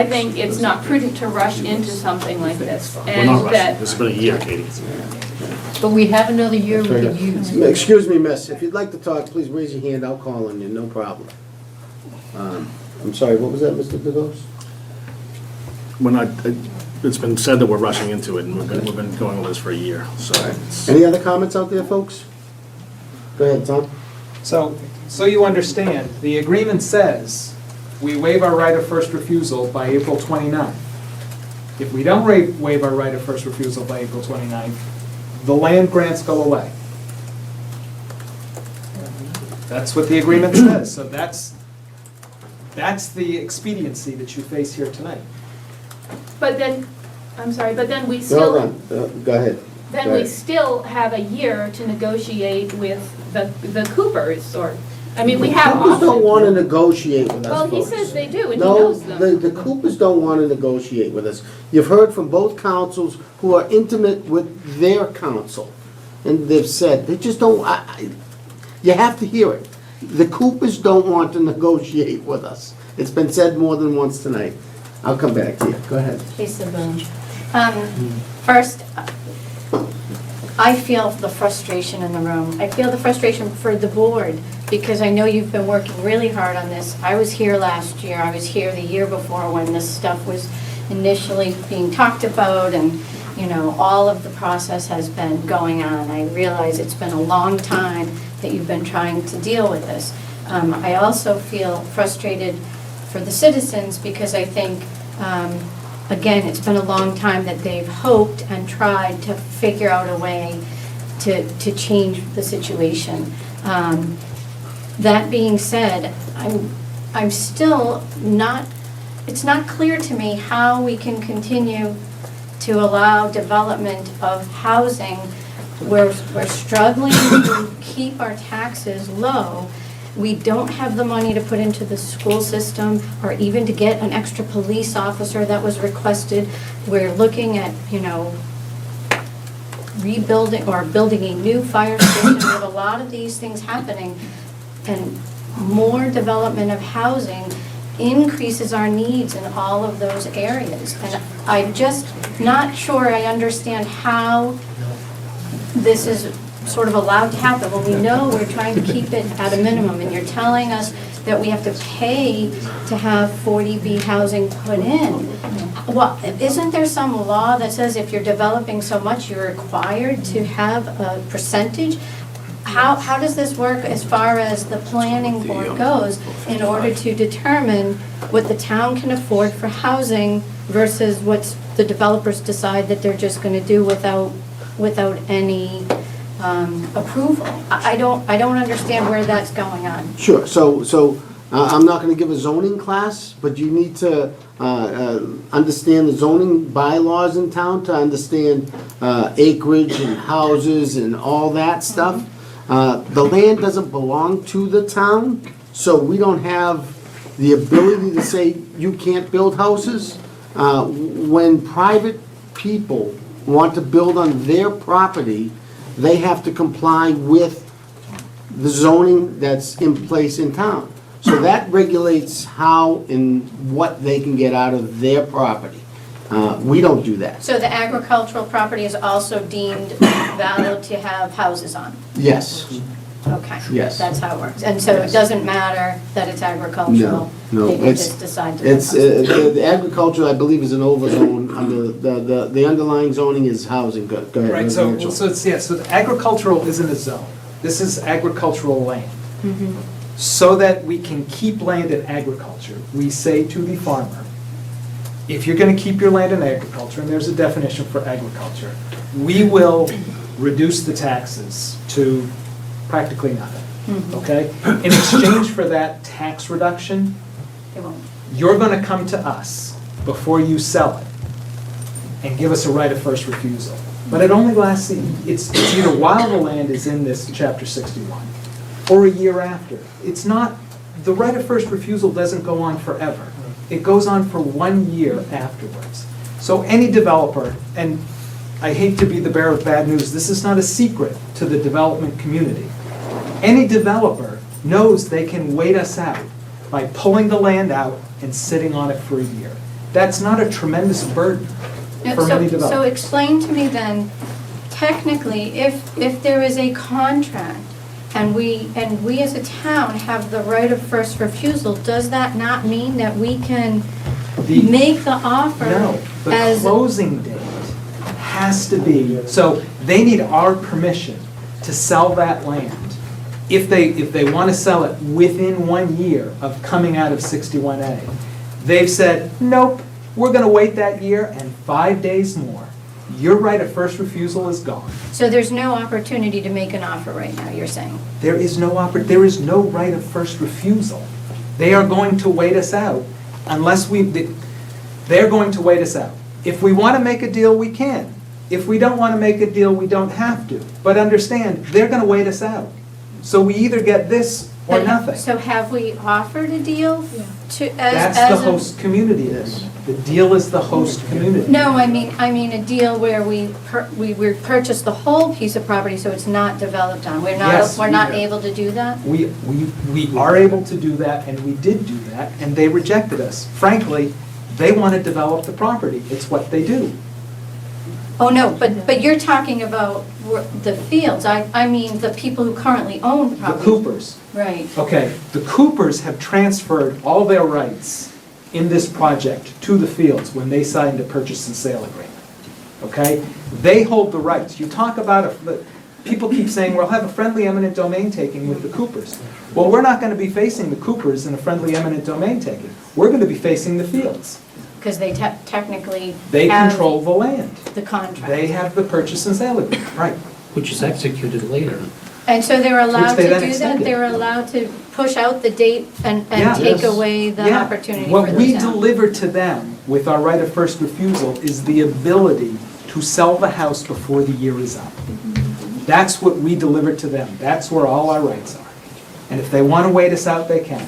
think it's not prudent to rush into something like this. We're not And rushing. that, This has been a year, Katie. But we have another year we could use. Excuse me, miss, if you'd like to talk, please raise your hand, I'll call on you, no problem. I'm sorry, what was that, Mr. DeGos? We're not, it's been said that we're rushing into it, and we've been going over this for a year, so. it's- Any other comments out there, folks? Go ahead, Tom. So you understand, the agreement says we waive our right of first refusal by April 29th. If we don't waive our right of first refusal by April 29th, the land grants go away. That's what the agreement says, so that's the expediency that you face here tonight. But then, I'm sorry, but then we Hold still, on, go ahead. then Go we ahead. still have a year to negotiate with the Coopers, or, I mean, we have Coopers don't options. want to negotiate with us, Well, he folks. says they do, and he No, knows them. the Coopers don't want to negotiate with us. You've heard from both councils who are intimate with their council, and they've said, they just don't, you have to hear it. The Coopers don't want to negotiate with us. It's been said more than once tonight. I'll come back to you. Go ahead. Lisa Boone. First, I feel the frustration in the room. I feel the frustration for the board, because I know you've been working really hard on this. I was here last year, I was here the year before when this stuff was initially being talked about, and, you know, all of the process has been going on. I realize it's been a long time that you've been trying to deal with this. I also feel frustrated for the citizens, because I think, again, it's been a long time that they've hoped and tried to figure out a way to change the situation. That being said, I'm still not, it's not clear to me how we can continue to allow development of housing. We're struggling to keep our taxes low. We don't have the money to put into the school system, or even to get an extra police officer that was requested. We're looking at, you know, rebuilding or building a new fire station. We have a lot of these things happening, and more development of housing increases our needs in all of those areas. And I'm just not sure I understand how this is sort of allowed to happen when we know we're trying to keep it at a minimum, and you're telling us that we have to pay to have 40B housing put in. Well, isn't there some law that says if you're developing so much, you're required to have a percentage? How does this work as far as the planning board goes in order to determine what the town can afford for housing versus what the developers decide that they're just going to do without any approval? I don't understand where that's going on. Sure, so I'm not going to give a zoning class, but you need to understand the zoning bylaws in town to understand acreage and houses and all that stuff. The land doesn't belong to the town, so we don't have the ability to say you can't build houses. When private people want to build on their property, they have to comply with the zoning that's in place in town. So that regulates how and what they can get out of their property. We don't do that. So the agricultural property is also deemed valid to have houses on? Yes. Okay. Yes. That's how it works. And so it doesn't matter that it's agricultural? No, They can it's, just decide to. it's, the agriculture, I believe, is an overzone under, the underlying zoning is housing. Go ahead. Right, so residential. so the agricultural isn't a zone. This is agricultural land. Mhm. So that we can keep land in agriculture, we say to the farmer, if you're gonna keep your land in agriculture, and there's a definition for agriculture, we will reduce the taxes to practically nothing, okay? In exchange for that tax reduction, They won't. you're gonna come to us before you sell it and give us a right of first refusal. But it only lasts, it's either while the land is in this chapter 61, or a year after. It's not, the right of first refusal doesn't go on forever. It goes on for 1 year afterwards. So any developer, and I hate to be the bearer of bad news, this is not a secret to the development community. Any developer knows they can wait us out by pulling the land out and sitting on it for a year. That's not a tremendous burden for many So developers. explain to me then, technically, if there is a contract and we as a town have the right of first refusal, does that not mean that we can make the offer No, the as? closing date has to be, so they need our permission to sell that land. If they want to sell it within 1 year of coming out of 61A. They've said, nope, we're going to wait that year and 5 days more. Your right of first refusal is gone. So there's no opportunity to make an offer right now, you're saying? There is no right of first refusal. They are going to wait us out unless they're going to wait us out. If we want to make a deal, we can. If we don't want to make a deal, we don't have to. But understand, they're going to wait us out. So we either get this or But- nothing. So have we offered a deal to, as That's the a- host community is. The deal is the host community. No, I mean a deal where we purchase the whole piece of property so it's not developed on. Yes, We're we not do. able to do that? We are able to do that, and we did do that, and they rejected us. Frankly, they want to develop the property. It's what they do. Oh, no, but you're talking about the fields. I mean the people who currently own the The property. Coopers. Right. Okay, the Coopers have transferred all their rights in this project to the fields when they signed a purchase and sale agreement. Okay? They hold the rights. You talk about, people keep saying, we'll have a friendly eminent domain taking with the Coopers. Well, we're not going to be facing the Coopers in a friendly eminent domain taking. We're going to be facing the fields. Because they technically They have control the land. the contract. They have the purchase and sale agreement, right. Which is executed later. And so they're allowed they to then do that? extended. They're allowed to push out the date and Yeah. take Yes. away the Yeah. opportunity for What the we town? deliver to them with our right of first refusal is the ability to sell the house before the year is up. That's what we deliver to them. That's where all our rights are. And if they want to wait us out, they can.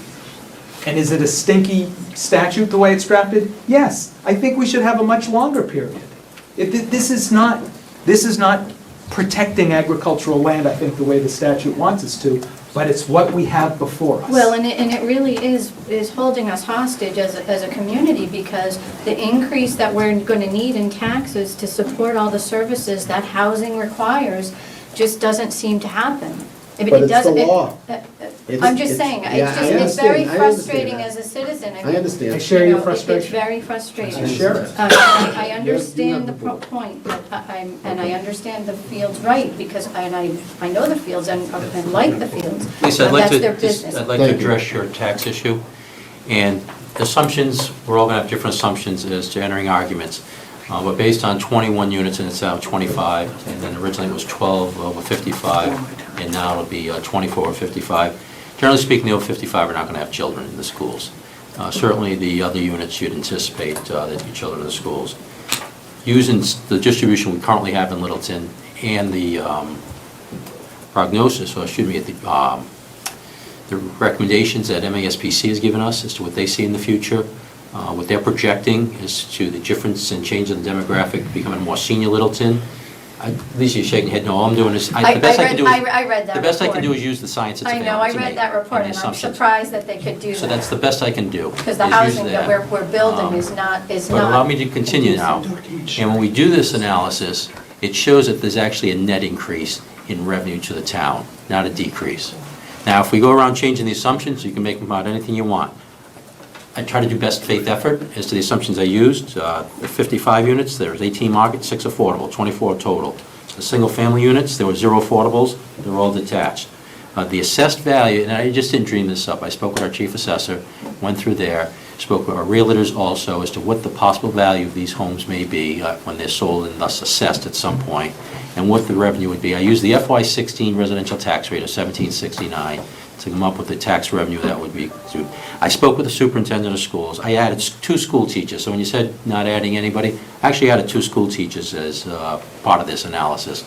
And is it a stinky statute the way it's drafted? Yes. I think we should have a much longer period. This is not protecting agricultural land, I think, the way the statute wants us to, but it's what we have before us. Well, and it really is holding us hostage as a community, because the increase that we're going to need in taxes to support all the services that housing requires just doesn't seem to happen. I mean, But it it's the doesn't- law. I'm just saying, yeah, it's very I understand frustrating that. as a citizen. I mean, understand. I share you your know, frustration. It's very frustrating. I share it. I You understand the have the vote. point, but I understand the fields right, because, and I know the fields and like the fields. Lisa, I'd but like that's to, their business. I'd like to Thank you. address your tax issue. And assumptions, we're all going to have different assumptions as to entering arguments. But based on 21 units and it's now 25, and then originally it was 12 over 55, and now it'll be 24 over 55. Generally speaking, the over 55 are not going to have children in the schools. Certainly, the other units, you'd anticipate that your children in the schools. Using the distribution we currently have in Littleton and the prognosis, or excuse me, the recommendations that MASPC has given us as to what they see in the future, what they're projecting as to the difference and change in the demographic, becoming a more senior Littleton. Lisa, you're shaking your head. No, all I'm doing is, the best I can do is... I read that The best I can report. do is use the science that's I available know, I to read me that report, and and the I'm assumptions. surprised that they could do that. So that's the best I can do. Because the is use housing that we're building is not. But allow me to continue now. And when we do this analysis, it shows that there's actually a net increase in revenue to the town, not a decrease. Now, if we go around changing the assumptions, you can make them about anything you want. I try to do best faith effort as to the assumptions I used. The 55 units, there was 18 market, 6 affordable, 24 total. The single-family units, there were 0 affordables, they were all detached. The assessed value, and I just didn't dream this up, I spoke with our chief assessor, went through there, spoke with our realtors also as to what the possible value of these homes may be when they're sold and thus assessed at some point, and what the revenue would be. I used the FY16 residential tax rate of $17.69 to come up with the tax revenue that would be. I spoke with the superintendent of schools. I added 2 school teachers. So when you said not adding anybody, I actually added 2 school teachers as part of this analysis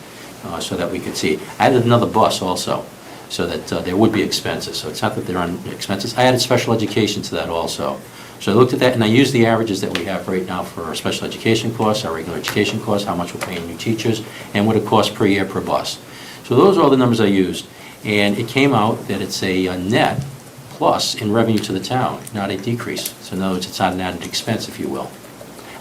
so that we could see. I added another bus also so that there would be expenses. So it's not that there aren't expenses. I added special education to that also. So I looked at that and I used the averages that we have right now for our special education costs, our regular education costs, how much we're paying new teachers, and what it costs per year per bus. So those are all the numbers I used. And it came out that it's a net plus in revenue to the town, not a decrease. So in other words, it's not an added expense, if you will.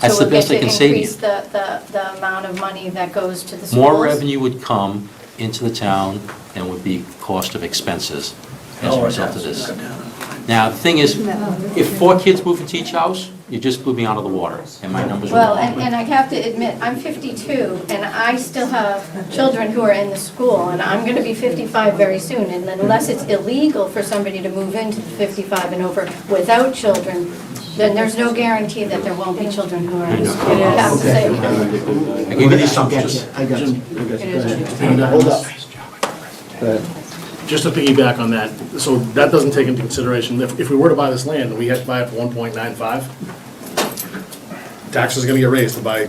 That's the best I can say to you. So we'll get to increase the amount of money that goes to the schools? More revenue would come into the town than would be cost of expenses as a result of this. Now, the thing is, if 4 kids move into each house, you just blew me out of the water, and my numbers are Well, wrong. and I have to admit, I'm 52, and I still have children who are in the school, and I'm going to be 55 very soon, and unless it's illegal for somebody to move into 55 and over without children, then there's no guarantee that there won't be children who are in the school. I have to say. I can give you some, just, I got you. And, Hold up. Go ahead. Just to piggyback on that, so that doesn't take into consideration, if we were to buy this land and we had to buy it for 1.95, taxes are gonna get raised to buy a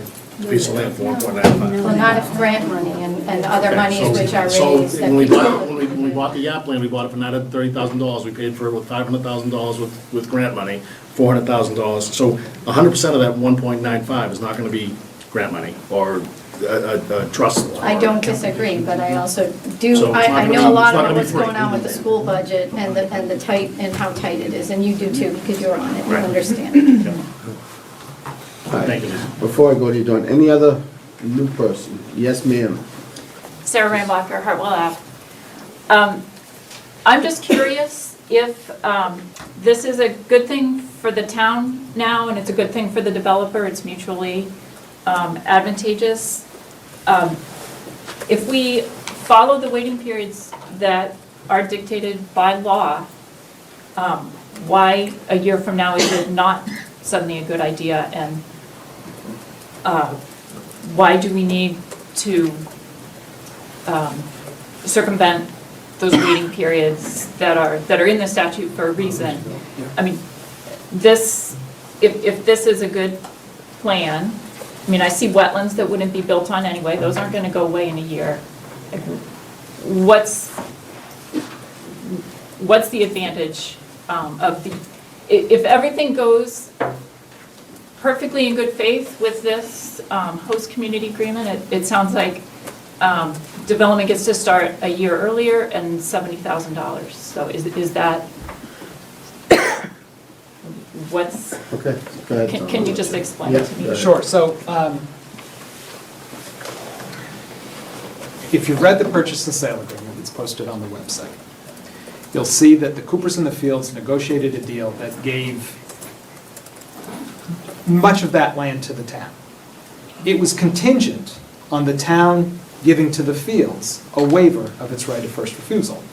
piece of land for 1.95. Well, not if grant money and other monies which are So raised. that when we people- bought, when we bought the YAP land, we bought it for $930,000, we paid for it with $500,000 with grant money, $400,000. So 100% of that 1.95 is not gonna be grant money or a trust. I don't disagree, but I also do, So it's not I gonna know a be- lot it's not about gonna be what's free. going on with the school budget and the tight, and how tight it is, and you do too, because you're on it, you Right. understand. Thank you. Before I go to you, Dawn, any other new person? Yes, ma'am. Sarah Rainbacher, Hartwell Ave. I'm just curious if this is a good thing for the town now, and it's a good thing for the developer, it's mutually advantageous. If we follow the waiting periods that are dictated by law, why a year from now is it not suddenly a good idea? And why do we need to circumvent those waiting periods that are in the statute for a reason? I mean, if this is a good plan, I mean, I see wetlands that wouldn't be built on anyway, those aren't gonna go away in a year. What's the advantage of if everything goes perfectly in good faith with this host community agreement, it sounds like development gets to start a year earlier and $70,000. So is that, what's, Okay, go ahead. can you just explain it to Yeah, me? go ahead. Sure, so if you've read the purchase and sale agreement that's posted on the website, you'll see that the Coopers in the Fields negotiated a deal that gave much of that land to the town. It was contingent on the town giving to the Fields a waiver of its right of first refusal.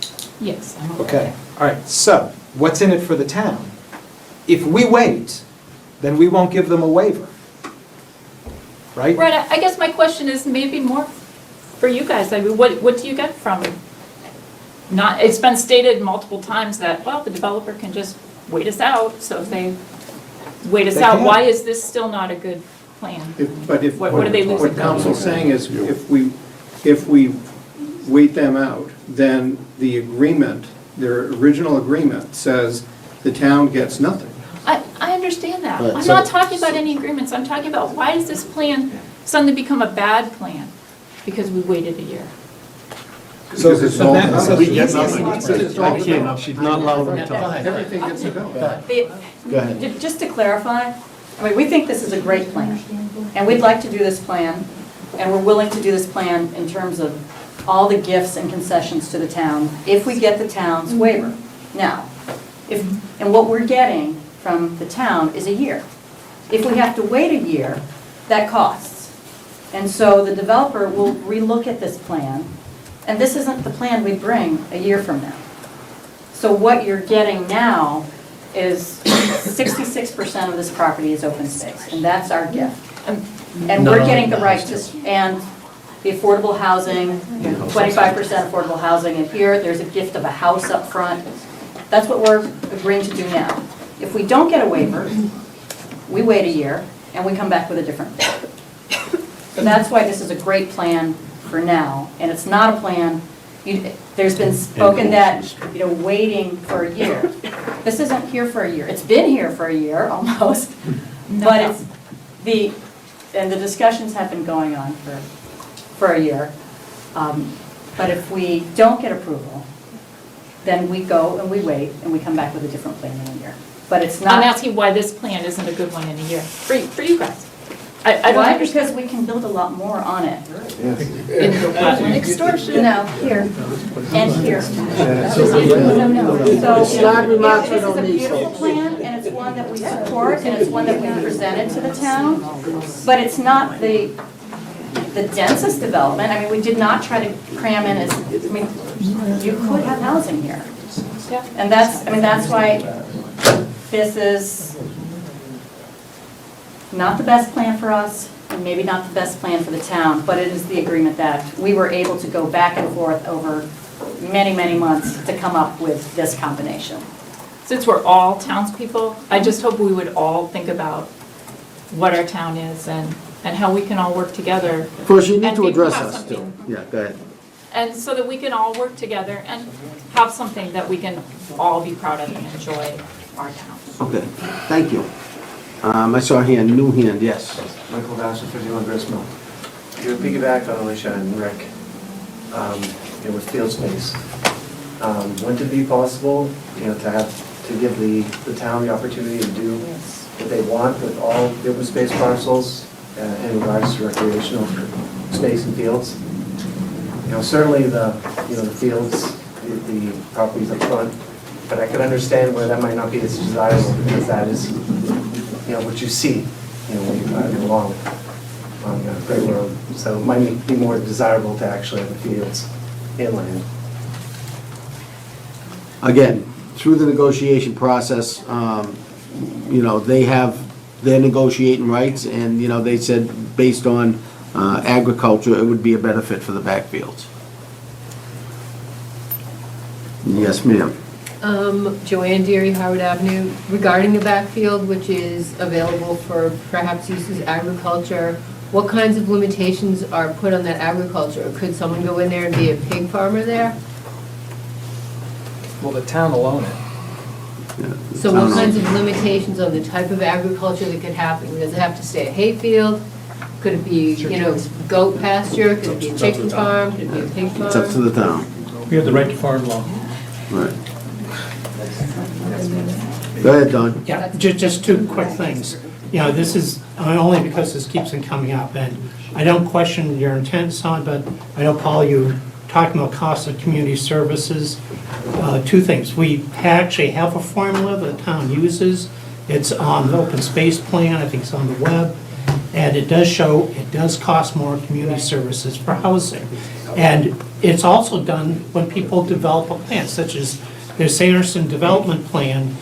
Yes. I'm aware. Okay, all right, so what's in it for the town? If we wait, then we won't give them a waiver, right? Right, I guess my question is maybe more for you guys. I mean, what do you get from not, it's been stated multiple times that, well, the developer can just wait us out, so if they wait us They out, can. why is this still not a good plan? But if, What are they losing? what council's saying is, if we wait them out, then the agreement, their original agreement says the town gets nothing. I understand that. Right, I'm so- not talking about any agreements. I'm talking about why does this plan suddenly become a bad plan? Because we waited a year. So Because it's all- we get nothing. She's not allowed to talk. Everything gets developed. Go ahead. Just to clarify, I mean, we think this is a great plan, and we'd like to do this plan, and we're willing to do this plan in terms of all the gifts and concessions to the town, if we get the town's waiver. Now, and what we're getting from the town is a year. If we have to wait a year, that costs. And so the developer will relook at this plan, and this isn't the plan we bring a year from now. So what you're getting now is 66% of this property is open space, and that's our gift. And we're getting the right to, and the affordable housing, 25% affordable housing, and here, there's a gift of a house up front. That's what we're agreeing to do now. If we don't get a waiver, we wait a year, and we come back with a different plan. So that's why this is a great plan for now, and it's not a plan, there's been spoken that, waiting for a year. This isn't here for a year. It's been here for a year, almost, but it's and the discussions have been going on for a year. But if we don't get approval, then we go and we wait, and we come back with a different plan in a year. But it's not. I'm asking why this plan isn't a good one in a year, for you guys. I don't Why? understand. Because we can build a lot more on it. In the wetland. Extortion. No, here, and here. So, Slide remarks this are is on a these beautiful folks. plan, and it's one that we support, and it's one that we presented to the town, but it's not the densest development. I mean, we did not try to cram in I mean, you could have housing here. And that's why this is not the best plan for us, and maybe not the best plan for the town, but it is the agreement that we were able to go back and forth over many, many months to come up with this combination. Since we're all townspeople, I just hope we would all think about what our town is and how we can all work together. Of course, you need and to maybe address have us something- too. Yeah, go ahead. And so that we can all work together and have something that we can all be proud of and enjoy our town. Okay, thank you. I saw a hand, new hand, yes. Michael Vassar, 51 Grist Mill. You piggyback on Alicia and Rick, with field space. Wouldn't it be possible, to give the town the opportunity to do what they want with all the open space parcels in regards to recreational space and fields? Certainly the fields, the properties up front, but I could understand where that might not be as desirable because that is, what you see, when you're driving along on Great Road. So it might be more desirable to actually have the fields inland. Again, through the negotiation process, they have their negotiating rights, and, they said, based on agriculture, it would be a benefit for the backfields. Yes, ma'am. Joanne Deary, Howard Avenue, regarding the backfield, which is available for perhaps use as agriculture, what kinds of limitations are put on that agriculture? Could someone go in there and be a pig farmer there? Well, the town will own it. So what kinds of limitations on the type of agriculture that could happen? Does it have to stay a hayfield? Could it be, goat pasture? Could it be a chicken farm? Could it be a pig farm? It's up to the town. We have the right to farm law. Right. Go ahead, Don. Yeah, just two quick things. This is only because this keeps on coming up, and I don't question your intent, son, but I know, Paul, you talking about cost of community services. Two things. We actually have a formula that the town uses. It's on the open space plan. I think it's on the web. And it does show it does cost more community services for housing. And it's also done when people develop a plan, such as their Sanderson development plan.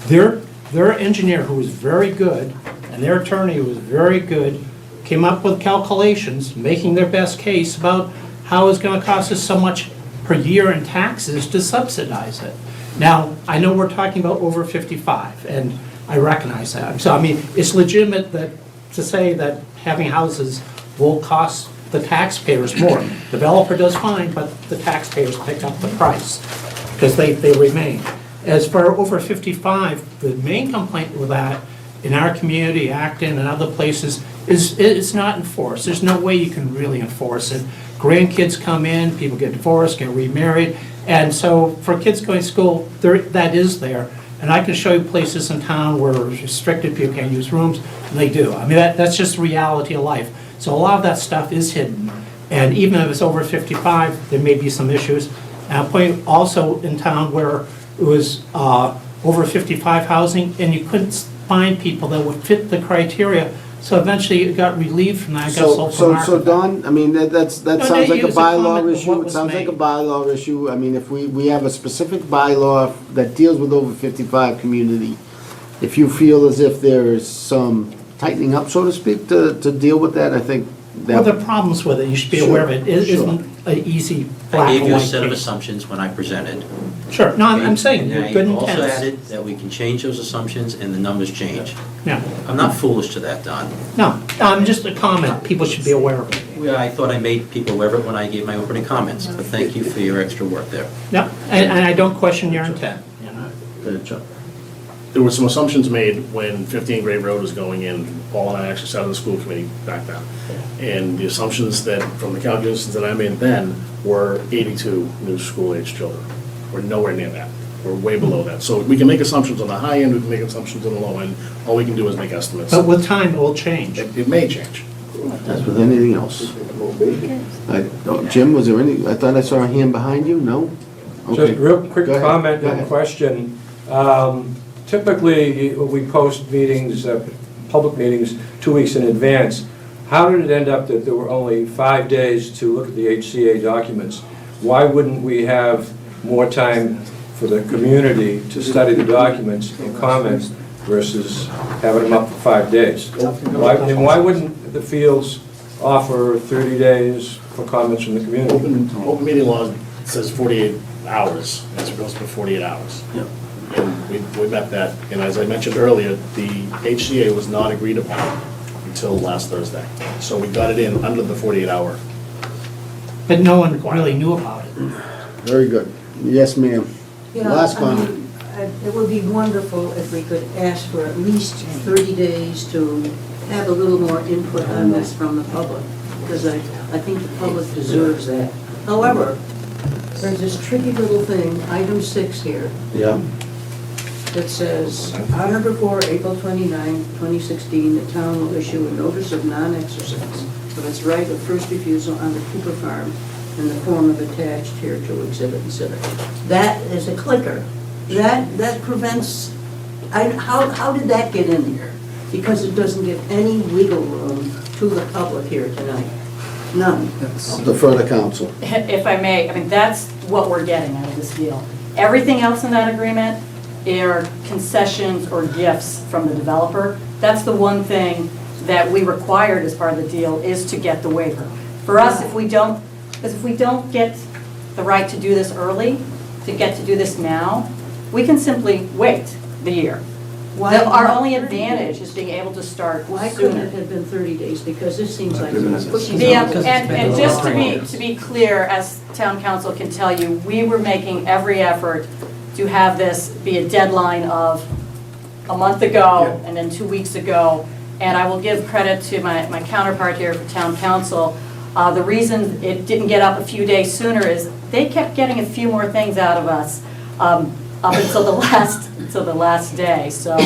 Their engineer, who was very good, and their attorney, who was very good, came up with calculations, making their best case about how it's going to cost us so much per year in taxes to subsidize it. Now, I know we're talking about over 55, and I recognize that. So, it's legitimate to say that having houses will cost the taxpayers more. Developer does fine, but the taxpayers pick up the price because they remain. As for over 55, the main complaint with that in our community, Acton and other places, is it's not enforced. There's no way you can really enforce it. Grandkids come in, people get divorced, get remarried, and so for kids going to school, that is there. And I can show you places in town where restricted people can't use rooms, and they do. That's just the reality of life. So a lot of that stuff is hidden. And even if it's over 55, there may be some issues. And I'll point also in town where it was over 55 housing, and you couldn't find people that would fit the criteria. So eventually it got relieved from that, it got sold from So Don, that sounds like a bylaw issue. It sounds like a bylaw issue. If we have a specific bylaw that deals with over 55 community, if you feel as if there is some tightening up, so to speak, to deal with that, I think Well, that. the problems with it, you should be aware of it. It isn't an easy black I and gave you a white set of case. assumptions when I presented. Sure, no, I'm saying, Now, good you also intents. added that we can change those assumptions and the numbers change. Yeah, I'm not foolish to that, Don. no, just a comment, people should be aware of it. Well, I thought I made people aware of it when I gave my opening comments, but thank you for your extra work there. Yeah, and I don't question your intent. There were some assumptions made when 15 Great Road was going in. Paul and I actually sat on the school committee back then. And the assumptions that, from the calculations that I made then, were 82 new school-age children. We're nowhere near that. we're way below that. So we can make assumptions on the high end, we can make assumptions on the low end, all we can do is make estimates. But with time, it will change. It may change. As with anything else. Jim, was there any, I thought I saw a hand behind you, no? Okay. Just real quick Go ahead. comment Go and ahead. question. Typically, we post meetings, public meetings, 2 weeks in advance. How did it end up that there were only 5 days to look at the HCA documents? Why wouldn't we have more time for the community to study the documents and comment versus having them up for 5 days? Why wouldn't the fields offer 30 days for comments from the community? Open meeting law says 48 hours, it's supposed to be 48 hours. And we met that, and as I mentioned earlier, the HCA was not agreed upon until last Thursday. So we got it in under the 48-hour. But no one really knew about it. Very good. Yes, ma'am. Yeah, Last I comment. mean, it would be wonderful if we could ask for at least 30 days to have a little more input on this from the public, because I think the public deserves that. However, there's this tricky little thing, item 6 here, Yeah. that says, on or before April 29, 2016, the town will issue a notice of non-exercise of its right of first refusal on the Cooper Farm in the form of attached here to exhibit and exhibit. That is a clicker. That prevents, how did that get in here? Because it doesn't give any wiggle room to the public here tonight. None. Defer to council. If I may, I mean, that's what we're getting out of this deal. Everything else in that agreement are concessions or gifts from the developer. That's the one thing that we required as part of the deal, is to get the waiver. For us, if we don't get the right to do this early, to get to do this now, we can simply wait the year. Our only advantage is being able to start Why couldn't sooner. it have been 30 days? Because this seems like pushing Yeah, it. and just to be clear, as town council can tell you, we were making every effort to have this be a deadline of a month ago and then 2 weeks ago. And I will give credit to my counterpart here for town council. The reason it didn't get up a few days sooner is they kept getting a few more things out of us up until the last day. So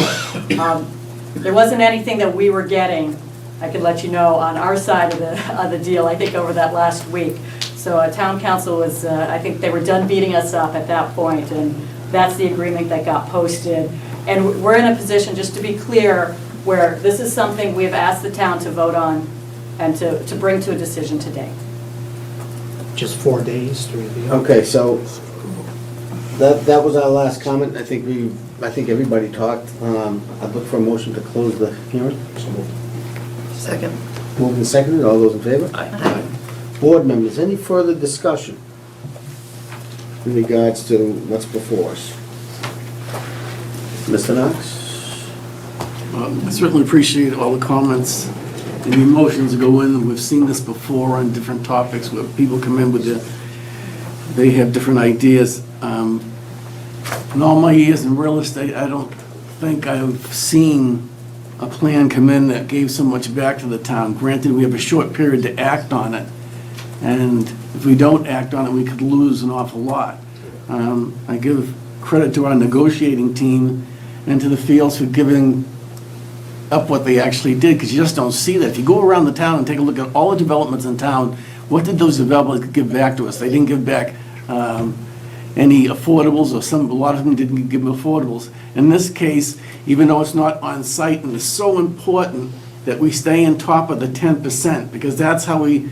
there wasn't anything that we were getting, I could let you know, on our side of the deal, I think, over that last week. So town council was, I think they were done beating us up at that point, and that's the agreement that got posted. And we're in a position, just to be clear, where this is something we have asked the town to vote on and to bring to a decision today. Just 4 days to review. Okay, so that was our last comment. I think everybody talked. I'd look for a motion to close the hearing. Second. Moved and seconded. All those in favor? Aye. Board members, any further discussion in regards to what's before us? Mr. Knox? I certainly appreciate all the comments and the emotions that go in. We've seen this before on different topics where people come in with they have different ideas. In all my years in real estate, I don't think I've seen a plan come in that gave so much back to the town. Granted, we have a short period to act on it, and if we don't act on it, we could lose an awful lot. I give credit to our negotiating team and to the Fields for giving up what they actually did, because you just don't see that. If you go around the town and take a look at all the developments in town, what did those developers give back to us? They didn't give back any affordables, or a lot of them didn't give affordables. In this case, even though it's not on site, and it's so important that we stay on top of the 10%, because that's how we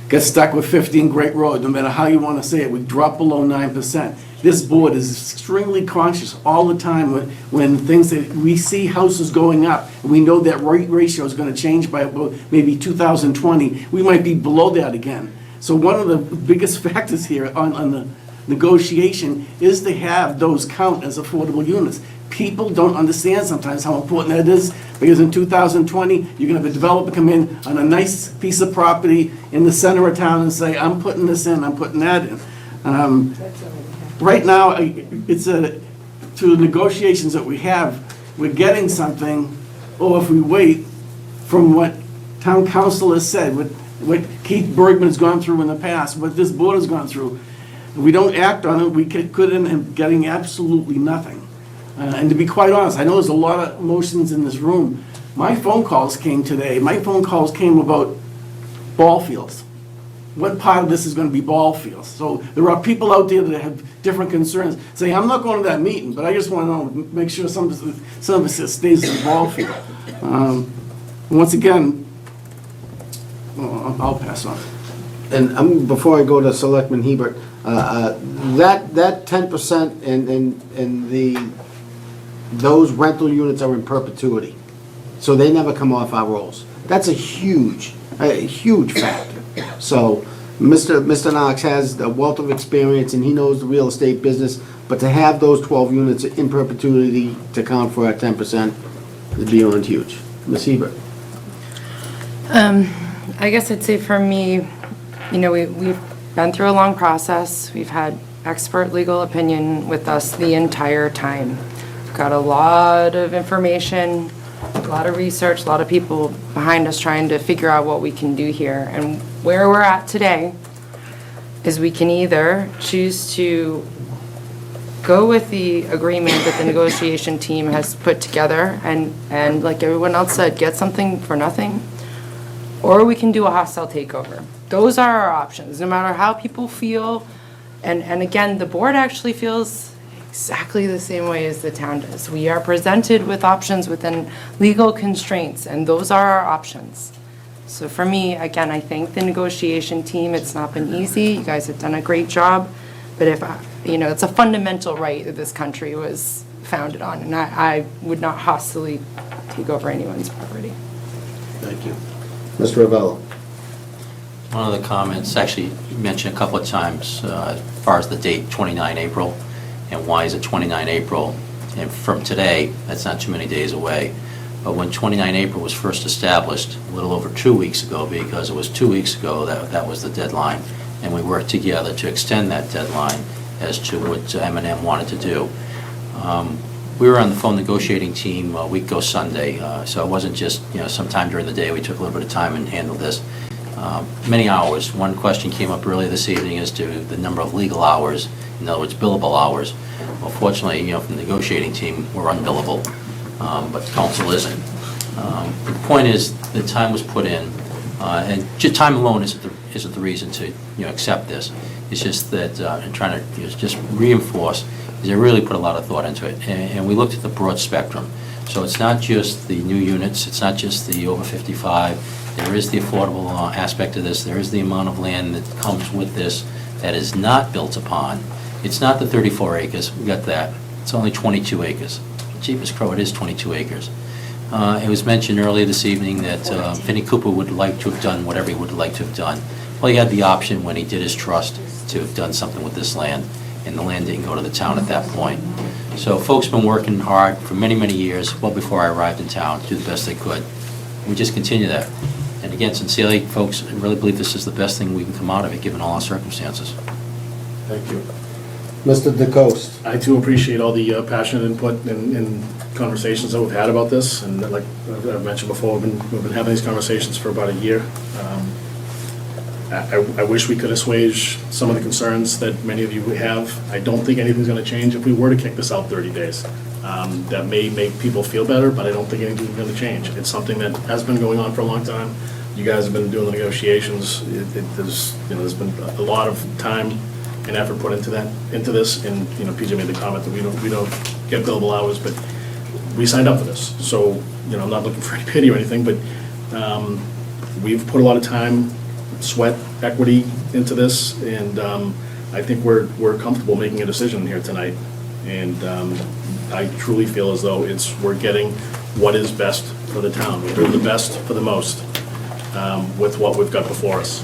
get stuck with 15 Great Road. No matter how you want to say it, we drop below 9%. This board is extremely conscious all the time when things that we see houses going up, and we know that rate ratio is going to change by maybe 2020, we might be below that again. So one of the biggest factors here on the negotiation is to have those count as affordable units. People don't understand sometimes how important that is, because in 2020, you're going to have a developer come in on a nice piece of property in the center of town and say, I'm putting this in, I'm putting that in. Right now, it's through the negotiations that we have, we're getting something, or if we wait, from what town council has said, what Keith Bergman's gone through in the past, what this board has gone through, If we don't act on it, we could end up getting absolutely nothing. And to be quite honest, I know there's a lot of emotions in this room. My phone calls came today, my phone calls came about ball fields. What part of this is gonna be ball fields? So there are people out there that have different concerns, saying, I'm not going to that meeting, but I just wanna know, make sure some of it stays in the ball field. Once again, I'll pass on. And before I go to Selectman Hebert, that 10% and those rental units are in perpetuity. So they never come off our rolls. That's a huge factor. So Mr. Knox has a wealth of experience and he knows the real estate business, but to have those 12 units in perpetuity to count for at 10% is beyond huge. Ms. Hebert? I guess I'd say for me, we've been through a long process. We've had expert legal opinion with us the entire time. We've got a lot of information, a lot of research, a lot of people behind us trying to figure out what we can do here. And where we're at today is we can either choose to go with the agreement that the negotiation team has put together and like everyone else said, get something for nothing, or we can do a hostile takeover. Those are our options, no matter how people feel. And again, the board actually feels exactly the same way as the town does. We are presented with options within legal constraints, and those are our options. So for me, again, I thank the negotiation team. It's not been easy. You guys have done a great job. But it's a fundamental right that this country was founded on, and I would not hostilely take over anyone's property. Thank you. Mr. Ravello? One of the comments, actually, you mentioned a couple of times as far as the date, 29 April, and why is it 29 April? And from today, that's not too many days away. But when 29 April was first established, a little over 2 weeks ago, because it was 2 weeks ago that was the deadline, and we worked together to extend that deadline as to what M&M wanted to do. We were on the phone negotiating team a week ago Sunday, so it wasn't just sometime during the day. We took a little bit of time and handled this. Many hours. One question came up earlier this evening as to the number of legal hours, in other words, billable hours. Well, fortunately, from the negotiating team, we're unbillable, but council isn't. The point is, the time was put in, and just time alone isn't the reason to accept this. It's just that I'm trying to just reinforce. They really put a lot of thought into it, and we looked at the broad spectrum. So it's not just the new units, it's not just the over 55. There is the affordable aspect of this. There is the amount of land that comes with this that is not built upon. It's not the 34 acres. We got that. It's only 22 acres. Cheap as crow, it is 22 acres. It was mentioned earlier this evening that Vinnie Cooper would like to have done whatever he would like to have done. Well, he had the option when he did his trust to have done something with this land, and the land didn't go to the town at that point. So folks have been working hard for many, many years, well before I arrived in town, to do the best they could. We just continue that. And again, sincerely, folks, I really believe this is the best thing we can come out of it, given all our circumstances. Thank you. Mr. DeCoste? I too appreciate all the passionate input and conversations that we've had about this, and like I've mentioned before, we've been having these conversations for about a year. I wish we could assuage some of the concerns that many of you have. I don't think anything's going to change if we were to kick this out 30 days. That may make people feel better, but I don't think anything's going to change. It's something that has been going on for a long time. You guys have been doing the negotiations. There's been a lot of time and effort put into this, and PJ made the comment that we don't get billable hours, but we signed up for this. So I'm not looking for any pity or anything, but we've put a lot of time, sweat, equity into this, and I think we're comfortable making a decision here tonight. And I truly feel as though we're getting what is best for the town. We're doing the best for the most with what we've got before us.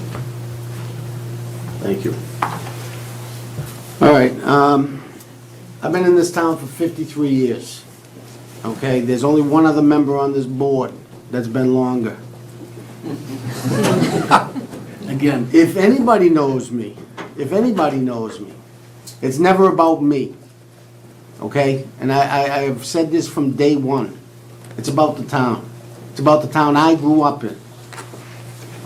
Thank you. All right, I've been in this town for 53 years. Okay, there's only one other member on this board that's been longer. Again, if anybody knows me, it's never about me. Okay? And I have said this from day one. It's about the town. It's about the town I grew up in.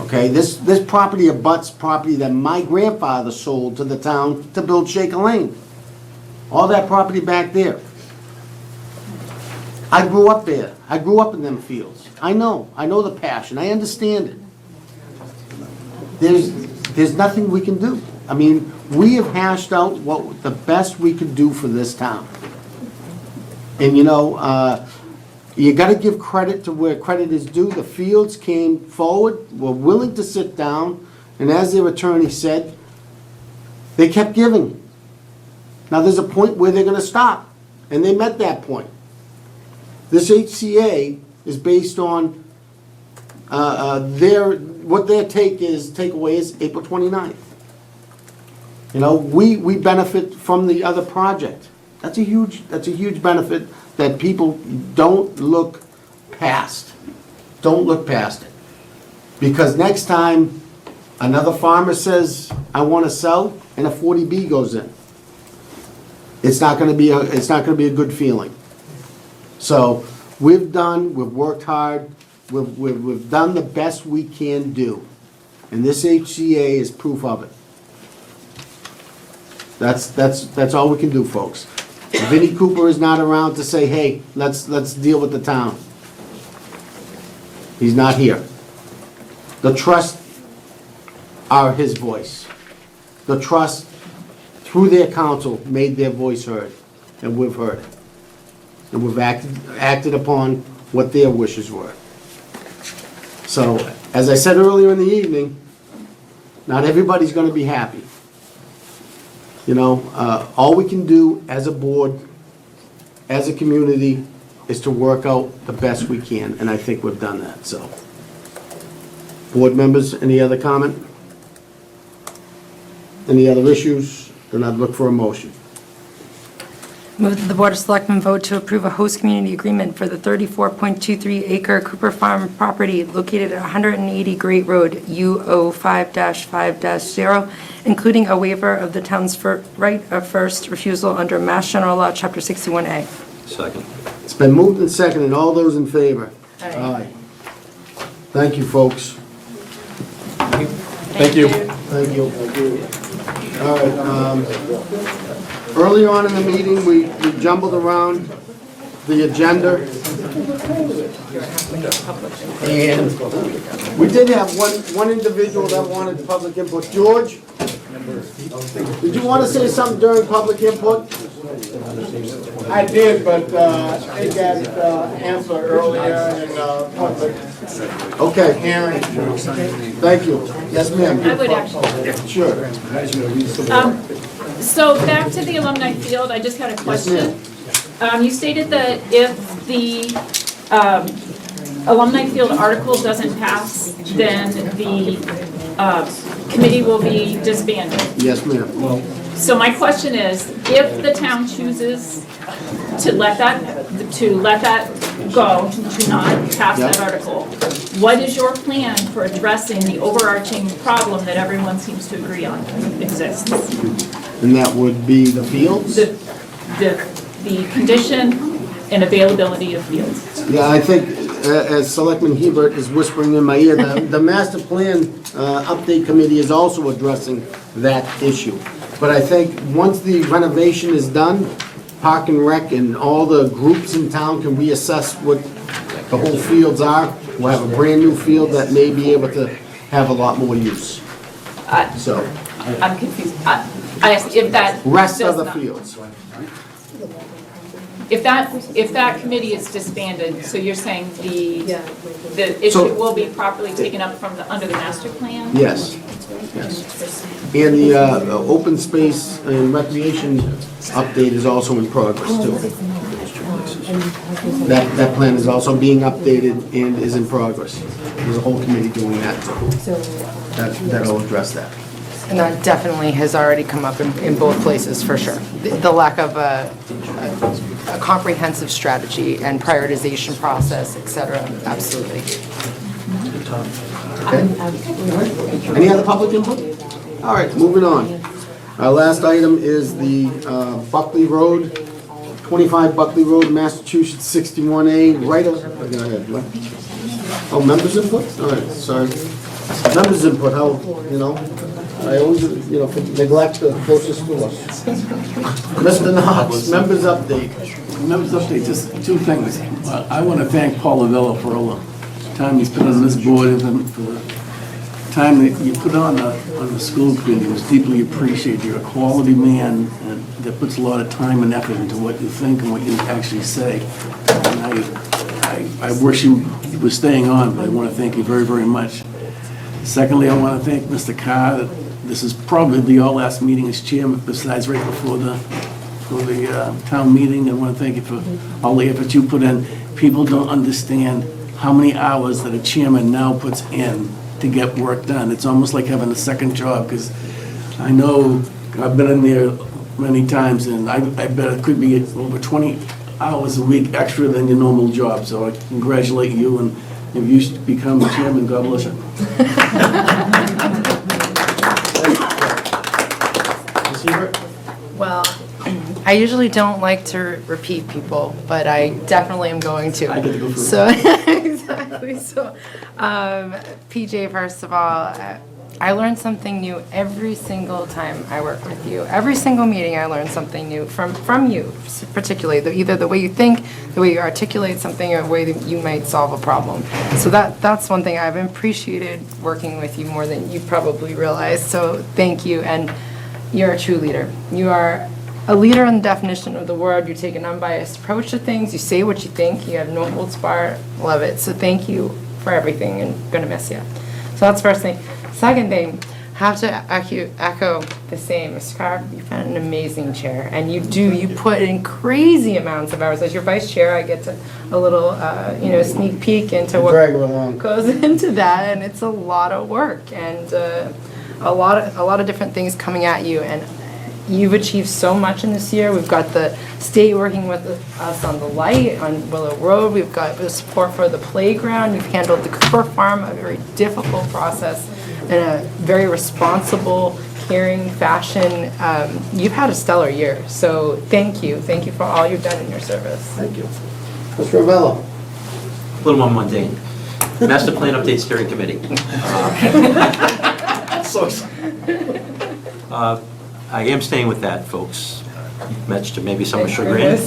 Okay, this property abuts property that my grandfather sold to the town to build Shaker Lane. All that property back there. I grew up there. I grew up in them fields. I know the passion. I understand it. There's nothing we can do. I mean, we have hashed out what the best we could do for this town. And you know, you gotta give credit to where credit is due. The Fields came forward, were willing to sit down, and as their attorney said, they kept giving. Now, there's a point where they're gonna stop, and they met that point. This HCA is based on what their takeaway is April 29th. You know, we benefit from the other project. That's a huge benefit that people don't look past. Don't look past it. Because next time another farmer says, I want to sell, and a 40B goes in, it's not going to be a good feeling. So we've worked hard, we've done the best we can do. And this HCA is proof of it. That's all we can do, folks. Vinnie Cooper is not around to say, hey, let's deal with the town. He's not here. The trust are his voice. The trust, through their council, made their voice heard, and we've heard it. And we've acted upon what their wishes were. So, as I said earlier in the evening, not everybody's gonna be happy. You know, all we can do as a board, as a community, is to work out the best we can, and I think we've done that, so. Board members, any other comment? Any other issues? Then I'd look for a motion. Move that the Board of Selectmen vote to approve a host community agreement for the 34.23 acre Cooper Farm property located at 180 Great Road, U05-5-0, including a waiver of the town's right of first refusal under Mass General Law, Chapter 61A. Second. It's been moved and seconded. All those in favor? Aye. Thank you, folks. Thank you. Thank you. All right, earlier on in the meeting, we jumbled around the agenda. And we did have one individual that wanted public input. George, did you want to say something during public input? I did, but I got answer earlier in public Okay, hearing. thank you. Yes, ma'am. I would actually. Sure. So back to the alumni field, I just had a question. You stated that if the alumni field article doesn't pass, then the committee will be disbanded. Yes, ma'am. So my question is, if the town chooses to let that go, to not pass that article, what is your plan for addressing the overarching problem that everyone seems to agree on exists? And that would be the fields? The condition and availability of fields. Yeah, I think, as Selectman Hebert is whispering in my ear, the master plan update committee is also addressing that issue. But I think once the renovation is done, Park and Rec and all the groups in town can reassess what the whole fields are. We'll have a brand-new field that may be able to have a lot more use. So, I'm confused. I asked if that. rest of does the not- fields. If that committee is disbanded, so you're saying the issue So- will be properly taken up from under the master plan? Yes, yes. And the open space and recreation update is also in progress too. That plan is also being updated and is in progress. There's a whole committee doing that too. That'll address that. And that definitely has already come up in both places, for sure. The lack of a comprehensive strategy and prioritization process, et cetera, absolutely. Okay. Any other public input? All right, moving on. Our last item is the Buckley Road, 25 Buckley Road, Massachusetts, 61A, right of, go ahead. What? Oh, members input? All right, sorry. Members input, how, you know, I always, you know, neglect the closest to us. Mr. Knox, members update. Members update, just two things. I want to thank Paul Lavella for all the time he's put on this board and for the time that you put on the school committee. It was deeply appreciated. You're a quality man and that puts a lot of time and effort into what you think and what you actually say. And I wish you were staying on, but I want to thank you very, very much. Secondly, I want to thank Mr. Carr. This is probably your last meeting as chairman, besides right before the town meeting. I want to thank you for all the effort you put in. People don't understand how many hours that a chairman now puts in to get work done. It's almost like having a second job, because I know I've been in there many times, and I bet it could be over 20 hours a week extra than your normal job. So I congratulate you, and if you become the chairman, God bless you. Well, I usually don't like to repeat people, but I definitely am going to. I get to go first. So, exactly. So, PJ, first of all, I learn something new every single time I work with you. Every single meeting I learn something new from you, particularly, either the way you think, the way you articulate something, or the way that you might solve a problem. So that's one thing I've appreciated working with you more than you probably realize. So thank you, and you're a true leader. You are a leader in the definition of the word. You take an unbiased approach to things. You say what you think. You have no holds barred. Love it. So thank you for everything, and gonna miss you. So that's the first thing. Second thing, have to echo the same. Mr. Carr, you've been an amazing chair, and you put in crazy amounts of hours. As your vice chair, I get a little, sneak peek into what Drag her along. goes into that, and it's a lot of work, and a lot of different things coming at you, and you've achieved so much in this year. We've got the state working with us on the light on Willow Road. We've got the support for the playground. You've handled the Cooper Farm, a very difficult process, in a very responsible, caring fashion. You've had a stellar year, so thank you. Thank you for all you've done in your service. Thank you. Mr. Ravello. A little more mundane. Master Plan Update Steering Committee. So excited. I am staying with that, folks, much to maybe some chagrin.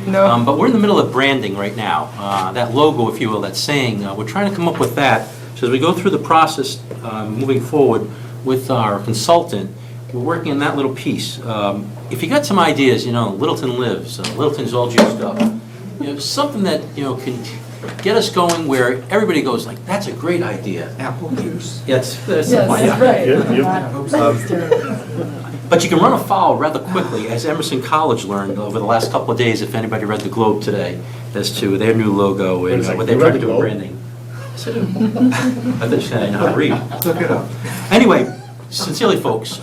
No. But we're in the middle of branding right now. That logo, if you will, that saying, we're trying to come up with that. So as we go through the process, moving forward with our consultant, we're working on that little piece. If you got some ideas, Littleton Lives, Littleton's all juiced up, something that, can get us going where everybody goes like, that's a great idea. Apple juice. Yes, that's right. But you can run afoul rather quickly, as Emerson College learned over the last couple of days, if anybody read the Globe today, as to their new logo and what they're trying to do in branding. I thought you said I didn't know how to read. Look it up. Anyway, sincerely, folks,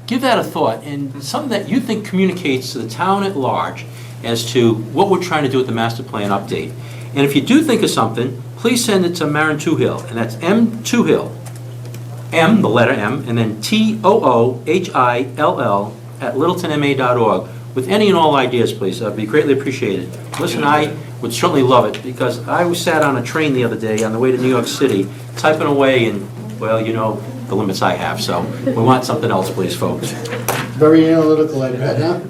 give that a thought, and something that you think communicates to the town at large as to what we're trying to do with the master plan update. And if you do think of something, please send it to Maren Toohill, and that's M. Toohill, M, the letter M, and then TOOHILL at littletonma.org, with any and all ideas, please. That'd be greatly appreciated. Listen, I would certainly love it, because I sat on a train the other day on the way to New York City, typing away, and, well, the limits I have, so we want something else, please, folks. Very analytical, I bet, huh?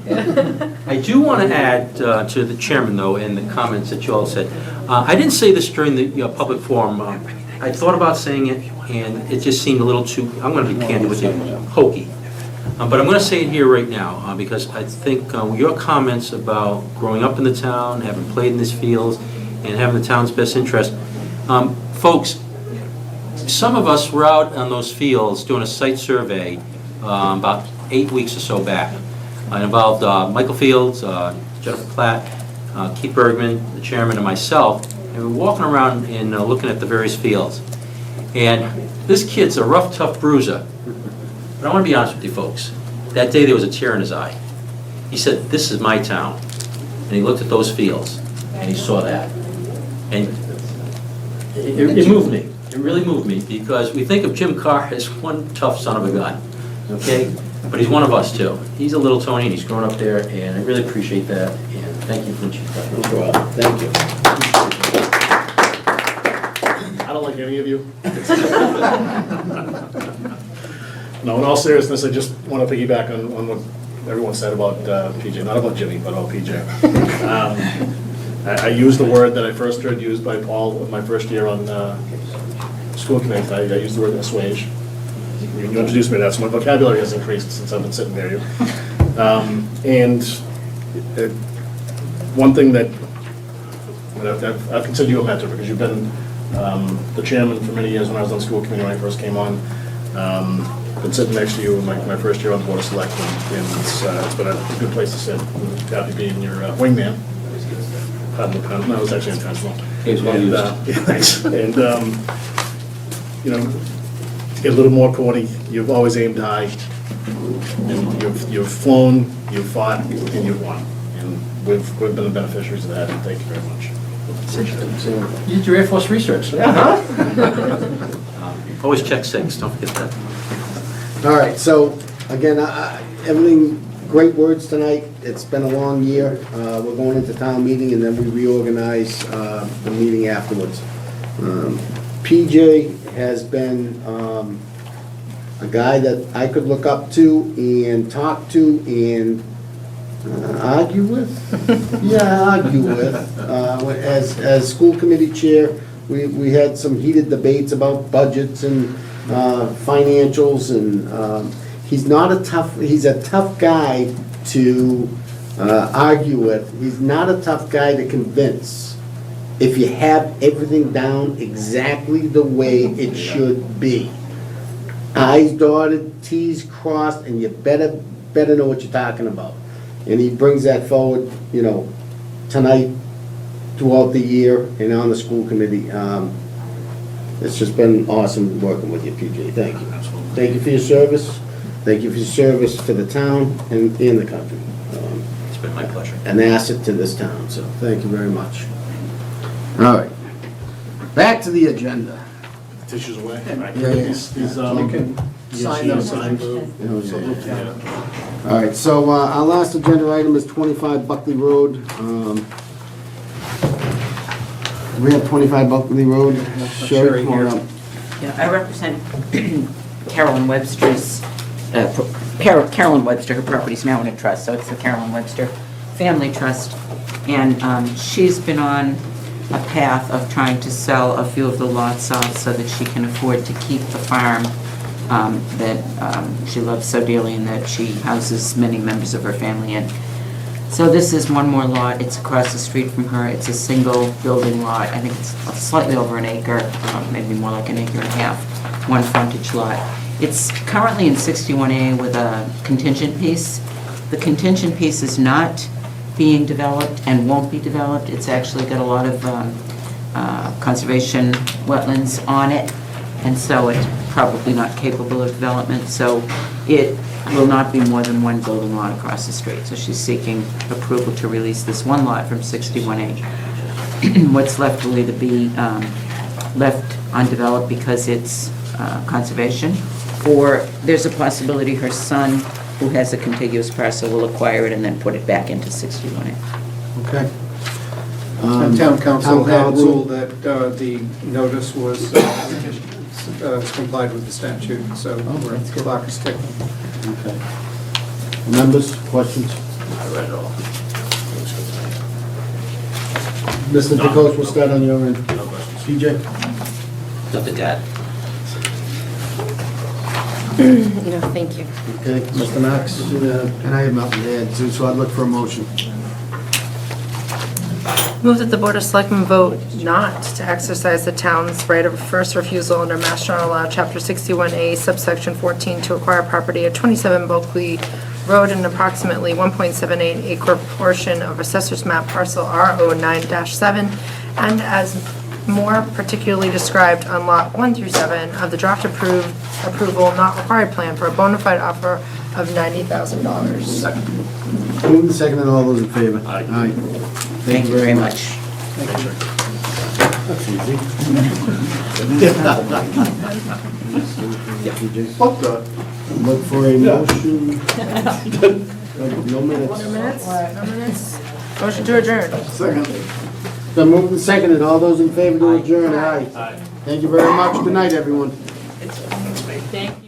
I do want to add to the chairman, though, in the comments that you all said. I didn't say this during the public forum. I thought about saying it, and it just seemed a little too, I'm going to be candid with you, hokey. But I'm going to say it here right now, because I think your comments about growing up in the town, having played in these fields, and having the town's best interest, folks, some of us were out on those fields doing a site survey about 8 weeks or so back. It involved Michael Fields, Jennifer Platt, Keith Bergman, the chairman, and myself, and we were walking around and looking at the various fields. And this kid's a rough, tough bruiser. But I want to be honest with you folks. That day there was a tear in his eye. He said, "This is my town." And he looked at those fields, and he saw that. And it moved me. It really moved me, because we think of Jim Carr as one tough son of a gun, okay? But he's one of us too. He's a little Tony, and he's grown up there, and I really appreciate that. And thank you for what you've done. Thank you. I don't like any of you. No, in all seriousness, I just want to piggyback on what everyone said about PJ, not about Jimmy, but about PJ. I used the word that I first heard used by Paul in my first year on school committee. I used the word assuage. You introduced me to that, so my vocabulary has increased since I've been sitting near you. And one thing that I've considered you a mentor, because you've been the chairman for many years when I was on school committee when I first came on. Been sitting next to you in my first year on the Board of Selectmen, and it's been a good place to sit. Happy being your wingman. Pardon the pun, no, it was actually intentional. And, thanks. And, you know, to get a little more corny, you've always aimed high, and you've flown, you've fought, and you've won. And we've been the beneficiaries of that, and thank you very much. You did your Air Force research. Yeah. Always check 6, don't forget that. All right, so, again, everything, great words tonight. It's been a long year. We're going into town meeting, and then we reorganize the meeting afterwards. PJ has been a guy that I could look up to and talk to and argue with? Yeah, argue with. As school committee chair, we had some heated debates about budgets and financials, and he's a tough guy to argue with. He's not a tough guy to convince if you have everything down exactly the way it should be. I's dotted, T's crossed, and you better know what you're talking about. And he brings that forward, you know, tonight, throughout the year, and on the school committee. It's just been awesome working with you, PJ. Thank you. Thank you for your service. Thank you for your service to the town and the country. It's been my pleasure. An asset to this town, so thank you very much. All right. Back to the agenda. Tissues away. Yeah. You can Sign them. All right, so our last agenda item is 25 Buckley Road. We have 25 Buckley Road. Sherry, come on up. Yeah, I represent Carolyn Webster's, Carolyn Webster, her property's now in a trust, so it's the Carolyn Webster Family Trust. And she's been on a path of trying to sell a few of the lots off so that she can afford to keep the farm that she loves so dearly and that she houses many members of her family in. So this is one more lot. It's across the street from her. It's a single building lot. I think it's slightly over an acre, maybe more like an acre and a half, one frontage lot. It's currently in 61A with a contingent piece. The contingent piece is not being developed and won't be developed. It's actually got a lot of conservation wetlands on it, and so it's probably not capable of development. So it will not be more than one building lot across the street. So she's seeking approval to release this one lot from 61A. What's left will either be left undeveloped because it's conservation, or there's a possibility her son, who has a contiguous parcel, will acquire it and then put it back into 61A. Okay. And town council had ruled that the notice was complied with the statute, so the clock is ticking. Okay. Members, questions? I read it all. Mr. DeCoach, we'll start on your end. No questions. PJ? Nothing to add. No, thank you. Okay, Mr. Knox? And I have nothing to add too, so I'd look for a motion. Move that the Board of Selectmen vote not to exercise the town's right of first refusal under Mass General Law, Chapter 61A, subsection 14, to acquire property at 27 Bulkley Road, an approximately 1.78 acre portion of Assessor's Map Parcel R09-7, and as more particularly described on Lot 1 through 7 of the draft approval not required plan for a bona fide offer of $90,000. Second. Move the second and all those in favor? Aye. Thank you very much. That's easy. What the? Look for a motion. No minutes. No minutes? No minutes? Motion to adjourn. Second. been moved and seconded. All those in favor to adjourn, aye. Aye. Thank you very much. Good night, everyone. Thank you.